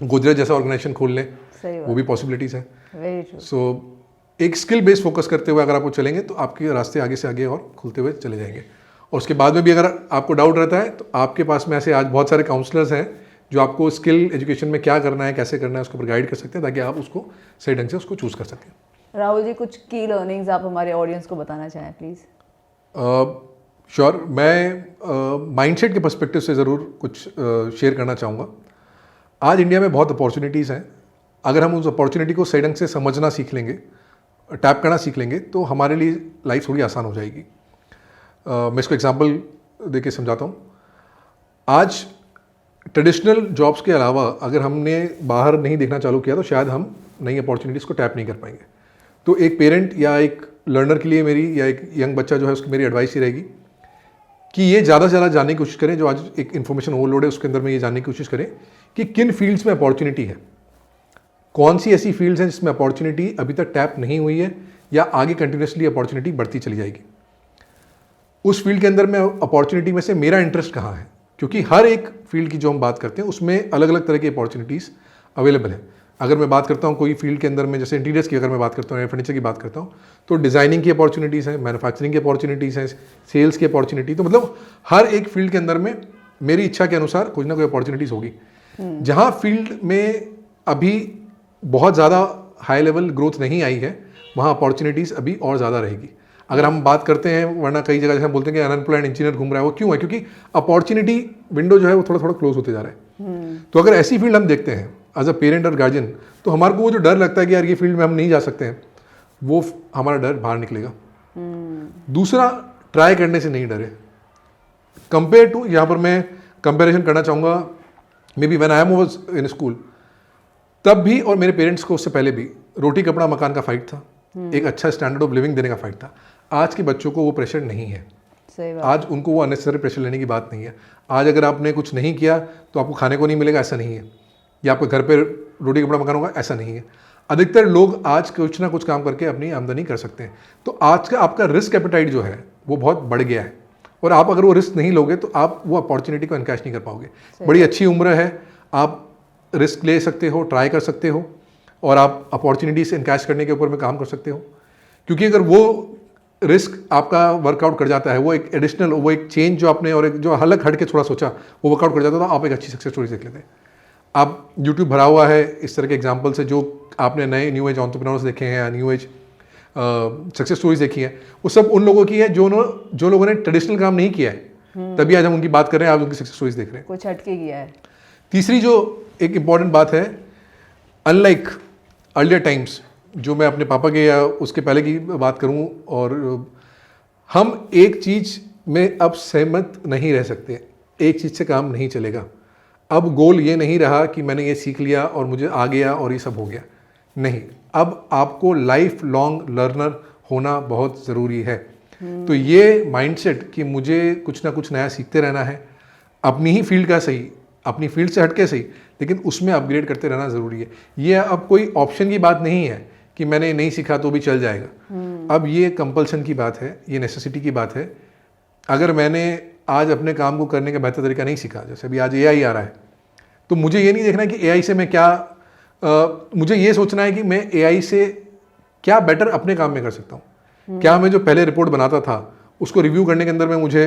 गोदरेज जैसा ऑर्गेनाइजेशन खोल लें, वो भी पॉसिबिलिटीज़ हैं। सो एक स्किल बेस्ड फोकस करते हुए अगर आपको चलेंगे तो आपके रास्ते आगे से आगे और खुलते हुए चले जाएंगे। और उसके बाद में भी अगर आपको डाउट रहता है तो आपके पास में ऐसे आज बहुत सारे काउंसलर्स हैं जो आपको स्किल एजुकेशन में क्या करना है, कैसे करना है, उसके ऊपर गाइड कर सकते हैं ताकि आप उसको सही ढंग से उसको चूज़ कर सकें। राहुल जी, कुछ की लर्निंग्स आप हमारे ऑडियंस को बताना चाहें प्लीज़। श्योर, मैं माइंडसेट के पर्सपेक्टिव से ज़रूर कुछ शेयर करना चाहूँगा। आज इंडिया में बहुत अपॉर्चुनिटीज़ हैं। अगर हम उस अपॉर्चुनिटी को सही ढंग से समझना सीख लेंगे, टैप करना सीख लेंगे, तो हमारे लिए लाइफ थोड़ी आसान हो जाएगी। मैं इसको एग्जांपल देके समझाता हूँ। आज ट्रेडिशनल जॉब्स के अलावा अगर हमने बाहर नहीं देखना चालू किया तो शायद हम नई अपॉर्चुनिटीज़ को टैप नहीं कर पाएंगे। तो एक पेरेंट या एक लर्नर के लिए मेरी, या एक यंग बच्चा जो है उसकी मेरी एडवाइस ही रहेगी कि ये ज़्यादा से ज़्यादा जानने की कोशिश करें। जो आज एक इन्फॉर्मेशन ओवरलोड है उसके अंदर में ये जानने की कोशिश करें कि किन फील्ड्स में अपॉर्चुनिटी है, कौन सी ऐसी फील्ड्स हैं जिसमें अपॉर्चुनिटी अभी तक टैप नहीं हुई है या आगे कंटिन्यूसली अपॉर्चुनिटी बढ़ती चली जाएगी। उस फील्ड के अंदर में अपॉर्चुनिटी में से मेरा इंटरेस्ट कहाँ है, क्योंकि हर एक फील्ड की जो हम बात करते हैं उसमें अलग अलग तरह की अपॉर्चुनिटीज़ अवेलेबल है। अगर मैं बात करता हूँ कोई फील्ड के अंदर में, जैसे इंटीरियर्स की अगर मैं बात करता हूँ या फर्नीचर की बात करता हूँ, तो डिज़ाइनिंग की अपॉर्चुनिटीज़ हैं, मैन्युफैक्चरिंग की अपॉर्चुनिटीज़ हैं, सेल्स की अपॉर्चुनिटी। तो मतलब हर एक फील्ड के अंदर में मेरी इच्छा के अनुसार कुछ ना कोई अपॉर्चुनिटीज़ होगी। जहाँ फील्ड में अभी बहुत ज़्यादा हाई लेवल ग्रोथ नहीं आई है वहाँ अपॉर्चुनिटीज़ अभी और ज़्यादा रहेगी। अगर हम बात करते हैं, वरना कई जगह जैसे हम बोलते हैं कि अनएम्प्लॉयड इंजीनियर घूम रहा है, वो क्यों है? क्योंकि अपॉर्चुनिटी विंडो जो है वो थोड़ा थोड़ा क्लोज होते जा रहा है। तो अगर ऐसी फील्ड हम देखते हैं एज अ पेरेंट और गार्जियन, तो हमारे को वो जो डर लगता है कि यार ये फील्ड में हम नहीं जा सकते हैं, वो हमारा डर बाहर निकलेगा। दूसरा, ट्राई करने से नहीं डरे। कंपेयर टू, यहाँ पर मैं कंपैरिजन करना चाहूँगा may be when I am was in school, तब भी और मेरे पेरेंट्स को उससे पहले भी रोटी कपड़ा मकान का फाइट था, एक अच्छा स्टैंडर्ड ऑफ लिविंग देने का फाइट था। आज के बच्चों को वो प्रेशर नहीं है। सही बात। आज उनको वो अननेसेसरी प्रेशर लेने की बात नहीं है। आज अगर आपने कुछ नहीं किया तो आपको खाने को नहीं मिलेगा, ऐसा नहीं है, या आपके घर पे रोटी कपड़ा मकान होगा, ऐसा नहीं है। अधिकतर लोग आज कुछ ना कुछ काम करके अपनी आमदनी कर सकते हैं। तो आज का आपका रिस्क एपेटाइट जो है वो बहुत बढ़ गया है, और आप अगर वो रिस्क नहीं लोगे तो आप वो अपॉर्चुनिटी को एनकैश नहीं कर पाओगे। बड़ी अच्छी उम्र है, आप रिस्क ले सकते हो, ट्राई कर सकते हो, और आप अपॉर्चुनिटी से एनकैश करने के ऊपर में काम कर सकते हो। क्योंकि अगर वो रिस्क आपका वर्कआउट कर जाता है, वो एक एडिशनल, वो एक चेंज जो आपने और एक जो अलग हट के थोड़ा सोचा वो वर्कआउट कर जाता है, तो आप एक अच्छी सक्सेस स्टोरी देख लेते हैं। आप यूट्यूब भरा हुआ है इस तरह के एग्जाम्पल से, जो आपने नए न्यू एज एंटरप्रेन्योर्स देखे हैं या न्यू एज सक्सेस स्टोरीज देखी है, वो सब उन लोगों की है जो लोगों ने ट्रेडिशनल काम नहीं किया है, तभी आज हम उनकी बात कर रहे हैं, आज उनकी सक्सेस स्टोरीज देख रहे हैं। कुछ हटके किया है। तीसरी जो एक इम्पॉर्टेंट बात है, अनलाइक अर्लियर टाइम्स, जो मैं अपने पापा के या उसके पहले की बात करूं, और हम एक चीज़ में अब सहमत नहीं रह सकते, एक चीज़ से काम नहीं चलेगा। अब गोल ये नहीं रहा कि मैंने ये सीख लिया और मुझे आ गया और ये सब हो गया, नहीं। अब आपको लाइफ लॉन्ग लर्नर होना बहुत ज़रूरी है। तो ये माइंडसेट कि मुझे कुछ ना कुछ नया सीखते रहना है, अपनी ही फील्ड का सही, अपनी फील्ड से हटके सही, लेकिन उसमें अपग्रेड करते रहना ज़रूरी है। ये अब कोई ऑप्शन की बात नहीं है कि मैंने नहीं सीखा तो भी चल जाएगा। अब ये कंपल्सन की बात है, ये नेसेसिटी की बात है। अगर मैंने आज अपने काम को करने का बेहतर तरीका नहीं सीखा, जैसे अभी आज एआई आ रहा है, तो मुझे ये नहीं देखना कि एआई से मैं क्या मुझे ये सोचना है कि मैं एआई से क्या बेटर अपने काम में कर सकता हूँ। क्या मैं जो पहले रिपोर्ट बनाता था उसको रिव्यू करने के अंदर में मुझे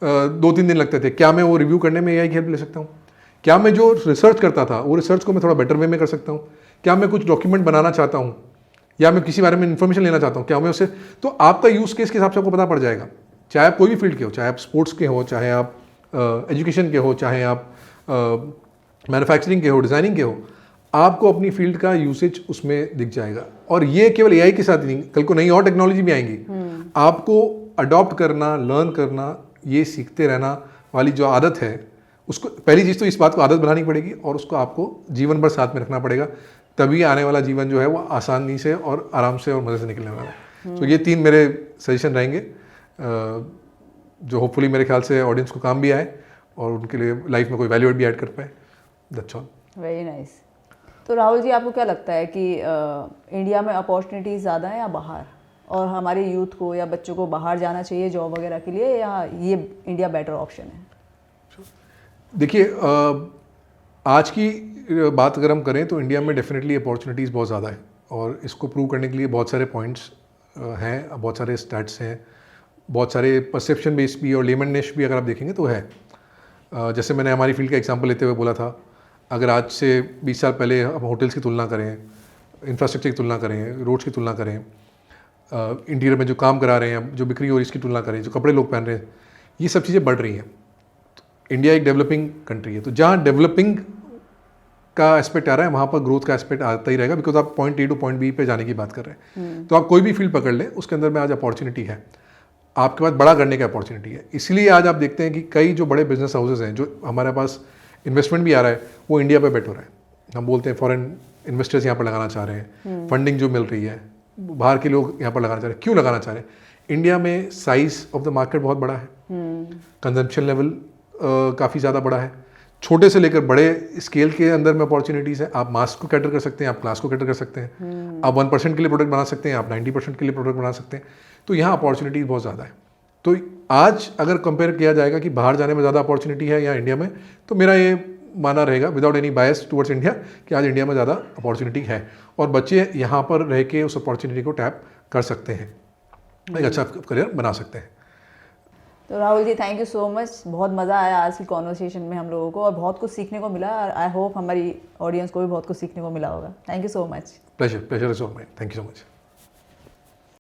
2-3 दिन लगते थे, क्या मैं वो रिव्यू करने में एआई की हेल्प ले सकता हूँ? क्या मैं जो रिसर्च करता था वो रिसर्च को मैं थोड़ा बेटर वे में कर सकता हूँ? क्या मैं कुछ डॉक्यूमेंट बनाना चाहता हूँ या मैं किसी बारे में इन्फॉर्मेशन लेना चाहता हूँ, क्या मैं उससे, तो आपका यूज़ केस के हिसाब से आपको पता पड़ जाएगा। चाहे आप कोई भी फील्ड के हो, चाहे आप स्पोर्ट्स के हो, चाहे आप एजुकेशन के हो, चाहे आप मैन्युफैक्चरिंग के हो, डिज़ाइनिंग के हो, आपको अपनी फील्ड का यूसेज उसमें दिख जाएगा। और ये केवल एआई के साथ ही नहीं, कल को नई और टेक्नोलॉजी भी आएंगी, आपको अडॉप्ट करना, लर्न करना, ये सीखते रहना वाली जो आदत है, उसको पहली चीज़ तो इस बात को आदत बनानी पड़ेगी और उसको आपको जीवन भर साथ में रखना पड़ेगा, तभी आने वाला जीवन जो है वो आसानी से और आराम से और मज़े से निकलने वाला है। तो ये 3 मेरे सजेशन रहेंगे जो होपफुली मेरे ख्याल से ऑडियंस को काम भी आए और उनके लिए लाइफ में कोई वैल्यू भी ऐड कर पाए। That's all. Very nice. तो राहुल जी, आपको क्या लगता है कि इंडिया में अपॉर्चुनिटीज़ ज़्यादा हैं या बाहर, और हमारे यूथ को या बच्चों को बाहर जाना चाहिए जॉब वगैरह के लिए, या ये इंडिया बेटर ऑप्शन है? देखिए, आज की बात अगर हम करें तो इंडिया में डेफिनेटली अपॉर्चुनिटीज़ बहुत ज़्यादा है, और इसको प्रूव करने के लिए बहुत सारे पॉइंट्स हैं, बहुत सारे स्टैट्स हैं, बहुत सारे परसेप्शन बेस्ड भी और लेमननेस भी अगर आप देखेंगे तो है। जैसे मैंने हमारी फील्ड का एग्जांपल लेते हुए बोला था, अगर आज से 20 साल पहले हम होटल्स की तुलना करें, इंफ्रास्ट्रक्चर की तुलना करें, रोड्स की तुलना करें, इंटीरियर में जो काम करा रहे हैं, जो बिक्री हो रही है इसकी तुलना करें, जो कपड़े लोग पहन रहे हैं, ये सब चीज़ें बढ़ रही हैं। इंडिया एक डेवलपिंग कंट्री है, तो जहाँ डेवलपिंग का एस्पेक्ट आ रहा है वहाँ पर ग्रोथ का एस्पेक्ट आता ही रहेगा, बिकॉज आप point A to point B पे जाने की बात कर रहे हैं। तो आप कोई भी फील्ड पकड़ लें, उसके अंदर में आज अपॉर्चुनिटी है, आपके पास बड़ा करने की अपॉर्चुनिटी है। इसलिए आज आप देखते हैं कि कई जो बड़े बिजनेस हाउसेज हैं, जो हमारे पास इन्वेस्टमेंट भी आ रहा है, वो इंडिया पे बेट हो रहा है। हम बोलते हैं फॉरेन इन्वेस्टर्स यहाँ पर लगाना चाह रहे हैं, फंडिंग जो मिल रही है, बाहर के लोग यहाँ पर लगाना चाह रहे हैं। क्यों लगाना चाह रहे हैं? इंडिया में साइज ऑफ द मार्केट बहुत बड़ा है, कंजम्पशन लेवल काफ़ी ज़्यादा बड़ा है, छोटे से लेकर बड़े स्केल के अंदर में अपॉर्चुनिटीज़ है। आप मास को कैटर कर सकते हैं, आप क्लास को कैटर कर सकते हैं, आप 1% के लिए प्रोडक्ट बना सकते हैं, आप 90% के लिए प्रोडक्ट बना सकते हैं। तो यहाँ अपॉर्चुनिटीज़ बहुत ज़्यादा है। तो आज अगर कंपेयर किया जाएगा कि बाहर जाने में ज़्यादा अपॉर्चुनिटी है या इंडिया में, तो मेरा ये मानना रहेगा without any bias towards India कि आज इंडिया में ज़्यादा अपॉर्चुनिटी है, और बच्चे यहाँ पर रह के उस अपॉर्चुनिटी को टैप कर सकते हैं, एक अच्छा करियर बना सकते हैं। तो राहुल जी, थैंक यू सो मच। बहुत मज़ा आया आज की कॉन्वर्सेशन में हम लोगों को, और बहुत कुछ सीखने को मिला। आई होप हमारी ऑडियंस को भी बहुत कुछ सीखने को मिला होगा। Thank you so much. Pleasure is all mine. Thank you so much.